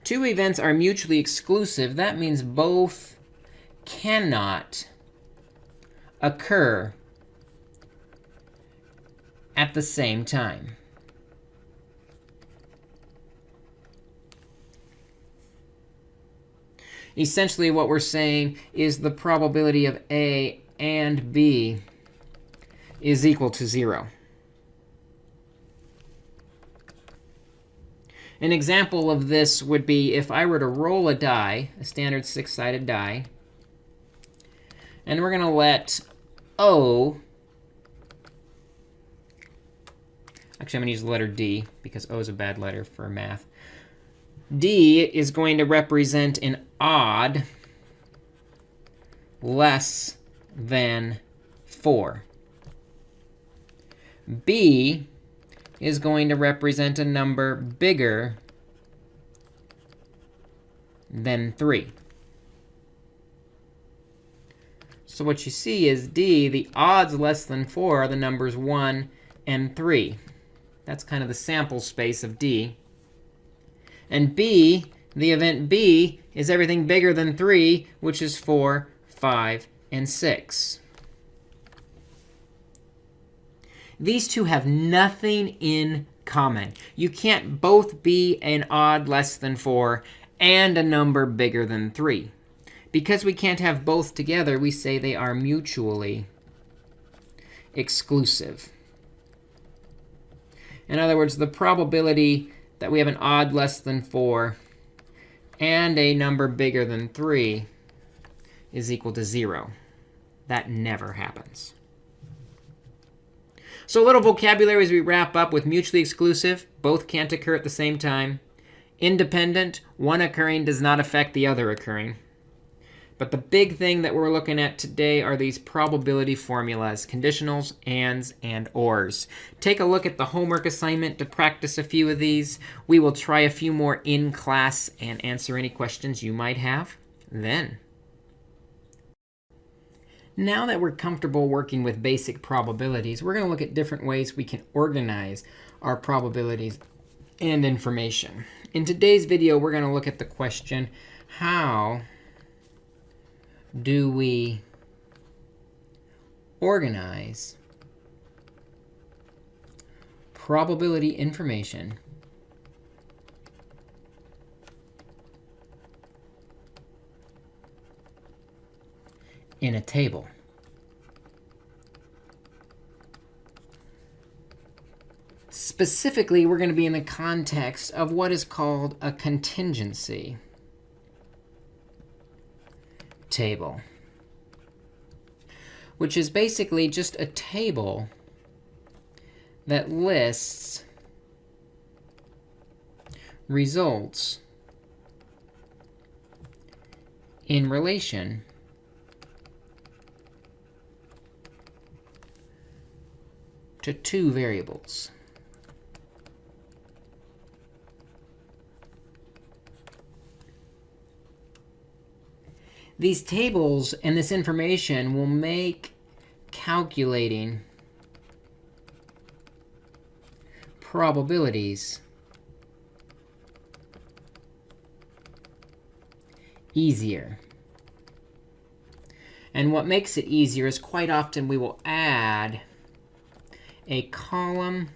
Two events are mutually exclusive. That means both cannot occur at the same time. Essentially, what we're saying is the probability of A and B is equal to 0. An example of this would be if I were to roll a die, a standard 6-sided die, and we're going to let O, actually I'm going to use the letter D because O is a bad letter for math. D is going to represent an odd less than 4. B is going to represent a number bigger than 3. So what you see is D, the odds less than 4 are the numbers 1 and 3. That's kind of the sample space of D. And B, the event B, is everything bigger than 3, which is 4, 5, and 6. These two have nothing in common. You can't both be an odd less than 4 and a number bigger than 3. Because we can't have both together, we say they are mutually exclusive. In other words, the probability that we have an odd less than 4 and a number bigger than 3 is equal to 0. That never happens. So a little vocabulary as we wrap up with mutually exclusive. Both can't occur at the same time. Independent, one occurring does not affect the other occurring. But the big thing that we're looking at today are these probability formulas, conditionals, ands, and ors. Take a look at the homework assignment to practice a few of these. We will try a few more in class and answer any questions you might have then. Now that we're comfortable working with basic probabilities, we're going to look at different ways we can organize our probabilities and information. In today's video, we're going to look at the question, how do we organize probability information in a table? Specifically, we're going to be in the context of what is called a contingency table, which is basically just a table that lists results in relation to two variables. These tables and this information will make calculating probabilities easier. And what makes it easier is quite often we will add a column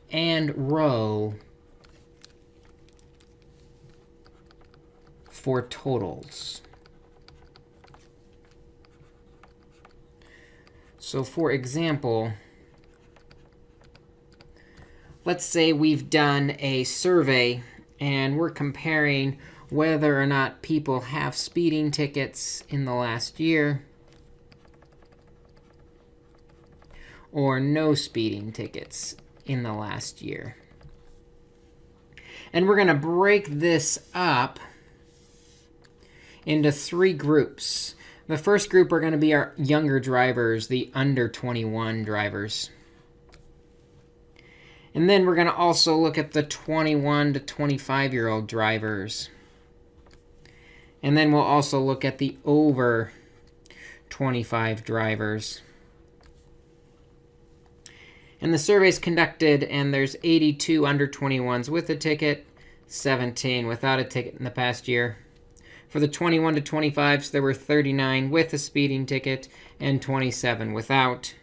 and row for totals. So for example, let's say we've done a survey and we're comparing whether or not people have speeding tickets in the last year or no speeding tickets in the last year. And we're going to break this up into 3 groups. The first group are going to be our younger drivers, the under 21 drivers. And then we're going to also look at the 21 to 25-year-old drivers. And then we'll also look at the over 25 drivers. And the survey is conducted, and there's 82 under 21s with a ticket, 17 without a ticket in the past year. For the 21 to 25s, there were 39 with a speeding ticket and 27 without.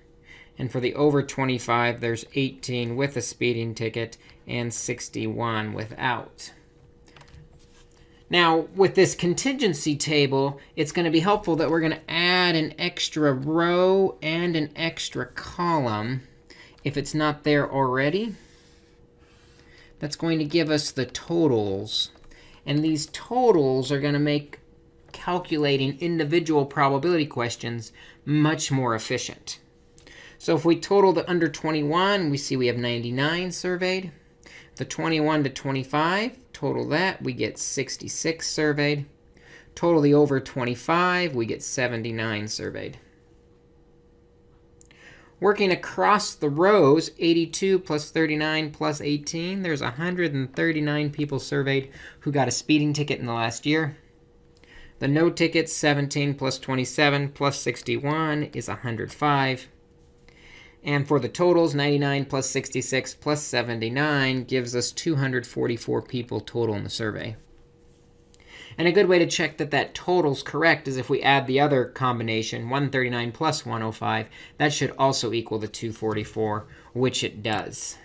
And for the over 25, there's 18 with a speeding ticket and 61 without. Now, with this contingency table, it's going to be helpful that we're going to add an extra row and an extra column if it's not there already. That's going to give us the totals. And these totals are going to make calculating individual probability questions much more efficient. So if we total the under 21, we see we have 99 surveyed. The 21 to 25, total that, we get 66 surveyed. Total the over 25, we get 79 surveyed. Working across the rows, 82 plus 39 plus 18, there's 139 people surveyed who got a speeding ticket in the last year. The no tickets, 17 plus 27 plus 61 is 105. And for the totals, 99 plus 66 plus 79 gives us 244 people total in the survey. And a good way to check that that total's correct is if we add the other combination, 139 plus 105, that should also equal the 244, which it does.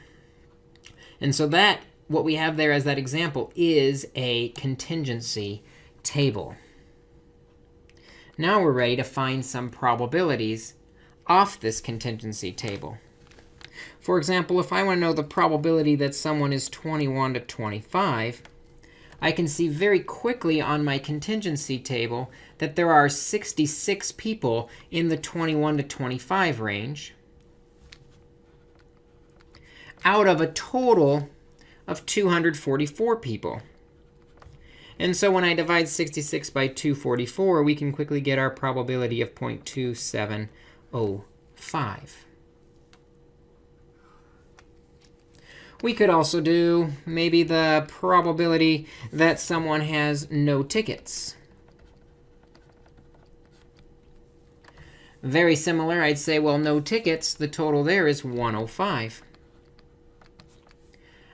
And so that, what we have there as that example, is a contingency table. Now we're ready to find some probabilities off this contingency table. For example, if I want to know the probability that someone is 21 to 25, I can see very quickly on my contingency table that there are 66 people in the 21 to 25 range out of a total of 244 people. And so when I divide 66 by 244, we can quickly get our probability of 0.2705. We could also do maybe the probability that someone has no tickets. Very similar. I'd say, well, no tickets, the total there is 105.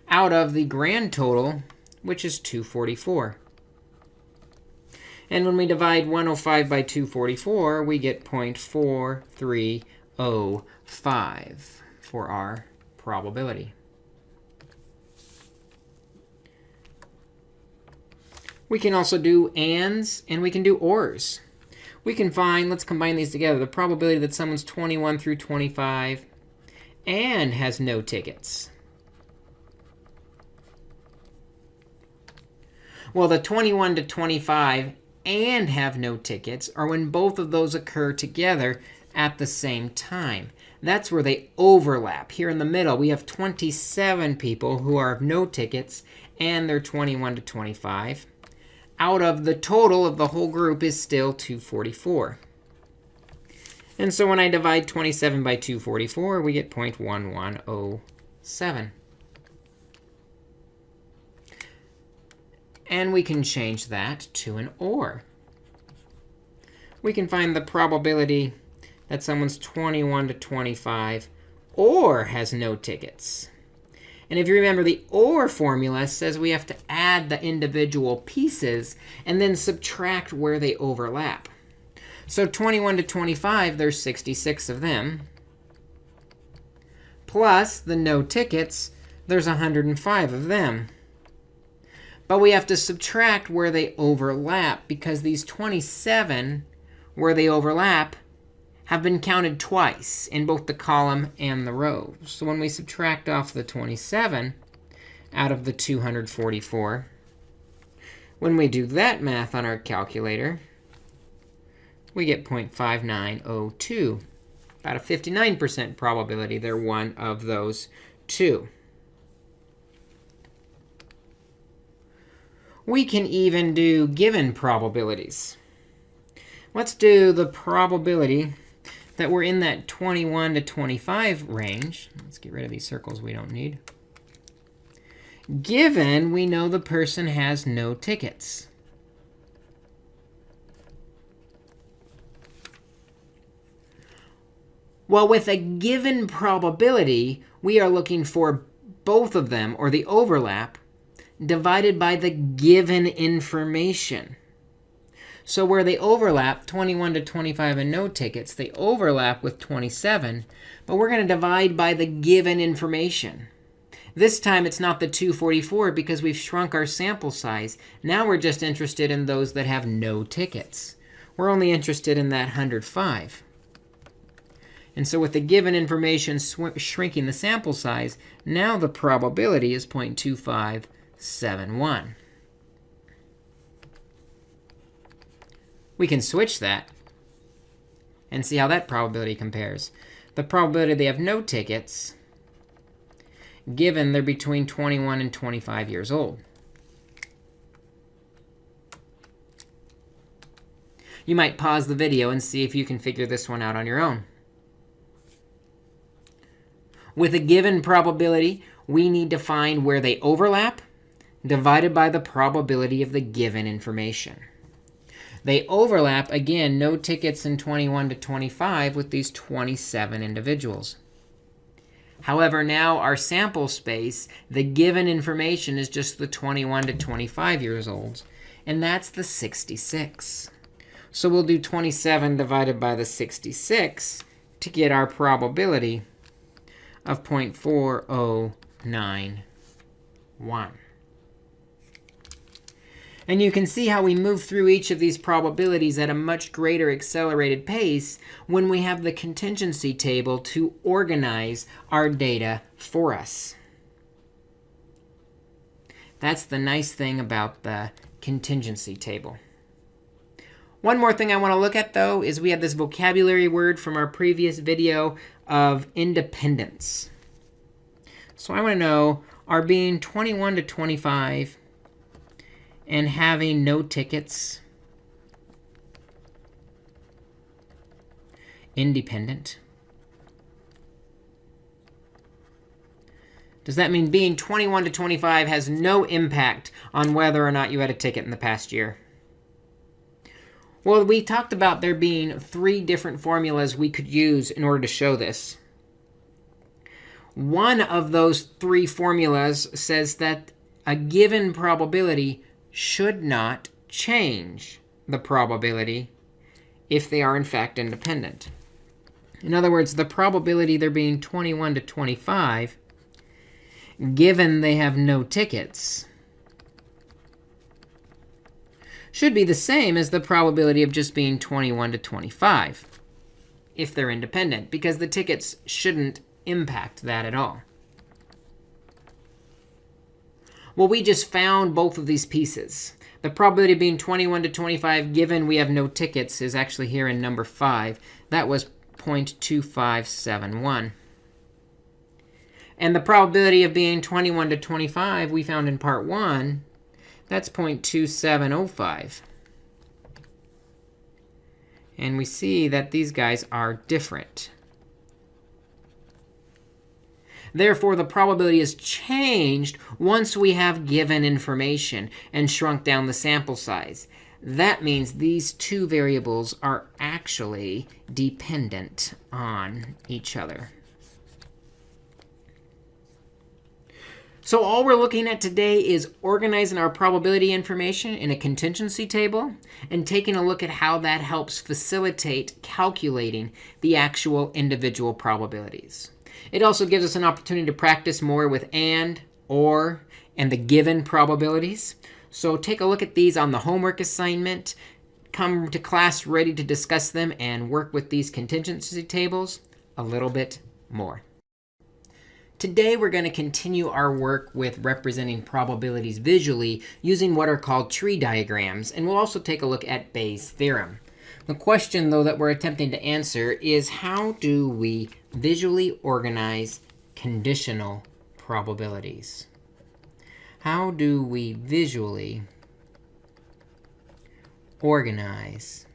Out of the grand total, which is 244. And when we divide 105 by 244, we get 0.4305 for our probability. We can also do ands, and we can do ors. We can find, let's combine these together, the probability that someone's 21 through 25 and has no tickets. Well, the 21 to 25 and have no tickets are when both of those occur together at the same time. That's where they overlap. Here in the middle, we have 27 people who are of no tickets, and they're 21 to 25. Out of the total of the whole group is still 244. And so when I divide 27 by 244, we get 0.1107. And we can change that to an or. We can find the probability that someone's 21 to 25 or has no tickets. And if you remember, the or formula says we have to add the individual pieces and then subtract where they overlap. So 21 to 25, there's 66 of them. Plus the no tickets, there's 105 of them. But we have to subtract where they overlap, because these 27 where they overlap have been counted twice in both the column and the row. So when we subtract off the 27 out of the 244, when we do that math on our calculator, we get 0.5902. About a 59% probability they're one of those two. We can even do given probabilities. Let's do the probability that we're in that 21 to 25 range. Let's get rid of these circles we don't need. Given we know the person has no tickets. Well, with a given probability, we are looking for both of them, or the overlap, divided by the given information. So where they overlap, 21 to 25 and no tickets, they overlap with 27, but we're going to divide by the given information. This time it's not the 244 because we've shrunk our sample size. Now we're just interested in those that have no tickets. We're only interested in that 105. And so with the given information shrinking the sample size, now the probability is 0.2571. We can switch that and see how that probability compares. The probability they have no tickets, given they're between 21 and 25 years old. You might pause the video and see if you can figure this one out on your own. With a given probability, we need to find where they overlap, divided by the probability of the given information. They overlap, again, no tickets in 21 to 25 with these 27 individuals. However, now our sample space, the given information is just the 21 to 25 years old. and that's the 66. So we'll do 27 divided by the 66 to get our probability of 0.4091. And you can see how we move through each of these probabilities at a much greater accelerated pace when we have the contingency table to organize our data for us. That's the nice thing about the contingency table. One more thing I want to look at, though, is we have this vocabulary word from our previous video of independence. So I want to know, are being 21 to 25 and having no tickets independent? Does that mean being 21 to 25 has no impact on whether or not you had a ticket in the past year? Well, we talked about there being 3 different formulas we could use in order to show this. One of those 3 formulas says that a given probability should not change the probability if they are in fact independent. In other words, the probability there being 21 to 25, given they have no tickets, should be the same as the probability of just being 21 to 25 if they're independent, because the tickets shouldn't impact that at all. Well, we just found both of these pieces. The probability of being 21 to 25 given we have no tickets is actually here in number 5. That was 0.2571. And the probability of being 21 to 25 we found in part 1, that's 0.2705. And we see that these guys are different. Therefore, the probability is changed once we have given information and shrunk down the sample size. That means these 2 variables are actually dependent on each other. So all we're looking at today is organizing our probability information in a contingency table and taking a look at how that helps facilitate calculating the actual individual probabilities. It also gives us an opportunity to practice more with and, or, and the given probabilities. So take a look at these on the homework assignment. Come to class ready to discuss them and work with these contingency tables a little bit more. Today, we're going to continue our work with representing probabilities visually using what are called tree diagrams, and we'll also take a look at Bayes' theorem. The question, though, that we're attempting to answer is how do we visually organize conditional probabilities? How do we visually organize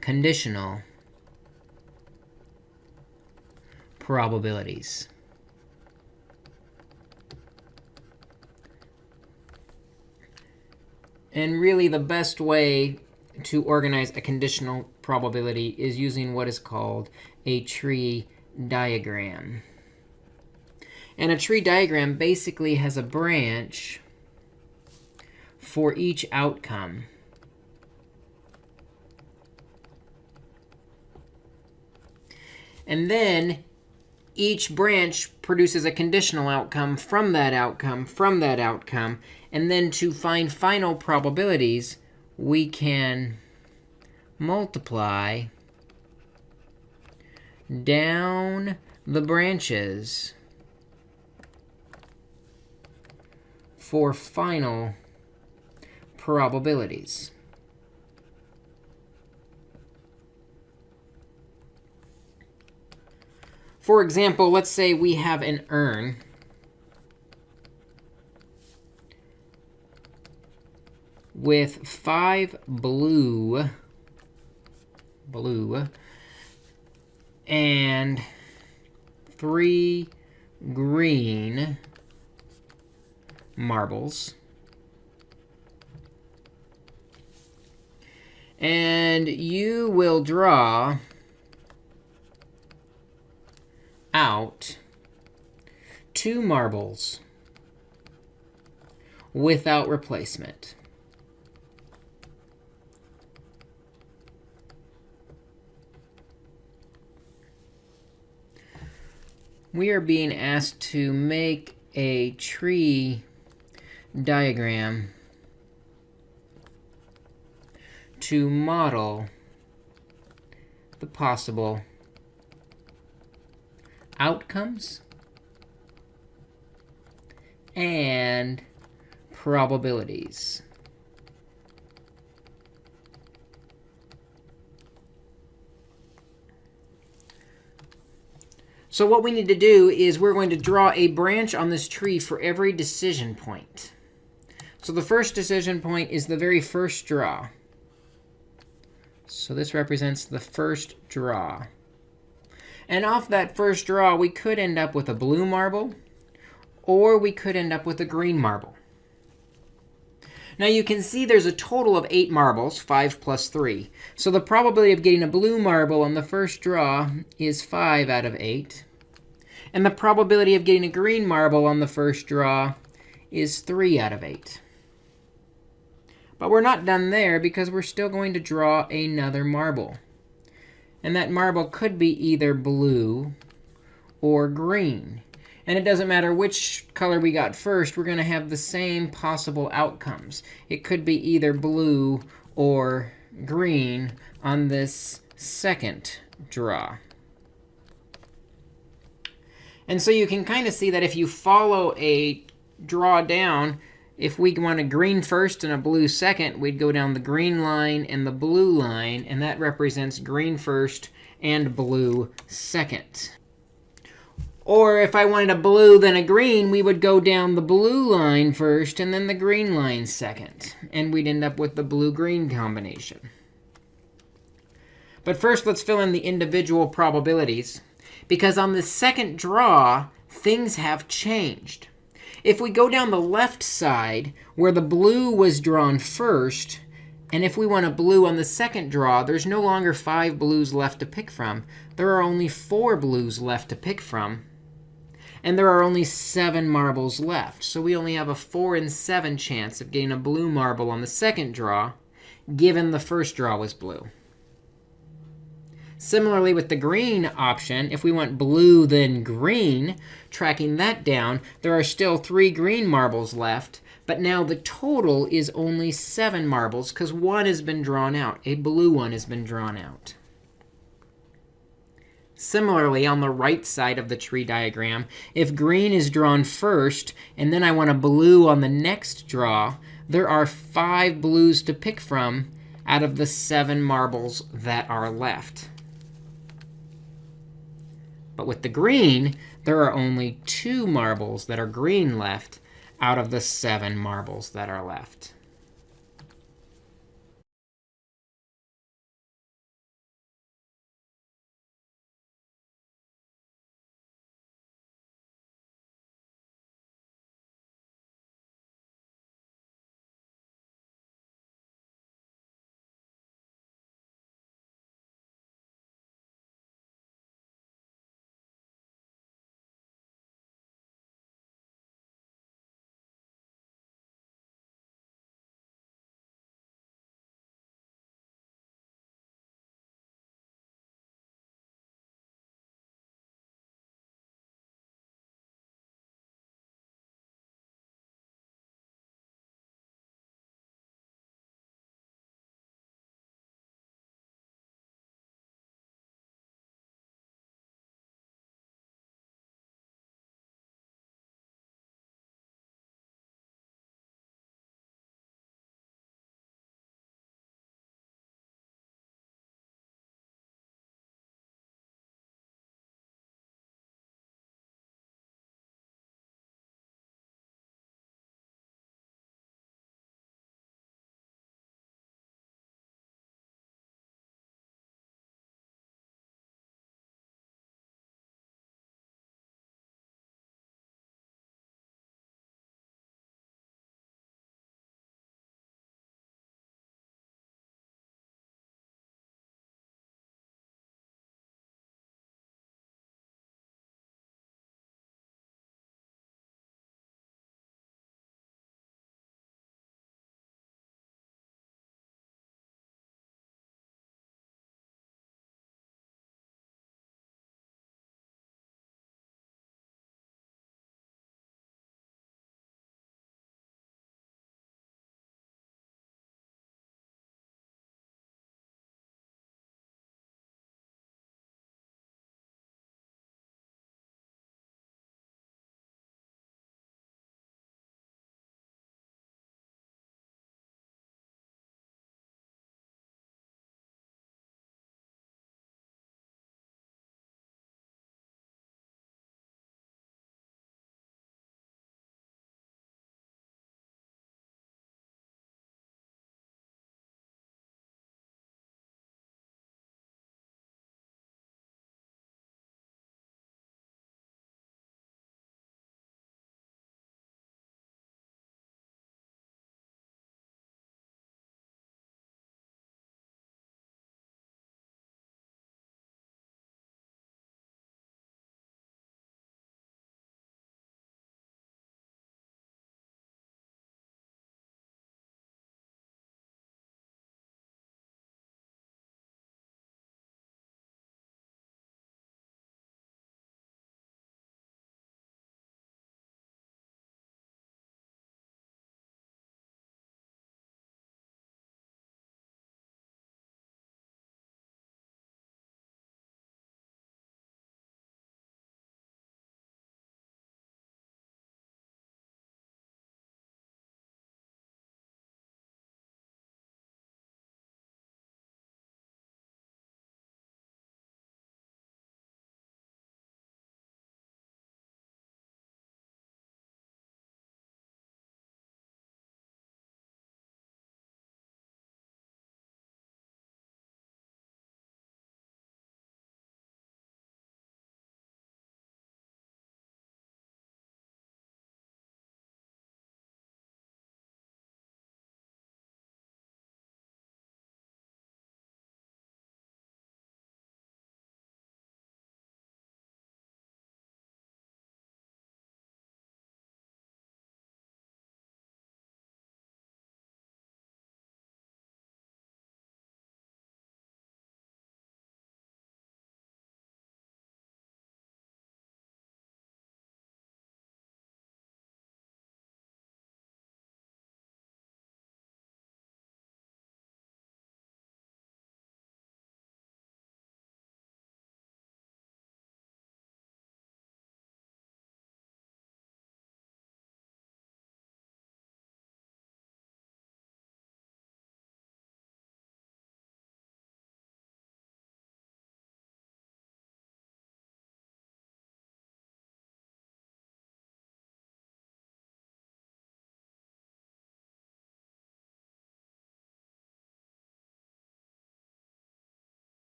conditional probabilities? And really, the best way to organize a conditional probability is using what is called a tree diagram. And a tree diagram basically has a branch for each outcome. And then each branch produces a conditional outcome from that outcome, from that outcome. And then to find final probabilities, we can multiply down the branches for final probabilities. For example, let's say we have an urn with 5 blue and 3 green marbles. And you will draw out 2 marbles, without replacement. We are being asked to make a tree diagram to model the possible outcomes and probabilities. So what we need to do is we're going to draw a branch on this tree for every decision point. So the first decision point is the very first draw. So this represents the first draw. And off that first draw, we could end up with a blue marble, or we could end up with a green marble. Now you can see there's a total of 8 marbles, 5 plus 3. So the probability of getting a blue marble on the first draw is 5 out of 8. And the probability of getting a green marble on the first draw is 3 out of 8. But we're not done there, because we're still going to draw another marble. And that marble could be either blue or green. And it doesn't matter which color we got first, we're going to have the same possible outcomes. It could be either blue or green on this second draw. And so you can kind of see that if you follow a draw down, if we want a green first and a blue second, we'd go down the green line and the blue line, and that represents green first and blue second. Or if I wanted a blue then a green, we would go down the blue line first and then the green line second. And we'd end up with the blue-green combination. But first, let's fill in the individual probabilities, because on the second draw, things have changed. If we go down the left side, where the blue was drawn first, and if we want a blue on the second draw, there's no longer 5 blues left to pick from. There are only 4 blues left to pick from. And there are only 7 marbles left. So we only have a 4 in 7 chance of getting a blue marble on the second draw, given the first draw was blue. Similarly, with the green option, if we want blue then green, tracking that down, there are still 3 green marbles left. But now the total is only 7 marbles, because 1 has been drawn out. A blue one has been drawn out. Similarly, on the right side of the tree diagram, if green is drawn first, and then I want a blue on the next draw, there are 5 blues to pick from out of the 7 marbles that are left. But with the green, there are only 2 marbles that are green left out of the 7 marbles that are left.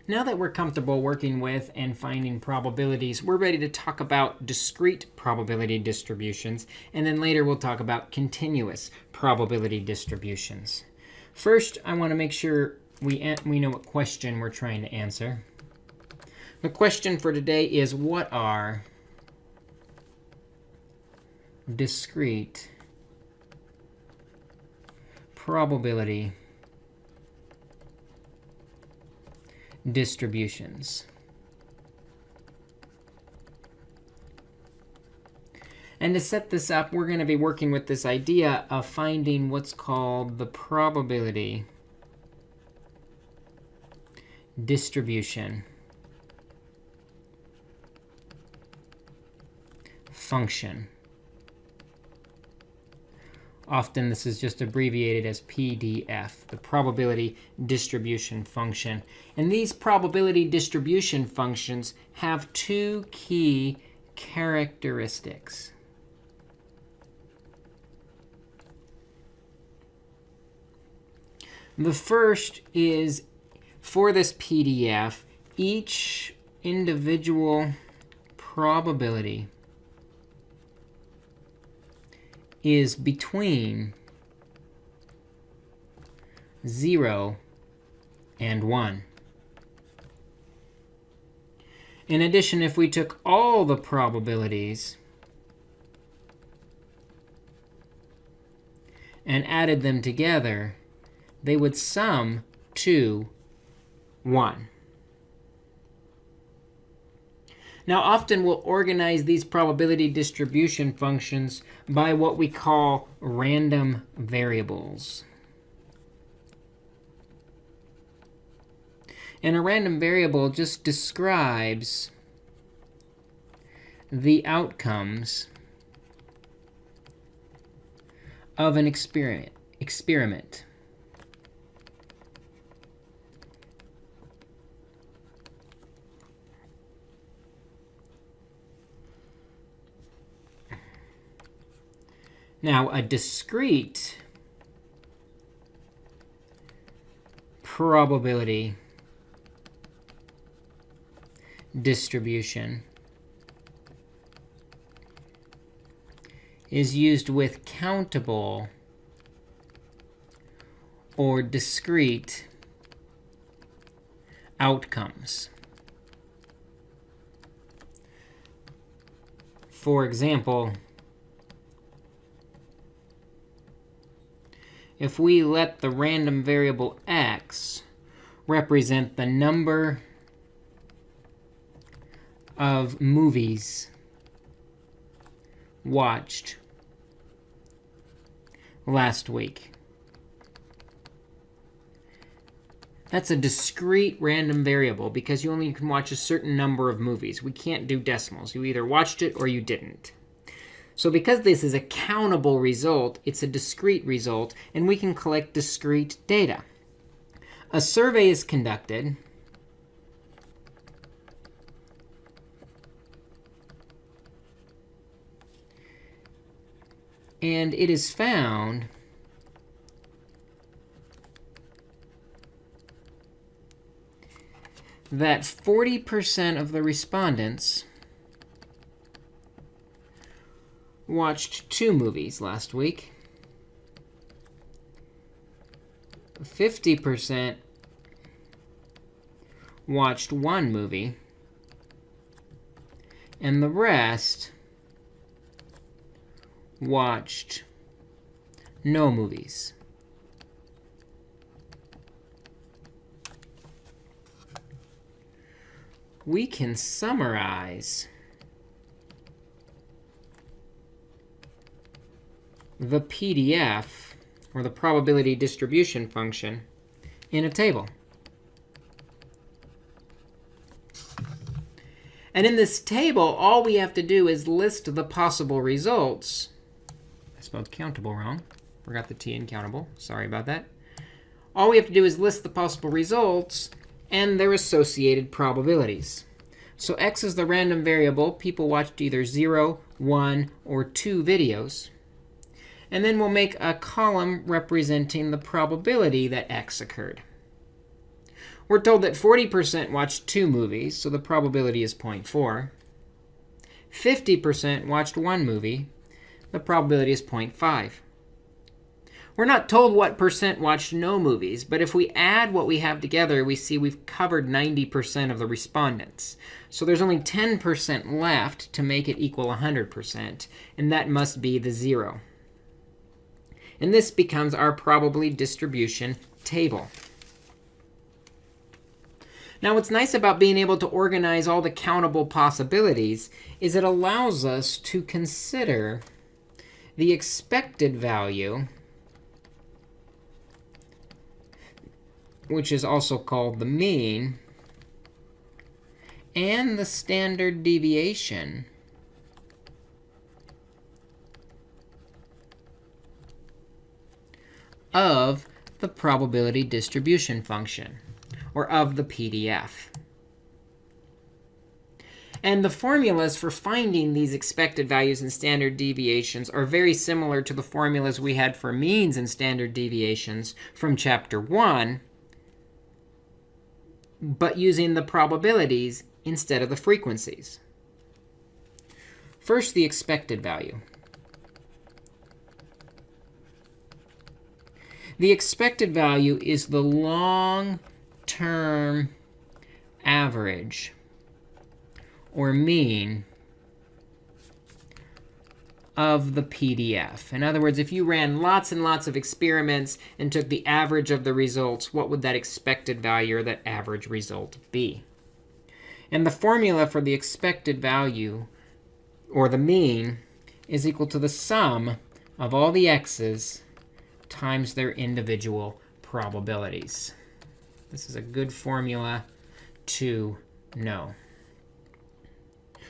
Now that we're comfortable working with and finding probabilities, we're ready to talk about discrete probability distributions, and then later we'll talk about continuous probability distributions. First, I want to make sure we know what question we're trying to answer. The question for today is, what are discrete probability distributions? And to set this up, we're going to be working with this idea of finding what's called the probability distribution function. Often this is just abbreviated as PDF, the probability distribution function. And these probability distribution functions have two key characteristics. The first is, for this PDF, each individual probability is between 0 and 1. In addition, if we took all the probabilities and added them together, they would sum to 1. Now, often we'll organize these probability distribution functions by what we call random variables. And a random variable just describes the outcomes of an experiment. Now, a discrete probability distribution is used with countable or discrete outcomes. For example, if we let the random variable x represent the number of movies watched last week, that's a discrete random variable because you only can watch a certain number of movies. We can't do decimals. You either watched it or you didn't. So because this is a countable result, it's a discrete result, and we can collect discrete data. A survey is conducted, and it is found that 40% of the respondents watched 2 movies last week. 50% watched 1 movie. And the rest watched no movies. We can summarize the PDF, or the probability distribution function, in a table. And in this table, all we have to do is list the possible results. I spelled countable wrong. Forgot the T in countable. Sorry about that. All we have to do is list the possible results and their associated probabilities. So x is the random variable. People watched either 0, 1, or 2 videos. And then we'll make a column representing the probability that x occurred. We're told that 40% watched 2 movies, so the probability is 0.4. 50% watched 1 movie. The probability is 0.5. We're not told what percent watched no movies, but if we add what we have together, we see we've covered 90% of the respondents. So there's only 10% left to make it equal 100%, and that must be the 0. And this becomes our probability distribution table. Now, what's nice about being able to organize all the countable possibilities is it allows us to consider the expected value, which is also called the mean, and the standard deviation of the probability distribution function, or of the PDF. And the formulas for finding these expected values and standard deviations are very similar to the formulas we had for means and standard deviations from Chapter 1, but using the probabilities instead of the frequencies. First, the expected value. The expected value is the long-term average, or mean, of the PDF. In other words, if you ran lots and lots of experiments and took the average of the results, what would that expected value or that average result be? And the formula for the expected value, or the mean, is equal to the sum of all the x's times their individual probabilities. This is a good formula to know.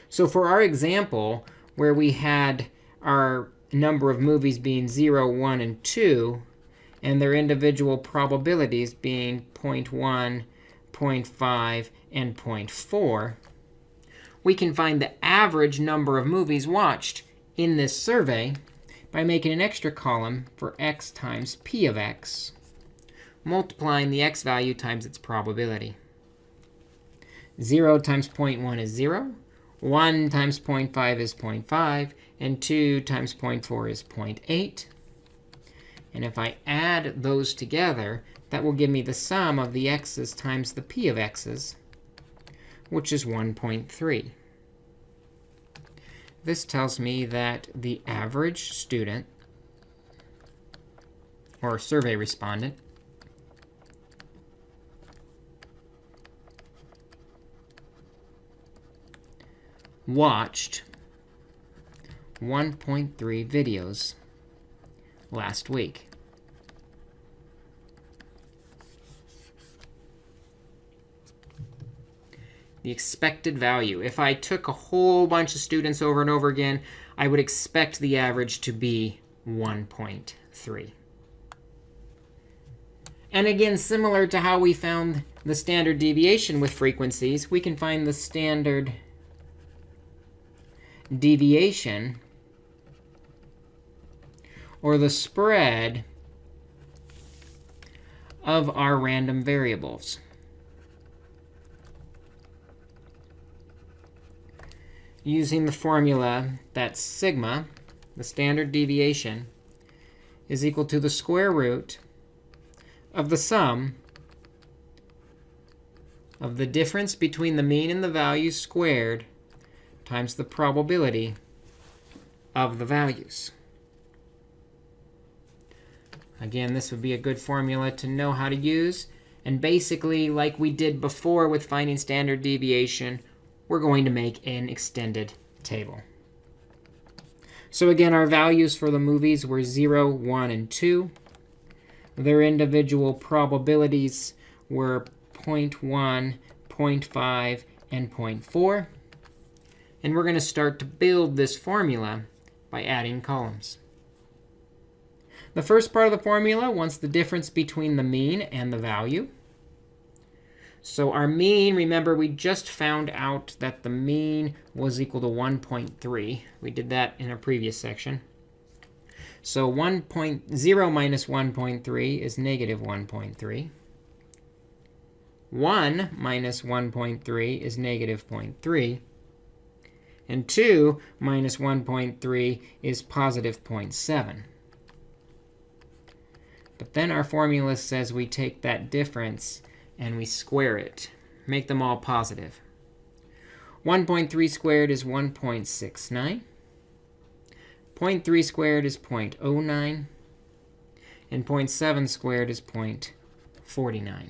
So for our example, where we had our number of movies being 0, 1, and 2, and their individual probabilities being 0.1, 0.5, and 0.4, we can find the average number of movies watched in this survey by making an extra column for x times p of x, multiplying the x value times its probability. 0 times 0.1 is 0. 1 times 0.5 is 0.5, and 2 times 0.4 is 0.8. And if I add those together, that will give me the sum of the x's times the p of x's, which is 1.3. This tells me that the average student, or survey respondent, watched 1.3 videos last week. The expected value. If I took a whole bunch of students over and over again, I would expect the average to be 1.3. And again, similar to how we found the standard deviation with frequencies, we can find the standard deviation, or the spread of our random variables. Using the formula that sigma, the standard deviation, is equal to the square root of the sum of the difference between the mean and the value squared times the probability of the values. Again, this would be a good formula to know how to use. And basically, like we did before with finding standard deviation, we're going to make an extended table. So again, our values for the movies were 0, 1, and 2. Their individual probabilities were 0.1, 0.5, and 0.4. And we're going to start to build this formula by adding columns. The first part of the formula wants the difference between the mean and the value. So our mean, remember, we just found out that the mean was equal to 1.3. We did that in a previous section. So 1.0 minus 1.3 is negative 1.3. 1 minus 1.3 is negative 0.3. And 2 minus 1.3 is positive 0.7. But then our formula says we take that difference and we square it. Make them all positive. 1.3 squared is 1.69. 0.3 squared is 0.09. And 0.7 squared is 0.49.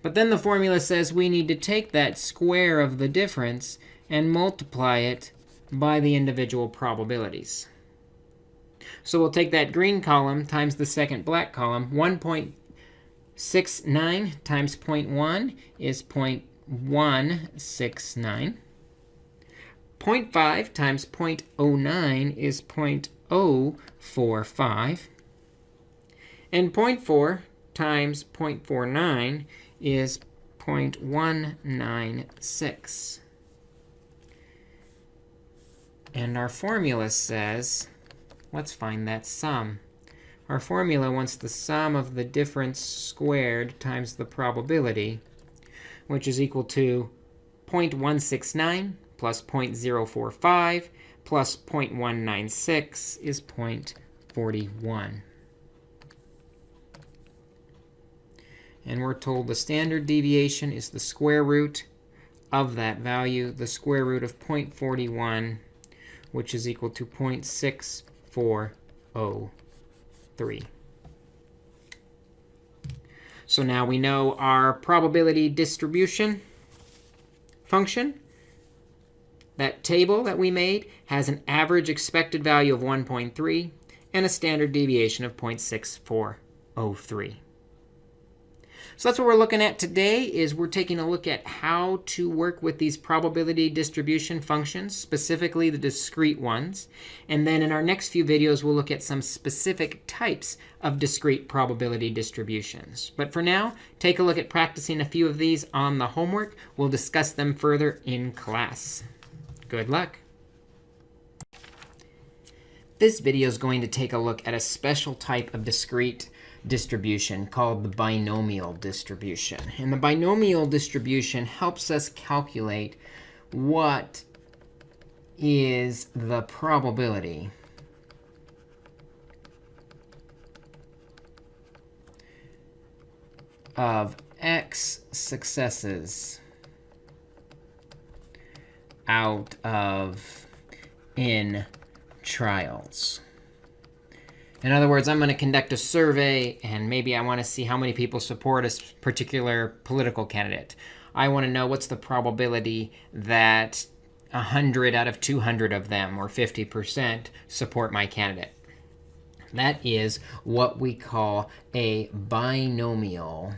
But then the formula says we need to take that square of the difference and multiply it by the individual probabilities. So we'll take that green column times the second black column. 1.69 times 0.1 is 0.169. 0.5 times 0.09 is 0.045. And 0.4 times 0.49 is 0.196. And our formula says, let's find that sum. Our formula wants the sum of the difference squared times the probability, which is equal to 0.169 plus 0.045 plus 0.196 is 0.41. And we're told the standard deviation is the square root of that value, the square root of 0.41, which is equal to 0.6403. So now we know our probability distribution function. That table that we made has an average expected value of 1.3 and a standard deviation of 0.6403. So that's what we're looking at today, is we're taking a look at how to work with these probability distribution functions, specifically the discrete ones. And then in our next few videos, we'll look at some specific types of discrete probability distributions. But for now, take a look at practicing a few of these on the homework. We'll discuss them further in class. Good luck. This video is going to take a look at a special type of discrete distribution called the binomial distribution. And the binomial distribution helps us calculate what is the probability of x successes out of n trials. In other words, I'm going to conduct a survey, and maybe I want to see how many people support a particular political candidate. I want to know what's the probability that 100 out of 200 of them, or 50%, support my candidate. That is what we call a binomial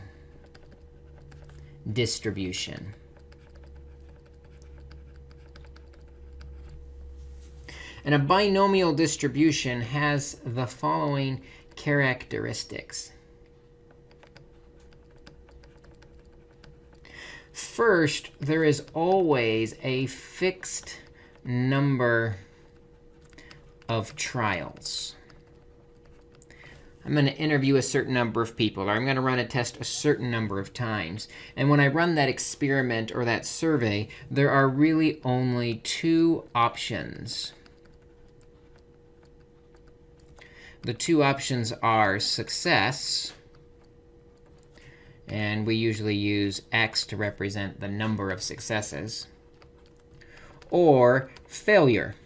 distribution. And a binomial distribution has the following characteristics. First, there is always a fixed number of trials. I'm going to interview a certain number of people, or I'm going to run a test a certain number of times. And when I run that experiment or that survey, there are really only two options. The two options are success, and we usually use x to represent the number of successes, or failure.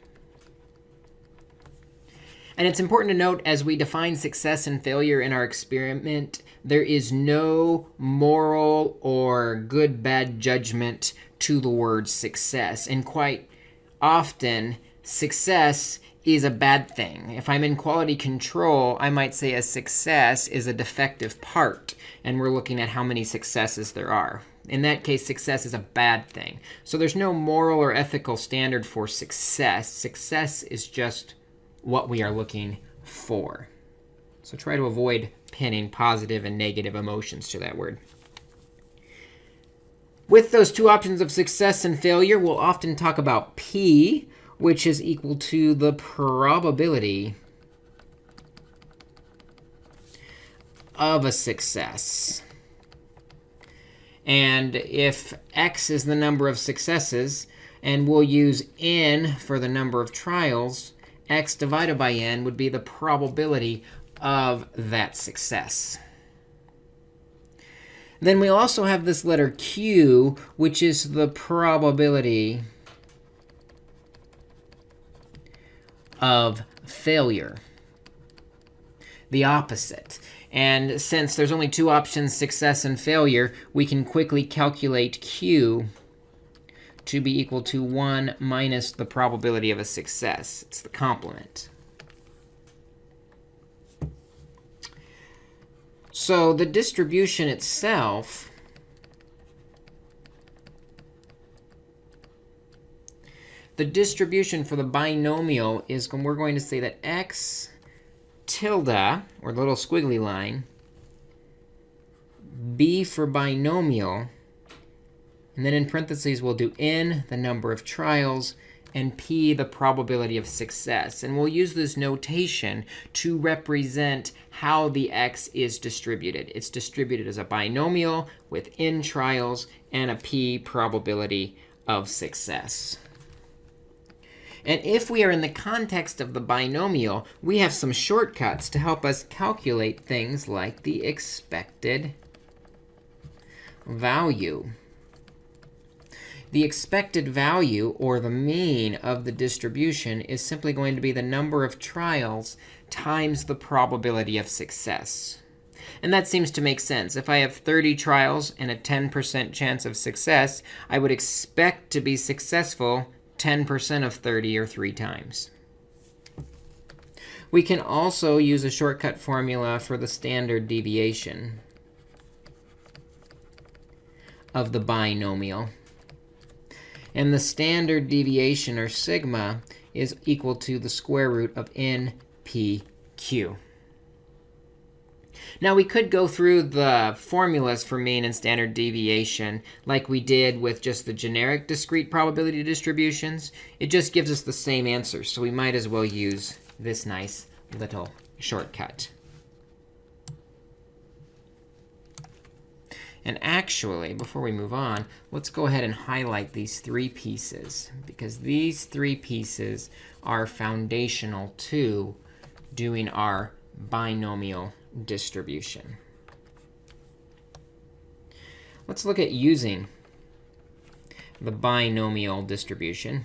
And it's important to note, as we define success and failure in our experiment, there is no moral or good-bad judgment to the word success. And quite often, success is a bad thing. If I'm in quality control, I might say a success is a defective part, and we're looking at how many successes there are. In that case, success is a bad thing. So there's no moral or ethical standard for success. Success is just what we are looking for. So try to avoid pinning positive and negative emotions to that word. With those two options of success and failure, we'll often talk about P, which is equal to the probability of a success. And if x is the number of successes, and we'll use n for the number of trials, x divided by n would be the probability of that success. Then we also have this letter q, which is the probability of failure, the opposite. And since there's only two options, success and failure, we can quickly calculate q to be equal to 1 minus the probability of a success. It's the complement. So the distribution itself the distribution for the binomial is, we're going to say that x tilde, or the little squiggly line, b for binomial, and then in parentheses we'll do n, the number of trials, and p, the probability of success. And we'll use this notation to represent how the x is distributed. It's distributed as a binomial with n trials and a p probability of success. And if we are in the context of the binomial, we have some shortcuts to help us calculate things like the expected value. The expected value, or the mean of the distribution, is simply going to be the number of trials times the probability of success. And that seems to make sense. If I have 30 trials and a 10% chance of success, I would expect to be successful 10% of 30, or 3 times. We can also use a shortcut formula for the standard deviation of the binomial. And the standard deviation, or sigma, is equal to the square root of npq. Now, we could go through the formulas for mean and standard deviation like we did with just the generic discrete probability distributions. It just gives us the same answer, so we might as well use this nice little shortcut. And actually, before we move on, let's go ahead and highlight these 3 pieces, because these 3 pieces are foundational to doing our binomial distribution. Let's look at using the binomial distribution.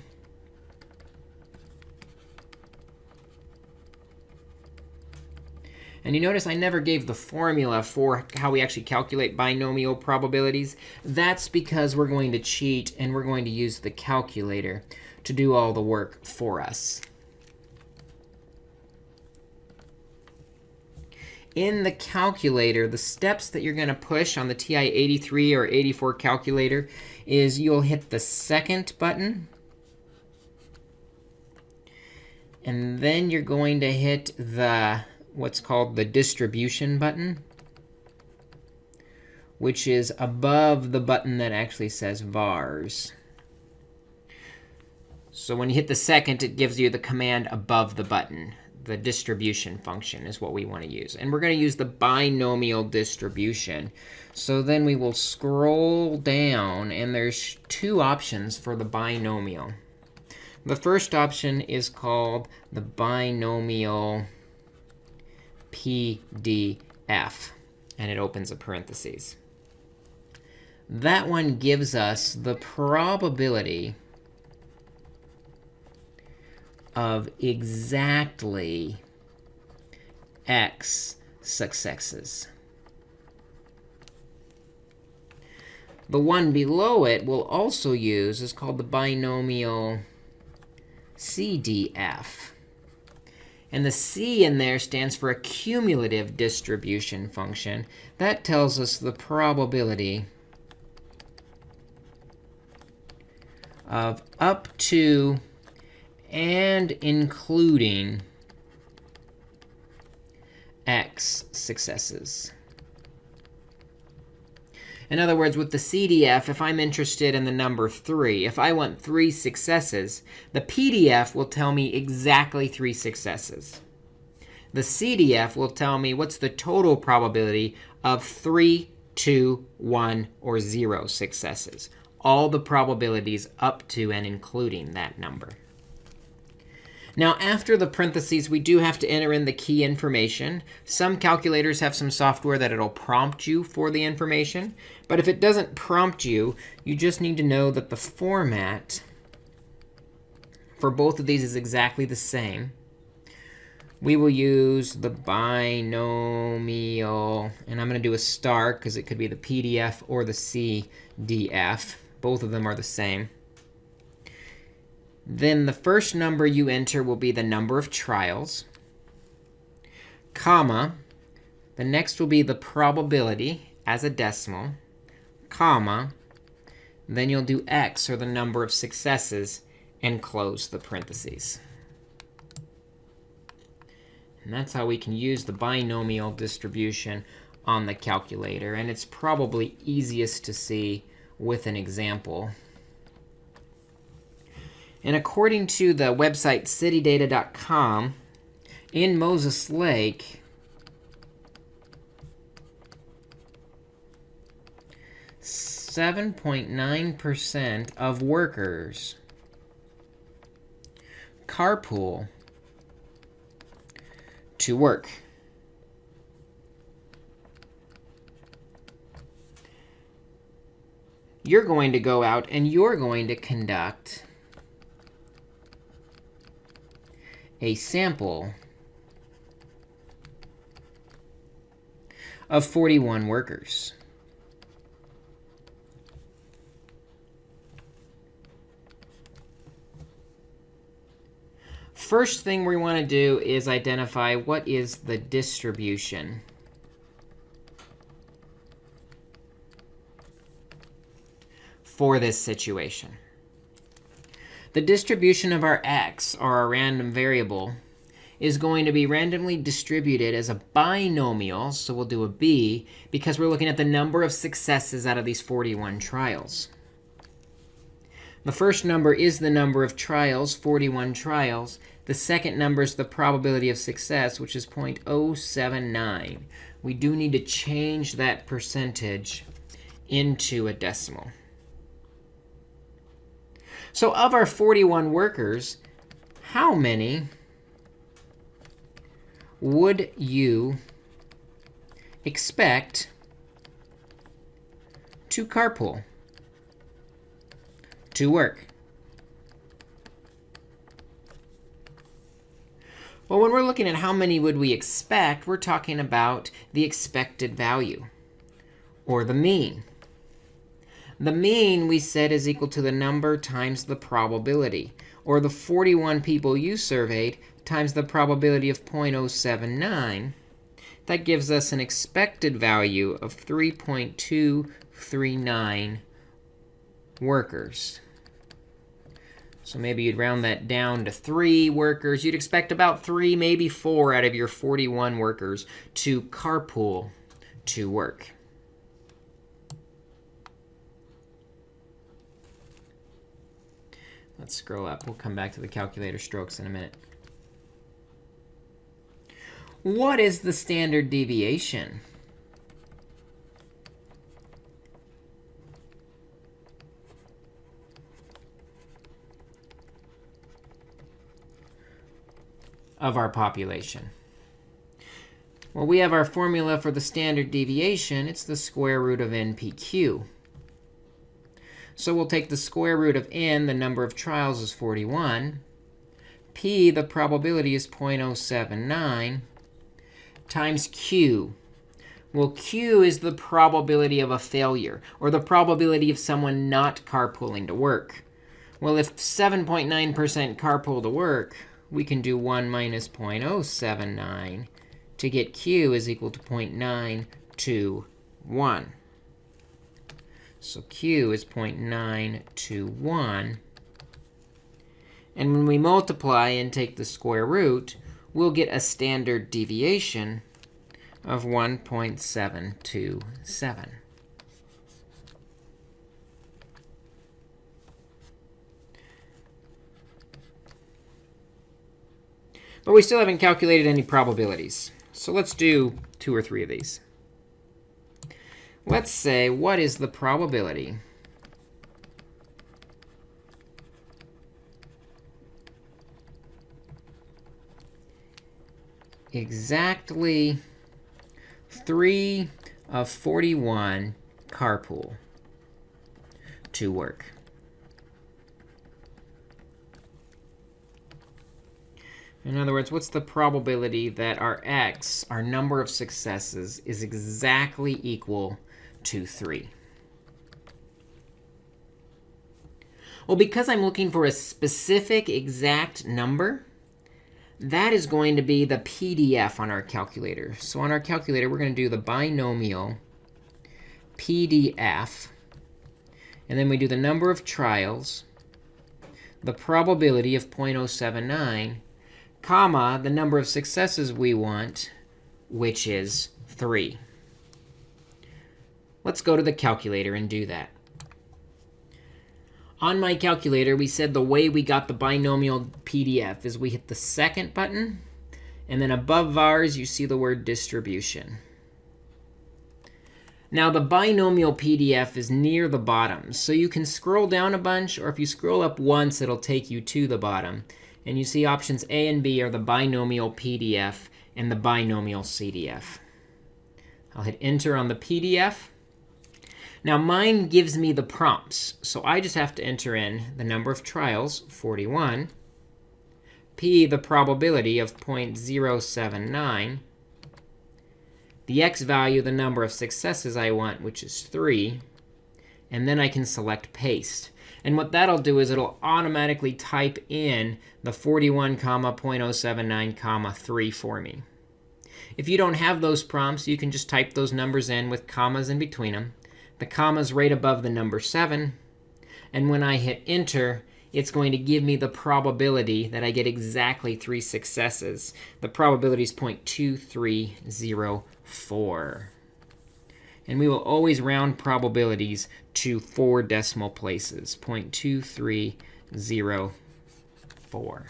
And you notice I never gave the formula for how we actually calculate binomial probabilities. That's because we're going to cheat, and we're going to use the calculator to do all the work for us. In the calculator, the steps that you're going to push on the TI-83 or 84 calculator is you'll hit the second button, and then you're going to hit the what's called the distribution button, which is above the button that actually says vars. So when you hit the second, it gives you the command above the button. The distribution function is what we want to use. And we're going to use the binomial distribution. So then we will scroll down, and there's 2 options for the binomial. The first option is called the binomial PDF, and it opens a parentheses. That one gives us the probability of exactly x successes. The one below it we'll also use is called the binomial CDF. And the C in there stands for a cumulative distribution function. That tells us the probability of up to and including x successes. In other words, with the CDF, if I'm interested in the number 3, if I want 3 successes, the PDF will tell me exactly 3 successes. The CDF will tell me what's the total probability of 3, 2, 1, or 0 successes. All the probabilities up to and including that number. Now, after the parentheses, we do have to enter in the key information. Some calculators have some software that it'll prompt you for the information. But if it doesn't prompt you, you just need to know that the format for both of these is exactly the same. We will use the binomial, and I'm going to do a star because it could be the PDF or the CDF. Both of them are the same. Then the first number you enter will be the number of trials, comma. The next will be the probability as a decimal, comma. Then you'll do x, or the number of successes, and close the parentheses. And that's how we can use the binomial distribution on the calculator. And it's probably easiest to see with an example. And according to the website citydata.com, in Moses Lake, 7.9% of workers carpool to work. You're going to go out and you're going to conduct a sample of 41 workers. First thing we want to do is identify what is the distribution. For this situation. The distribution of our x, or our random variable, is going to be randomly distributed as a binomial. So we'll do a b, because we're looking at the number of successes out of these 41 trials. The first number is the number of trials, 41 trials. The second number is the probability of success, which is 0.079. We do need to change that percentage into a decimal. So of our 41 workers, how many would you expect to carpool to work? Well, when we're looking at how many would we expect, we're talking about the expected value, or the mean. The mean, we said, is equal to the number times the probability, or the 41 people you surveyed times the probability of 0.079. That gives us an expected value of 3.239 workers. So maybe you'd round that down to 3 workers. You'd expect about 3, maybe 4 out of your 41 workers to carpool to work. Let's scroll up. We'll come back to the calculator strokes in a minute. What is the standard deviation? Of our population? Well, we have our formula for the standard deviation. It's the square root of NPQ. So we'll take the square root of n, the number of trials is 41. P, the probability is 0.079, times Q. Well, Q is the probability of a failure, or the probability of someone not carpooling to work. Well, if 7.9% carpool to work, we can do 1 minus 0.079 to get Q is equal to 0.921. So Q is 0.921. And when we multiply and take the square root, we'll get a standard deviation of 1.727. But we still haven't calculated any probabilities. So let's do 2 or 3 of these. Let's say, what is the probability exactly 3 of 41 carpool to work? In other words, what's the probability that our x, our number of successes, is exactly equal to 3? Well, because I'm looking for a specific exact number, that is going to be the PDF on our calculator. So on our calculator, we're going to do the binomial PDF. And then we do the number of trials, the probability of 0.079, comma, the number of successes we want, which is 3. Let's go to the calculator and do that. On my calculator, we said the way we got the binomial PDF is we hit the second button, and then above vars, you see the word distribution. Now, the binomial PDF is near the bottom, so you can scroll down a bunch, or if you scroll up once, it'll take you to the bottom. And you see options A and B are the binomial PDF and the binomial CDF. I'll hit enter on the PDF. Now, mine gives me the prompts, so I just have to enter in the number of trials, 41, P, the probability of 0.079, the x value, the number of successes I want, which is 3, and then I can select paste. And what that'll do is it'll automatically type in the 41, 0.079, 3 for me. If you don't have those prompts, you can just type those numbers in with commas in between them. The comma's right above the number 7. And when I hit enter, it's going to give me the probability that I get exactly 3 successes. The probability is 0.2304. And we will always round probabilities to 4 decimal places, 0.2304.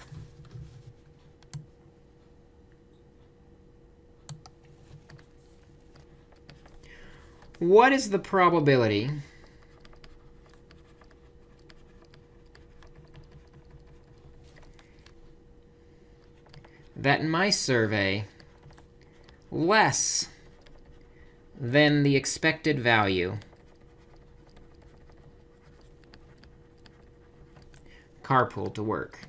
What is the probability that in my survey less than the expected value carpool to work?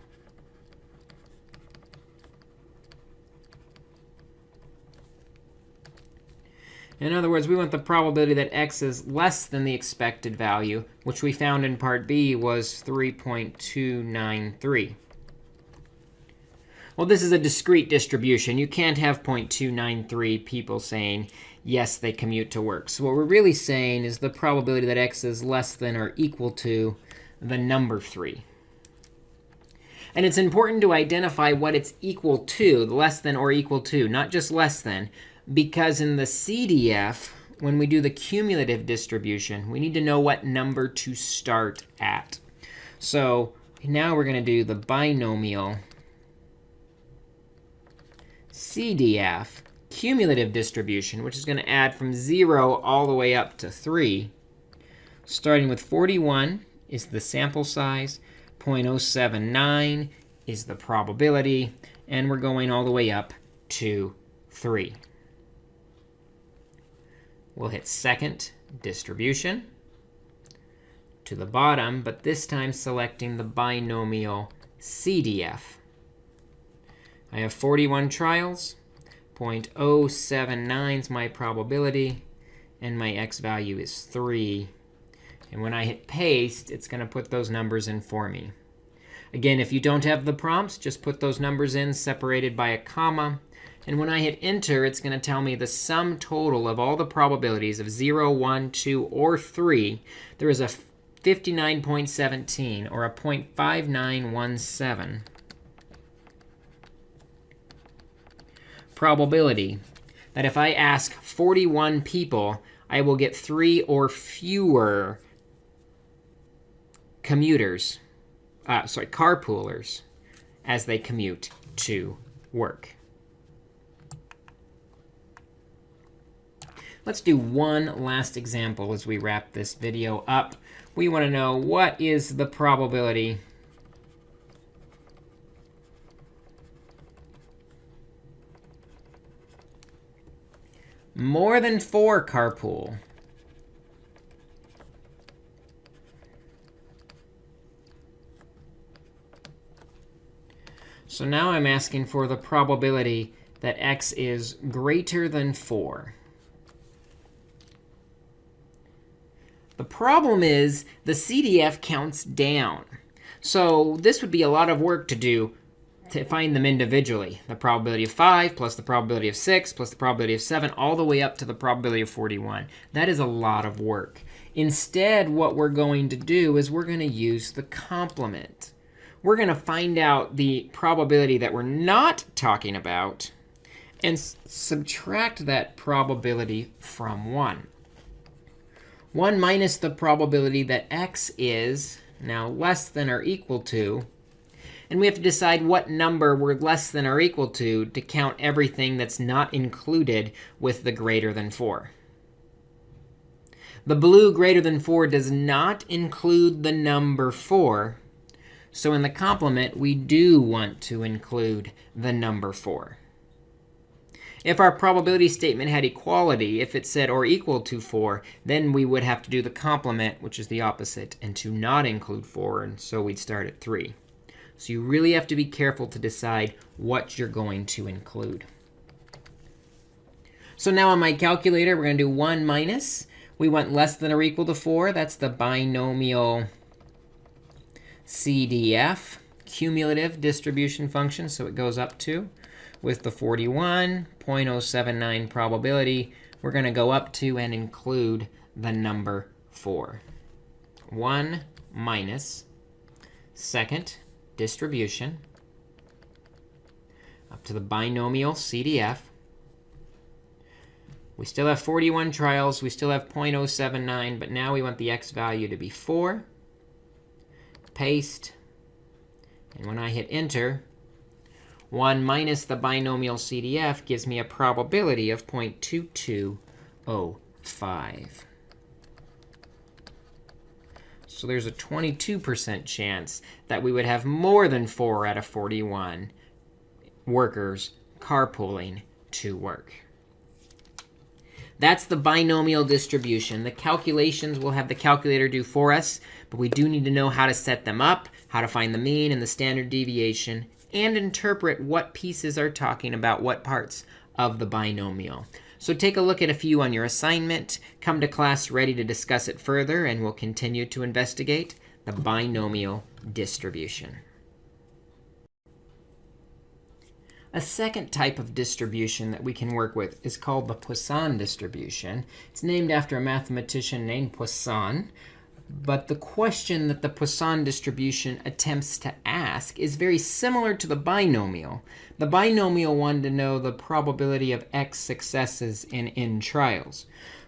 In other words, we want the probability that x is less than the expected value, which we found in part B was 3.293. Well, this is a discrete distribution. You can't have 0.293 people saying, yes, they commute to work. So what we're really saying is the probability that x is less than or equal to the number 3. And it's important to identify what it's equal to, less than or equal to, not just less than. Because in the CDF, when we do the cumulative distribution, we need to know what number to start at. So now we're going to do the binomial CDF cumulative distribution, which is going to add from 0 all the way up to 3. Starting with 41 is the sample size, 0.079 is the probability, and we're going all the way up to 3. We'll hit second distribution to the bottom, but this time selecting the binomial CDF. I have 41 trials, 0.079 is my probability, and my x value is 3. And when I hit paste, it's going to put those numbers in for me. Again, if you don't have the prompts, just put those numbers in separated by a comma. And when I hit enter, it's going to tell me the sum total of all the probabilities of 0, 1, 2, or 3. There is a 59.17, or a 0.5917 probability that if I ask 41 people, I will get 3 or fewer carpoolers as they commute to work. Let's do one last example as we wrap this video up. We want to know, what is the probability more than 4 carpool? So now I'm asking for the probability that x is greater than 4. The problem is the CDF counts down. So this would be a lot of work to do to find them individually. The probability of 5 plus the probability of 6 plus the probability of 7 all the way up to the probability of 41. That is a lot of work. Instead, what we're going to do is we're going to use the complement. We're going to find out the probability that we're not talking about and subtract that probability from 1. 1 minus the probability that x is now less than or equal to. And we have to decide what number we're less than or equal to count everything that's not included with the greater than 4. The blue greater than 4 does not include the number 4. So in the complement, we do want to include the number 4. If our probability statement had equality, if it said or equal to 4, then we would have to do the complement, which is the opposite, and to not include 4, and so we'd start at 3. So you really have to be careful to decide what you're going to include. So now on my calculator, we're going to do 1 minus. We want less than or equal to 4. That's the binomial CDF, cumulative distribution function, so it goes up to. With the 41.079 probability, we're going to go up to and include the number 4. 1 minus second distribution up to the binomial CDF. We still have 41 trials. We still have 0.079, but now we want the x value to be 4. Paste. And when I hit enter, 1 minus the binomial CDF gives me a probability of 0.2205. So there's a 22% chance that we would have more than 4 out of 41 workers carpooling to work. That's the binomial distribution. The calculations we'll have the calculator do for us, but we do need to know how to set them up, how to find the mean and the standard deviation, and interpret what pieces are talking about what parts of the binomial. So take a look at a few on your assignment. Come to class ready to discuss it further, and we'll continue to investigate the binomial distribution. A second type of distribution that we can work with is called the Poisson distribution. It's named after a mathematician named Poisson. But the question that the Poisson distribution attempts to ask is very similar to the binomial. The binomial wanted to know the probability of x successes in n trials.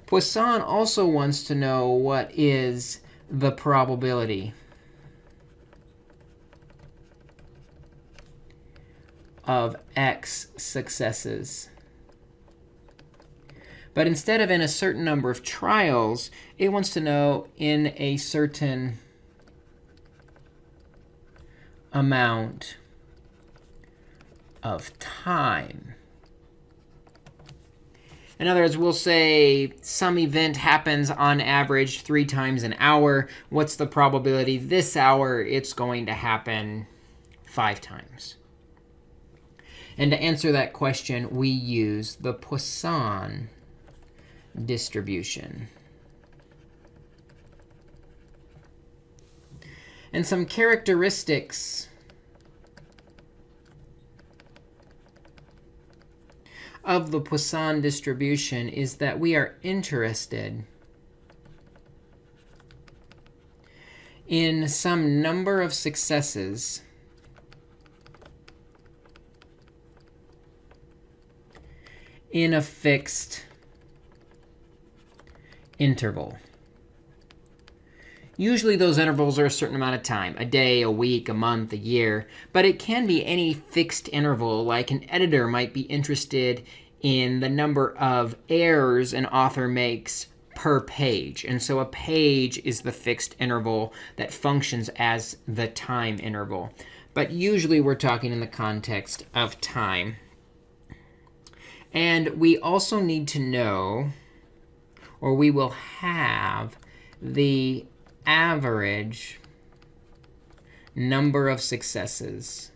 Poisson also wants to know what is the probability of x successes. But instead of in a certain number of trials, it wants to know in a certain amount of time. In other words, we'll say some event happens on average 3 times an hour. What's the probability this hour it's going to happen 5 times? And to answer that question, we use the Poisson distribution. And some characteristics of the Poisson distribution is that we are interested in some number of successes in a fixed interval. Usually those intervals are a certain amount of time, a day, a week, a month, a year, but it can be any fixed interval, like an editor might be interested in the number of errors an author makes per page. And so a page is the fixed interval that functions as the time interval. But usually we're talking in the context of time. And we also need to know, or we will have, the average number of successes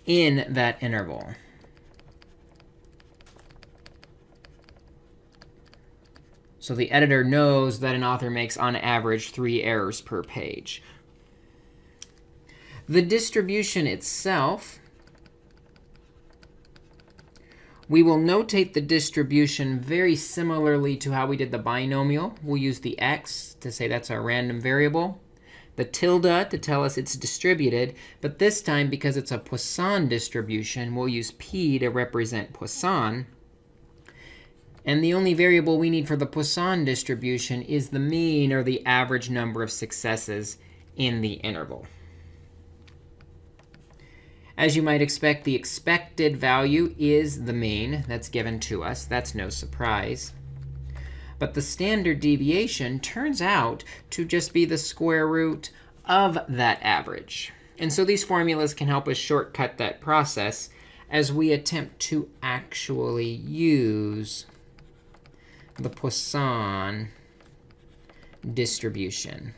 in that interval. So the editor knows that an author makes, on average, 3 errors per page. The distribution itself, we will notate the distribution very similarly to how we did the binomial. We'll use the x to say that's our random variable, the tilde to tell us it's distributed, but this time, because it's a Poisson distribution, we'll use p to represent Poisson. And the only variable we need for the Poisson distribution is the mean, or the average number of successes in the interval. As you might expect, the expected value is the mean that's given to us. That's no surprise. But the standard deviation turns out to just be the square root of that average. And so these formulas can help us shortcut that process as we attempt to actually use the Poisson distribution.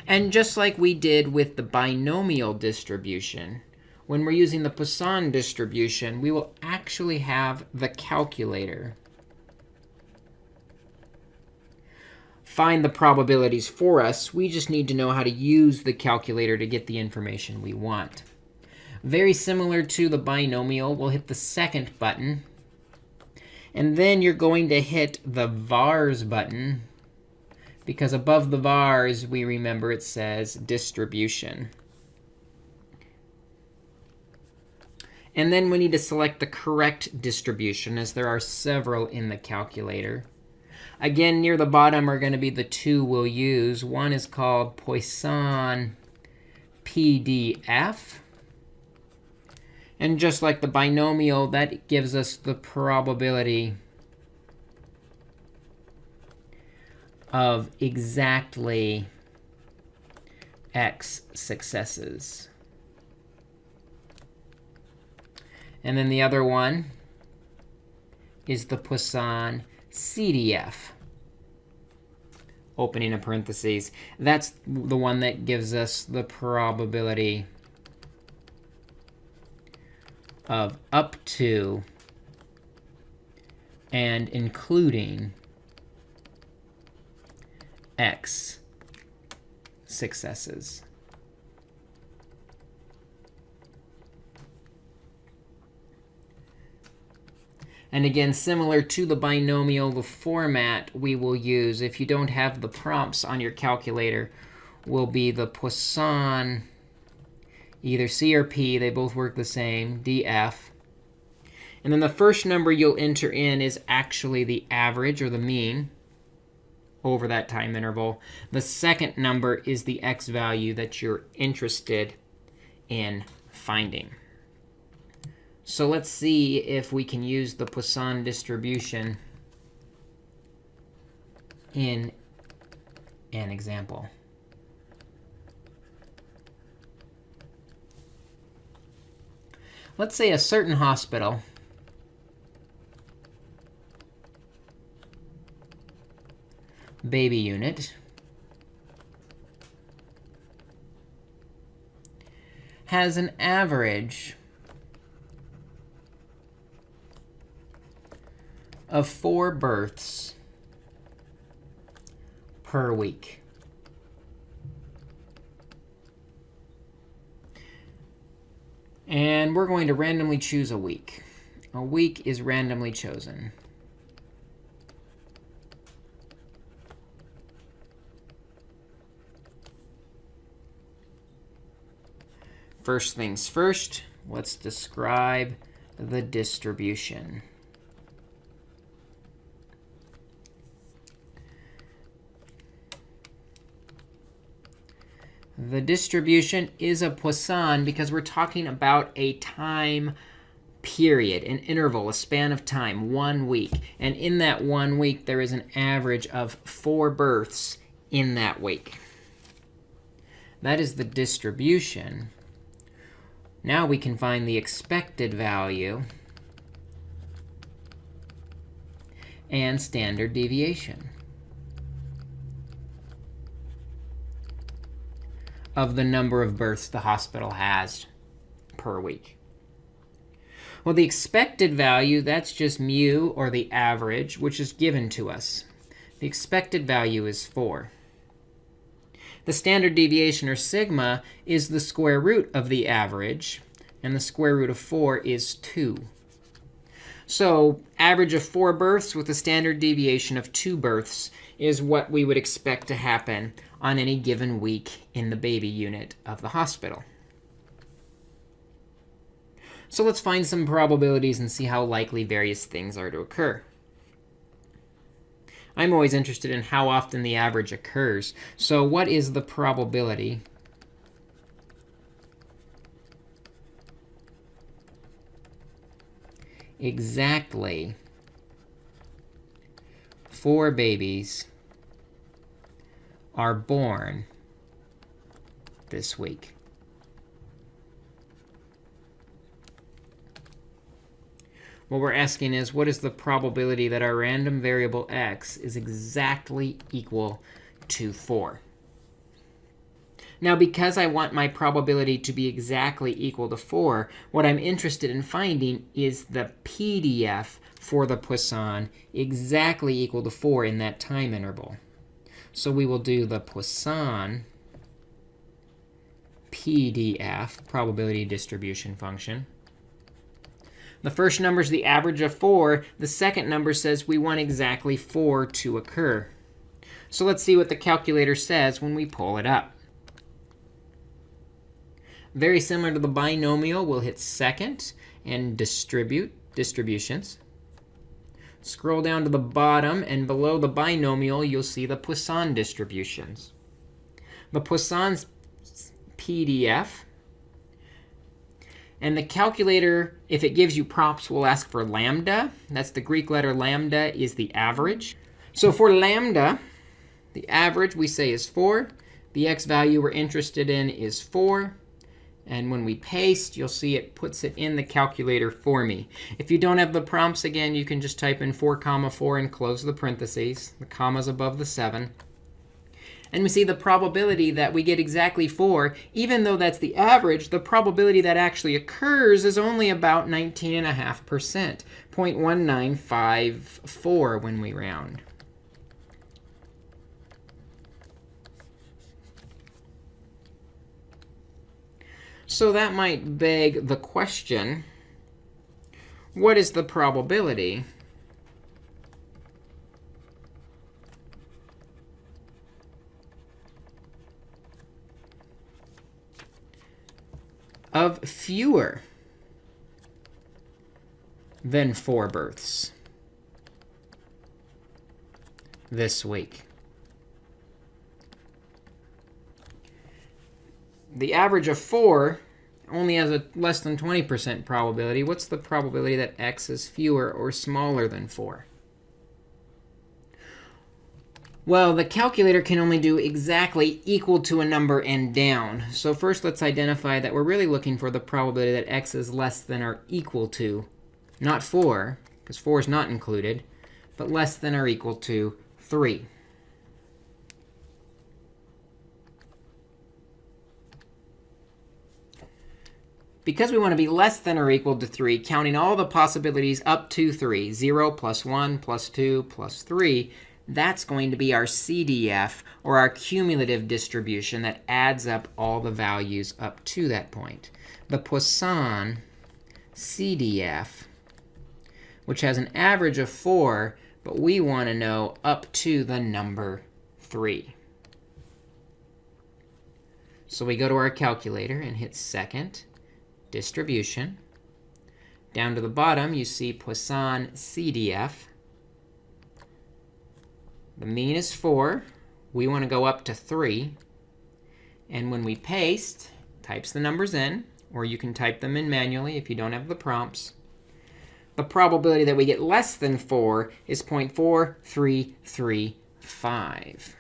And just like we did with the binomial distribution, when we're using the Poisson distribution, we will actually have the calculator find the probabilities for us. We just need to know how to use the calculator to get the information we want. Very similar to the binomial, we'll hit the second button. And then you're going to hit the vars button, because above the vars, we remember it says distribution. And then we need to select the correct distribution, as there are several in the calculator. Again, near the bottom are going to be the two we'll use. One is called Poisson PDF. And just like the binomial, that gives us the probability of exactly x successes. And then the other one is the Poisson CDF, opening a parentheses. That's the one that gives us the probability of up to and including x successes. And again, similar to the binomial, the format we will use, if you don't have the prompts on your calculator, will be the Poisson, either C or P, they both work the same, DF. And then the first number you'll enter in is actually the average, or the mean, over that time interval. The second number is the x value that you're interested in finding. So let's see if we can use the Poisson distribution in an example. Let's say a certain hospital baby unit has an average of 4 births per week. And we're going to randomly choose a week. A week is randomly chosen. First things first, let's describe the distribution. The distribution is a Poisson because we're talking about a time period, an interval, a span of time, 1 week. And in that 1 week, there is an average of 4 births in that week. That is the distribution. Now we can find the expected value and standard deviation of the number of births the hospital has per week. Well, the expected value, that's just mu, or the average, which is given to us. The expected value is 4. The standard deviation, or sigma, is the square root of the average, and the square root of 4 is 2. So average of 4 births with a standard deviation of 2 births is what we would expect to happen on any given week in the baby unit of the hospital. So let's find some probabilities and see how likely various things are to occur. I'm always interested in how often the average occurs. So what is the probability exactly 4 babies are born this week? What we're asking is, what is the probability that our random variable x is exactly equal to 4? Now, because I want my probability to be exactly equal to 4, what I'm interested in finding is the PDF for the Poisson exactly equal to 4 in that time interval. So we will do the Poisson PDF, probability distribution function. The first number is the average of 4. The second number says we want exactly 4 to occur. So let's see what the calculator says when we pull it up. Very similar to the binomial, we'll hit second and distributions. Scroll down to the bottom, and below the binomial, you'll see the Poisson distributions. The Poisson's PDF. And the calculator, if it gives you props, will ask for lambda. That's the Greek letter lambda is the average. So for lambda, the average we say is 4. The x value we're interested in is 4. And when we paste, you'll see it puts it in the calculator for me. If you don't have the prompts, again, you can just type in 4, 4 and close the parentheses. The comma's above the 7. And we see the probability that we get exactly 4, even though that's the average, the probability that actually occurs is only about 19.5%, 0.1954 when we round. So that might beg the question, what is the probability of fewer than 4 births this week? The average of 4 only has a less than 20% probability. What's the probability that x is fewer or smaller than 4? Well, the calculator can only do exactly equal to a number and down. So first, let's identify that we're really looking for the probability that x is less than or equal to, not 4, because 4 is not included, but less than or equal to 3. Because we want to be less than or equal to 3, counting all the possibilities up to 3, 0 plus 1 plus 2 plus 3, that's going to be our CDF, or our cumulative distribution that adds up all the values up to that point. The Poisson CDF, which has an average of 4, but we want to know up to the number 3. So we go to our calculator and hit second, distribution, Down to the bottom, you see Poisson CDF. The mean is 4. We want to go up to 3. And when we paste, types the numbers in, or you can type them in manually if you don't have the prompts. The probability that we get less than 4 is 0.4335.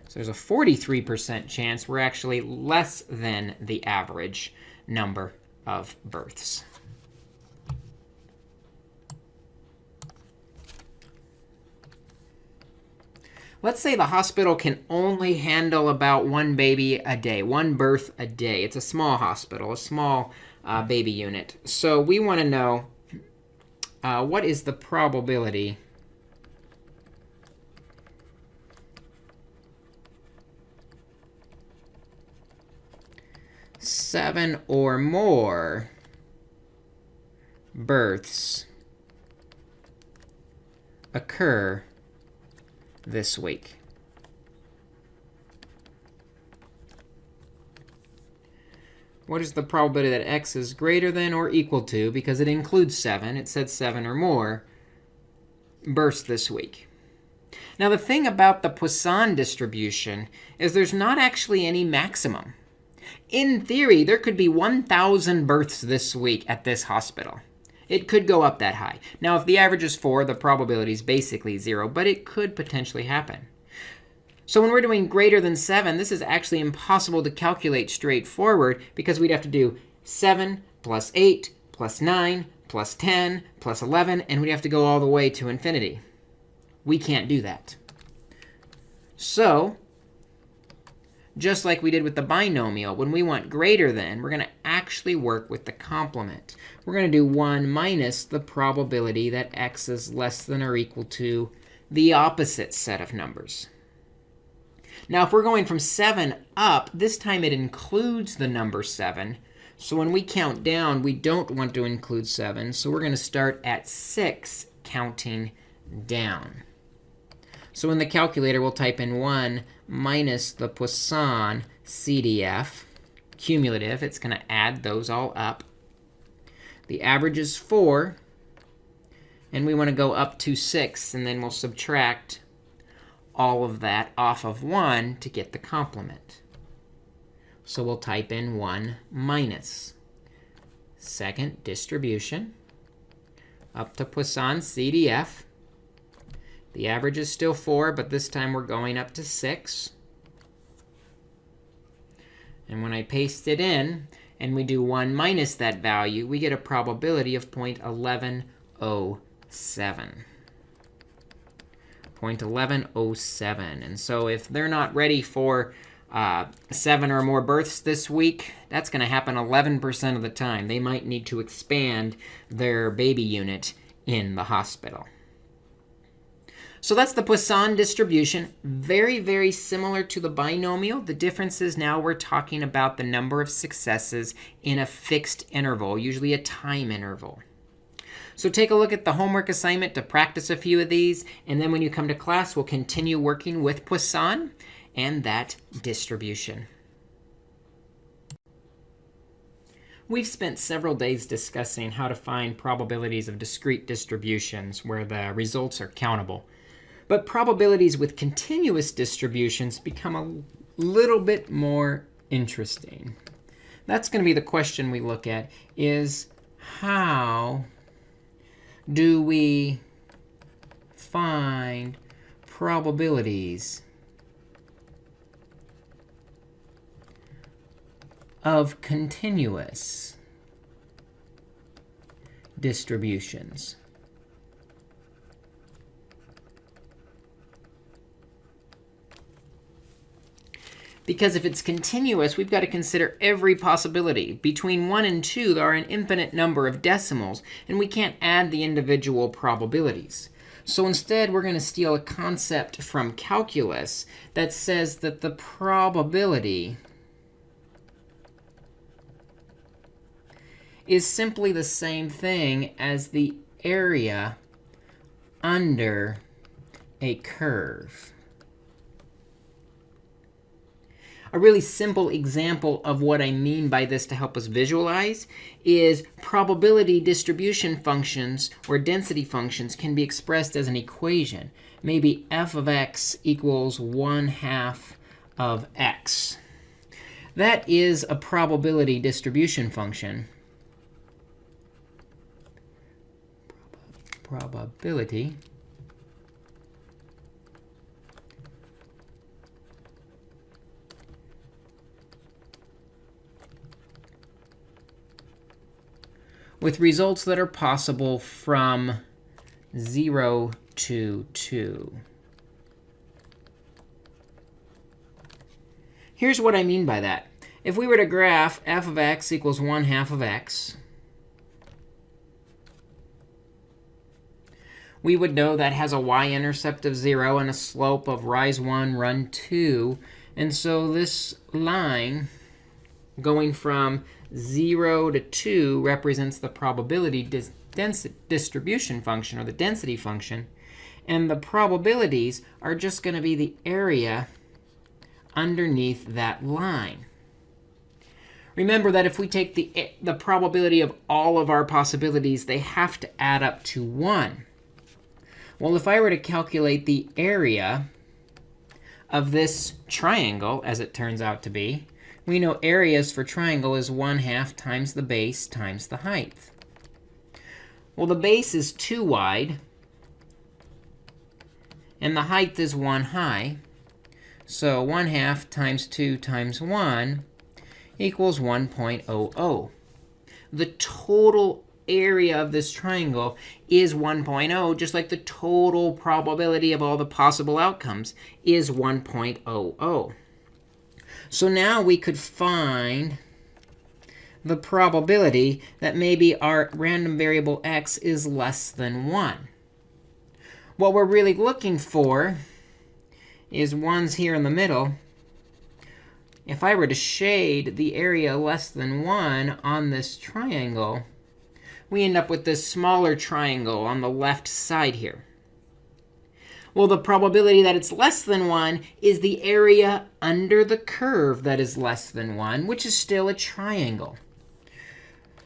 So there's a 43% chance we're actually less than the average number of births. Let's say the hospital can only handle about 1 baby a day, 1 birth a day. It's a small hospital, a small baby unit. So we want to know what is the probability seven or more births occur this week. What is the probability that x is greater than or equal to, because it includes 7, it said 7 or more, births this week? Now, the thing about the Poisson distribution is there's not actually any maximum. In theory, there could be 1,000 births this week at this hospital. It could go up that high. Now, if the average is 4, the probability is basically 0, but it could potentially happen. So when we're doing greater than 7, this is actually impossible to calculate straightforward, because we'd have to do 7 plus 8 plus 9 plus 10 plus 11, and we'd have to go all the way to infinity. We can't do that. So just like we did with the binomial, when we want greater than, we're going to actually work with the complement. We're going to do 1 minus the probability that x is less than or equal to the opposite set of numbers. Now, if we're going from 7 up, this time it includes the number 7. So when we count down, we don't want to include 7. So we're going to start at 6 counting down. So in the calculator, we'll type in 1 minus the Poisson CDF, cumulative. It's going to add those all up. The average is 4. And we want to go up to 6. And then we'll subtract all of that off of 1 to get the complement. So we'll type in 1 minus. Second distribution up to Poisson CDF. The average is still 4, but this time we're going up to 6. And when I paste it in, and we do 1 minus that value, we get a probability of 0.1107. 0.1107. And so if they're not ready for 7 or more births this week, that's going to happen 11% of the time. They might need to expand their baby unit in the hospital. So that's the Poisson distribution. Very, very similar to the binomial. The difference is now we're talking about the number of successes in a fixed interval, usually a time interval. So take a look at the homework assignment to practice a few of these. And then when you come to class, we'll continue working with Poisson and that distribution. We've spent several days discussing how to find probabilities of discrete distributions where the results are countable. But probabilities with continuous distributions become a little bit more interesting. That's going to be the question we look at, is how do we find probabilities of continuous distributions? Because if it's continuous, we've got to consider every possibility. Between 1 and 2, there are an infinite number of decimals, and we can't add the individual probabilities. So instead, we're going to steal a concept from calculus that says that the probability is simply the same thing as the area under a curve. A really simple example of what I mean by this to help us visualize is probability distribution functions or density functions can be expressed as an equation. Maybe f of x equals 1/2 of x. That is a probability distribution function. Probability with results that are possible from 0 to 2. Here's what I mean by that. If we were to graph f of x equals 1/2 of x, we would know that has a y-intercept of 0 and a slope of rise 1, run 2. And so this line going from 0 to 2 represents the probability distribution function, or the density function. And the probabilities are just going to be the area underneath that line. Remember that if we take the probability of all of our possibilities, they have to add up to 1. Well, if I were to calculate the area of this triangle, as it turns out to be, we know areas for triangle is 1/2 times the base times the height. Well, the base is 2 wide, and the height is 1 high. So 1/2 times 2 times 1 equals 1.00. The total area of this triangle is 1.0, just like the total probability of all the possible outcomes is 1.00. So now we could find the probability that maybe our random variable x is less than 1. What we're really looking for is 1's here in the middle. If I were to shade the area less than 1 on this triangle, we end up with this smaller triangle on the left side here. Well, the probability that it's less than 1 is the area under the curve that is less than 1, which is still a triangle.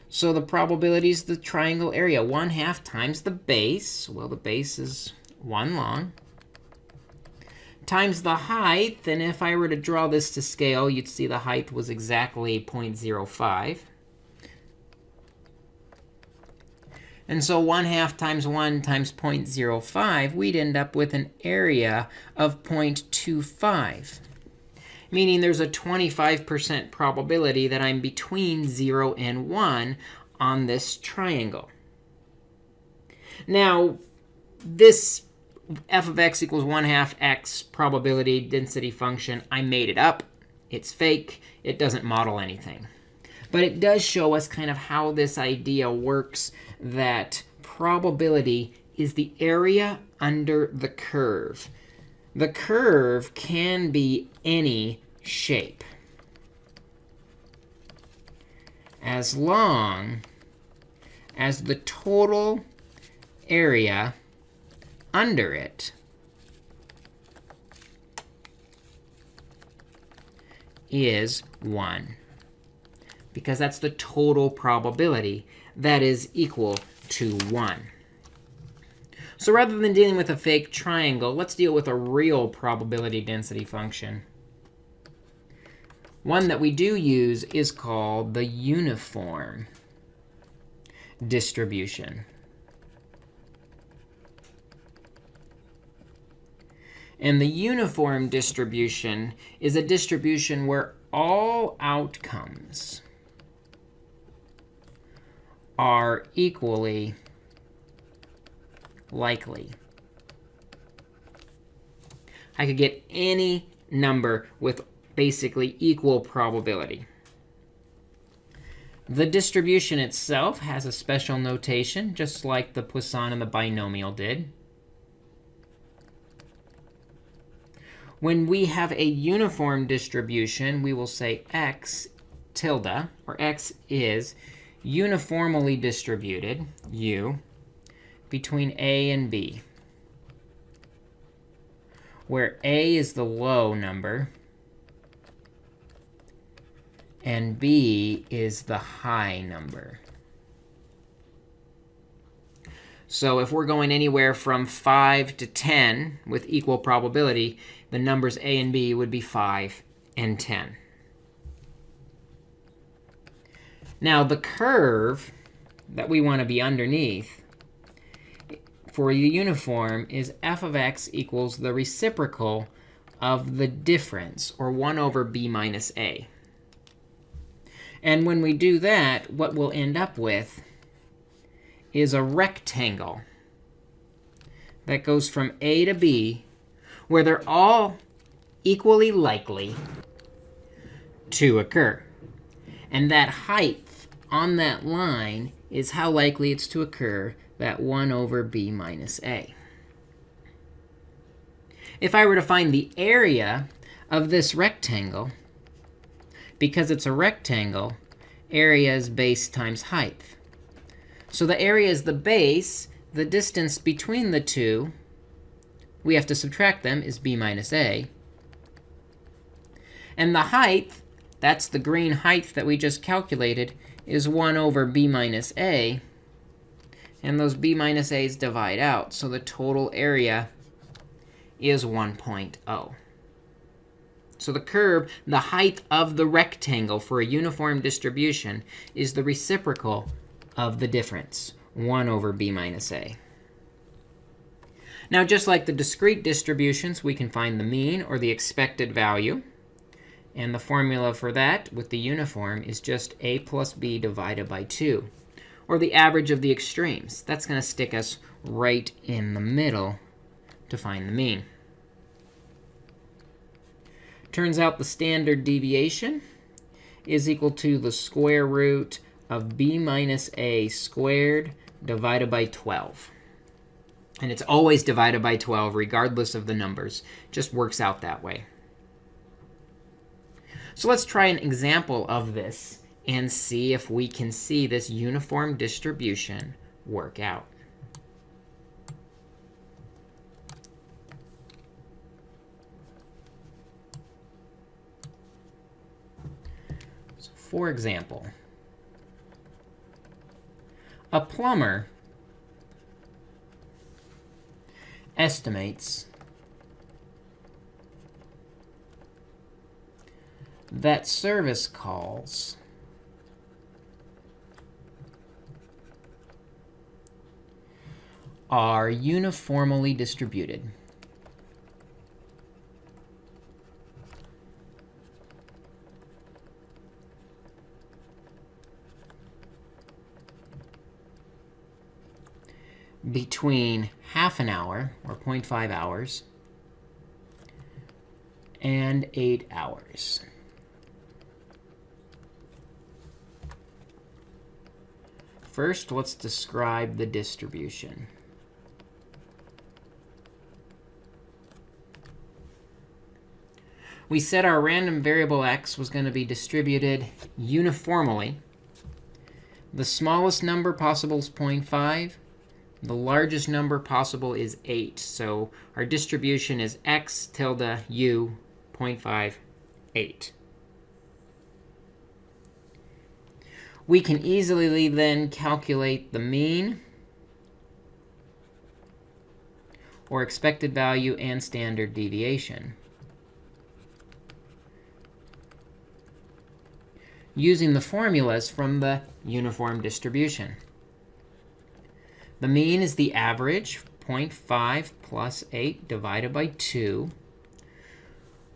So the probability is the triangle area, 1/2 times the base. Well, the base is 1 long. Times the height. And if I were to draw this to scale, you'd see the height was exactly 0.05. And so 1/2 times 1 times 0.05, we'd end up with an area of 0.25, meaning there's a 25% probability that I'm between 0 and 1 on this triangle. Now, this f of x equals 1/2 x probability density function, I made it up. It's fake. It doesn't model anything. But it does show us kind of how this idea works, that probability is the area under the curve. The curve can be any shape, as long as the total area under it is 1. Because that's the total probability that is equal to 1. So rather than dealing with a fake triangle, let's deal with a real probability density function. One that we do use is called the uniform distribution. And the uniform distribution is a distribution where all outcomes are equally likely. I could get any number with basically equal probability. The distribution itself has a special notation, just like the Poisson and the binomial did. When we have a uniform distribution, we will say x tilde, or x is uniformly distributed, u, between a and b, where a is the low number and b is the high number. So if we're going anywhere from 5 to 10 with equal probability, the numbers a and b would be 5 and 10. Now, the curve that we want to be underneath for the uniform is f of x equals the reciprocal of the difference, or 1 over b minus a. And when we do that, what we'll end up with is a rectangle that goes from a to b, where they're all equally likely to occur. And that height on that line is how likely it's to occur, that 1 over b minus a. If I were to find the area of this rectangle, because it's a rectangle, area is base times height. So the area is the base. The distance between the two, we have to subtract them, is b minus a. And the height, that's the green height that we just calculated, is 1 over b minus a. And those b minus a's divide out. So the total area is 1.0. So the curve, the height of the rectangle for a uniform distribution, is the reciprocal of the difference, 1 over b minus a. Now, just like the discrete distributions, we can find the mean, or the expected value. And the formula for that with the uniform is just a plus b divided by 2, or the average of the extremes. That's going to stick us right in the middle to find the mean. Turns out the standard deviation is equal to the square root of b minus a squared divided by 12. And it's always divided by 12 regardless of the numbers. It just works out that way. So let's try an example of this and see if we can see this uniform distribution work out. So for example, a plumber estimates that service calls are uniformly distributed. Between half an hour, or 0.5 hours, and 8 hours. First, let's describe the distribution. We said our random variable x was going to be distributed uniformly. The smallest number possible is 0.5. The largest number possible is 8. So our distribution is x tilde u 0.5, 8. We can easily then calculate the mean, or expected value, and standard deviation using the formulas from the uniform distribution. The mean is the average, 0.5 plus 8 divided by 2,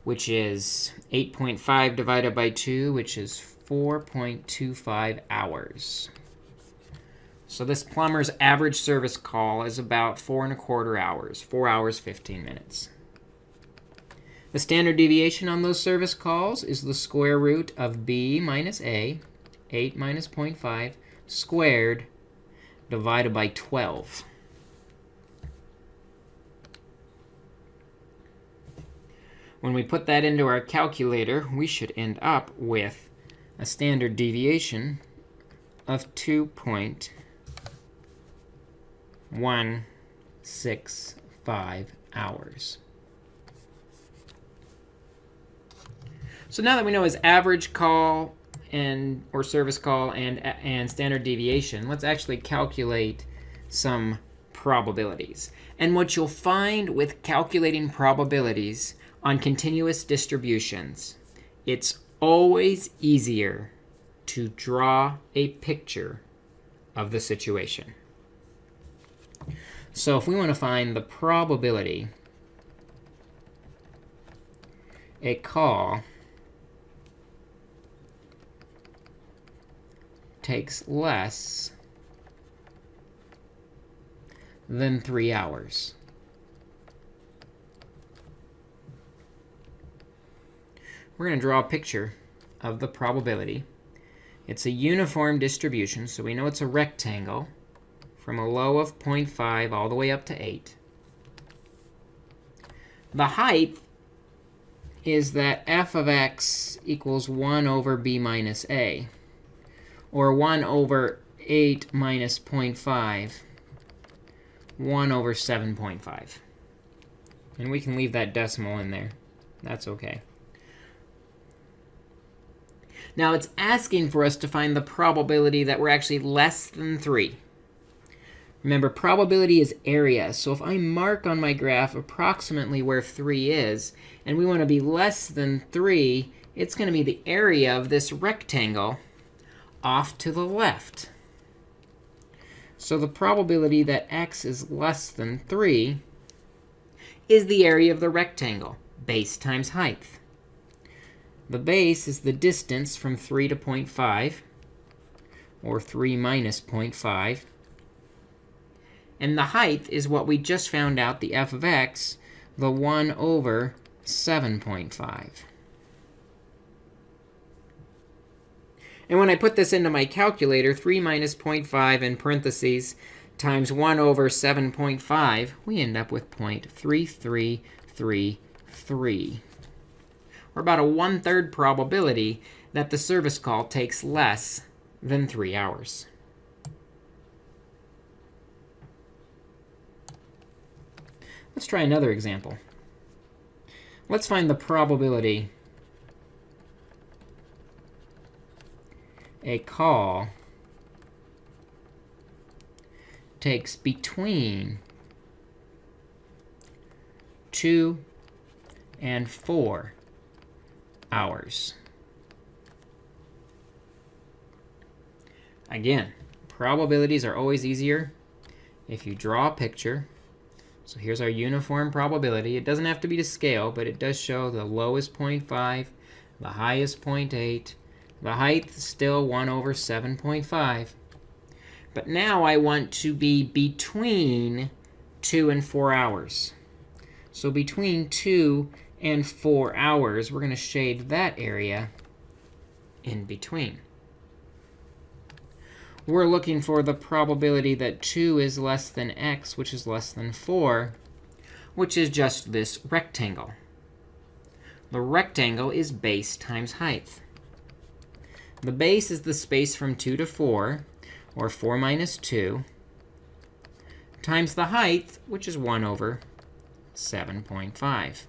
which is 8.5 divided by 2, which is 4.25 hours. So this plumber's average service call is about 4¼ hours, 4 hours, 15 minutes. The standard deviation on those service calls is the square root of b minus a, 8 minus 0.5, squared, divided by 12. When we put that into our calculator, we should end up with a standard deviation of 2.165 hours. So now that we know his average call and or service call and standard deviation, let's actually calculate some probabilities. And what you'll find with calculating probabilities on continuous distributions, it's always easier to draw a picture of the situation. So if we want to find the probability a call takes less than 3 hours, we're going to draw a picture of the probability. It's a uniform distribution, so we know it's a rectangle from a low of 0.5 all the way up to 8. The height is that f of x equals 1 over b minus a, or 1 over 8 minus 0.5, 1 over 7.5. And we can leave that decimal in there. That's OK. Now it's asking for us to find the probability that we're actually less than 3. Remember, probability is area. So if I mark on my graph approximately where 3 is, and we want to be less than 3, it's going to be the area of this rectangle off to the left. So the probability that x is less than 3 is the area of the rectangle, base times height. The base is the distance from 3 to 0.5, or 3 minus 0.5. And the height is what we just found out, the f of x, the 1 over 7.5. And when I put this into my calculator, 3 minus 0.5 in parentheses times 1 over 7.5, we end up with 0.3333. Or about a 1/3 probability that the service call takes less than 3 hours. Let's try another example. Let's find the probability a call takes between 2 and 4 hours. Again, probabilities are always easier if you draw a picture. So here's our uniform probability. It doesn't have to be to scale, but it does show the lowest 0.5, the highest 0.8. The height is still 1 over 7.5. But now I want to be between 2 and 4 hours. So between 2 and 4 hours, we're going to shade that area in between. We're looking for the probability that 2 is less than x, which is less than 4, which is just this rectangle. The rectangle is base times height. The base is the space from 2 to 4, or 4 minus 2, times the height, which is 1 over 7.5.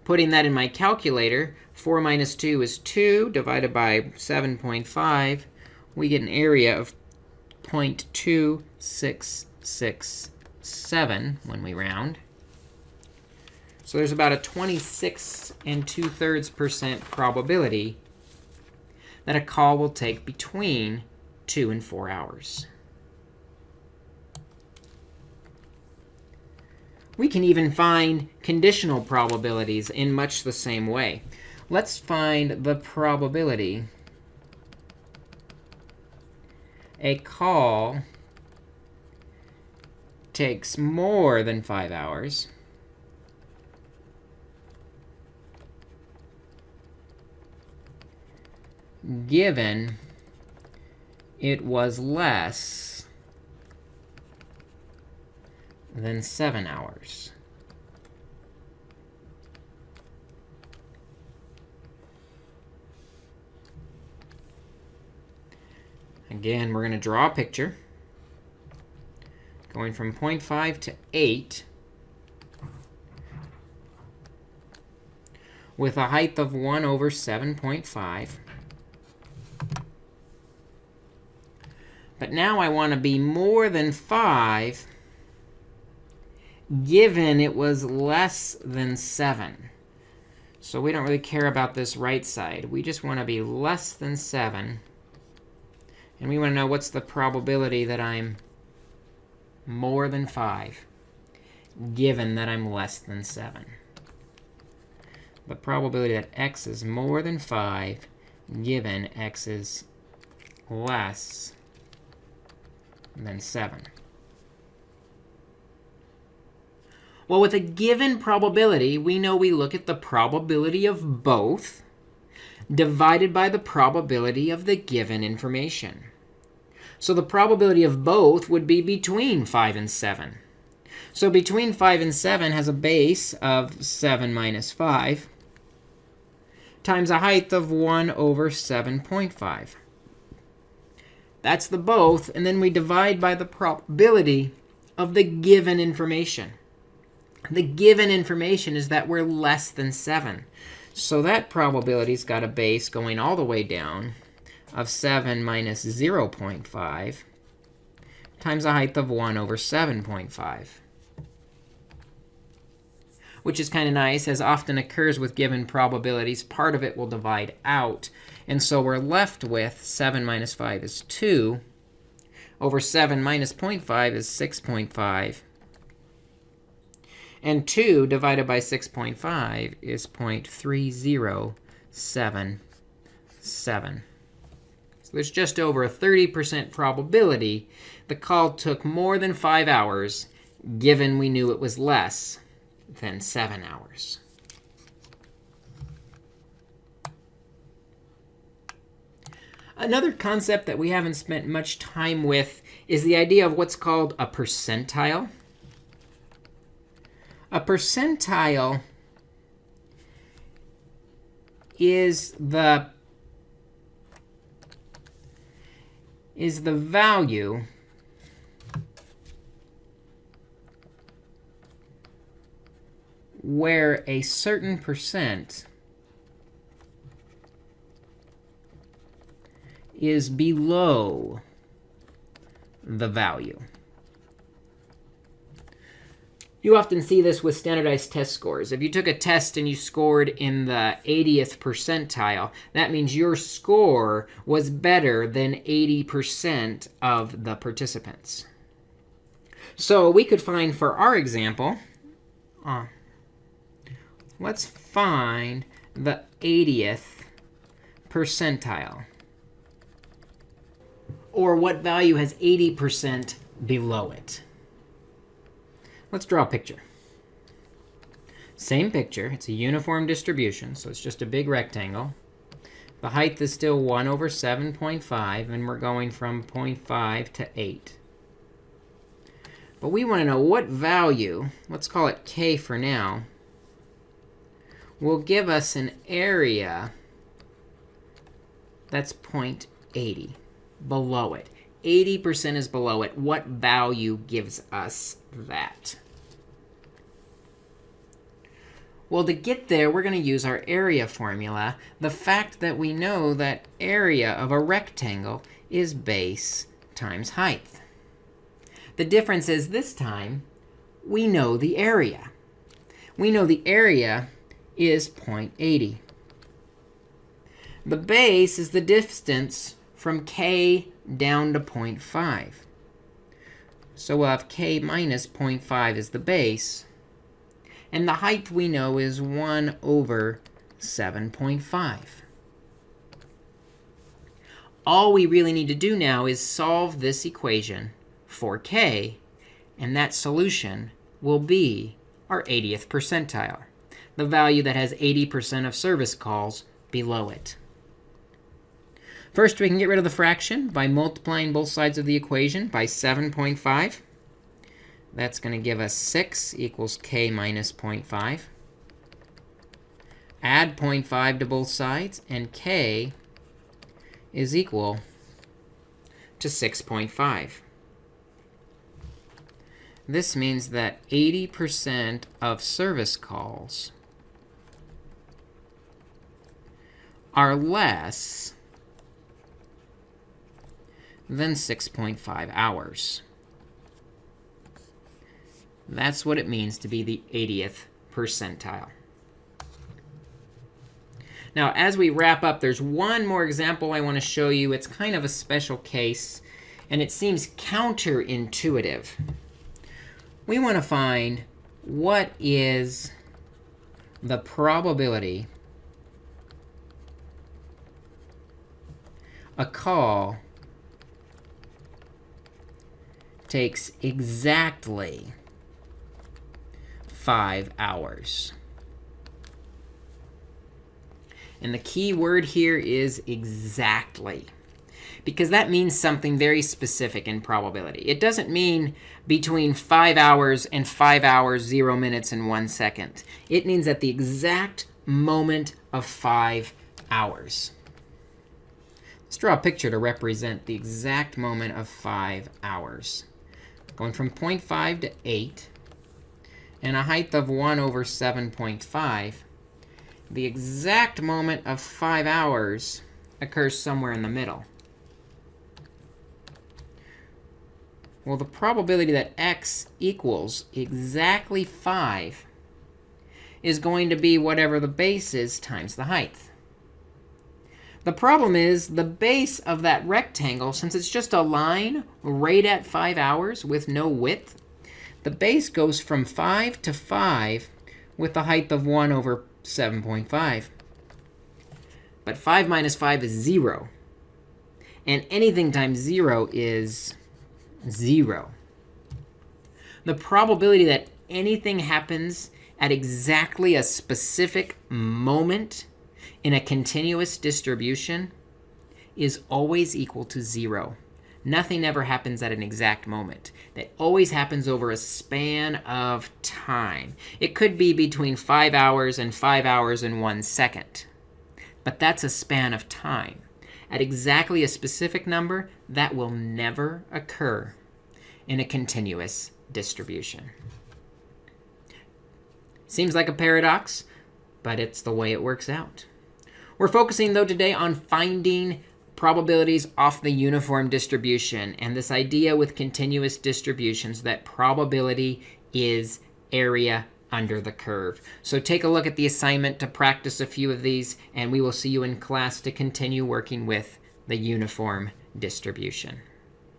Putting that in my calculator, 4 minus 2 is 2 divided by 7.5. We get an area of 0.2667 when we round. So there's about a 26 2/3% probability that a call will take between 2 and 4 hours. We can even find conditional probabilities in much the same way. Let's find the probability a call takes more than 5 hours given it was less than 7 hours. Again, we're going to draw a picture going from 0.5 to 8. with a height of 1 over 7.5. But now I want to be more than 5 given it was less than 7. So we don't really care about this right side. We just want to be less than 7. And we want to know what's the probability that I'm more than 5 given that I'm less than 7. The probability that x is more than 5 given x is less than 7. Well, with a given probability, we know we look at the probability of both divided by the probability of the given information. So the probability of both would be between 5 and 7. So between 5 and 7 has a base of 7 minus 5 times a height of 1 over 7.5. That's the both, and then we divide by the probability of the given information. The given information is that we're less than 7. So that probability's got a base going all the way down of 7 minus 0.5 times a height of 1 over 7.5. Which is kind of nice. As often occurs with given probabilities, part of it will divide out. And so we're left with 7 minus 5 is 2 over 7 minus 0.5 is 6.5. And 2 divided by 6.5 is 0.3077. So there's just over a 30% probability the call took more than 5 hours, given we knew it was less than 7 hours. Another concept that we haven't spent much time with is the idea of what's called a percentile. A percentile is the value where a certain percent is below the value. You often see this with standardized test scores. If you took a test and you scored in the 80th percentile, that means your score was better than 80% of the participants. So we could find, for our example, let's find the 80th percentile. Or what value has 80% below it. Let's draw a picture. Same picture. It's a uniform distribution, so it's just a big rectangle. The height is still 1 over 7.5, and we're going from 0.5 to 8. But we want to know what value, let's call it k for now, will give us an area that's 0.80, below it. 80% is below it. What value gives us that? Well, to get there, we're going to use our area formula. The fact that we know that area of a rectangle is base times height. The difference is this time, we know the area. We know the area is 0.80. The base is the distance from k down to 0.5. So we'll have k minus 0.5 is the base. And the height we know is 1 over 7.5. All we really need to do now is solve this equation for k, and that solution will be our 80th percentile, the value that has 80% of service calls below it. First, we can get rid of the fraction by multiplying both sides of the equation by 7.5. That's going to give us 6 equals k minus 0.5. Add 0.5 to both sides, and k is equal to 6.5. This means that 80% of service calls are less than 6.5 hours. That's what it means to be the 80th percentile. Now, as we wrap up, there's one more example I want to show you. It's kind of a special case, and it seems counterintuitive. We want to find what is the probability a call takes exactly 5 hours. And the key word here is exactly, because that means something very specific in probability. It doesn't mean between 5 hours and 5 hours, 0 minutes, and 1 second. It means at the exact moment of 5 hours. Let's draw a picture to represent the exact moment of 5 hours. Going from 0.5 to 8, and a height of 1 over 7.5. The exact moment of 5 hours occurs somewhere in the middle. Well, the probability that x equals exactly 5 is going to be whatever the base is times the height. The problem is the base of that rectangle, since it's just a line right at 5 hours with no width, the base goes from 5 to 5 with the height of 1 over 7.5. But 5 minus 5 is 0. And anything times 0 is 0. The probability that anything happens at exactly a specific moment in a continuous distribution is always equal to 0. Nothing ever happens at an exact moment. That always happens over a span of time. It could be between 5 hours and 5 hours and 1 second. But that's a span of time. At exactly a specific number, that will never occur in a continuous distribution. Seems like a paradox, but it's the way it works out. We're focusing, though, today on finding probabilities off the uniform distribution, and this idea with continuous distributions that probability is area under the curve. So take a look at the assignment to practice a few of these, and we will see you in class to continue working with the uniform distribution.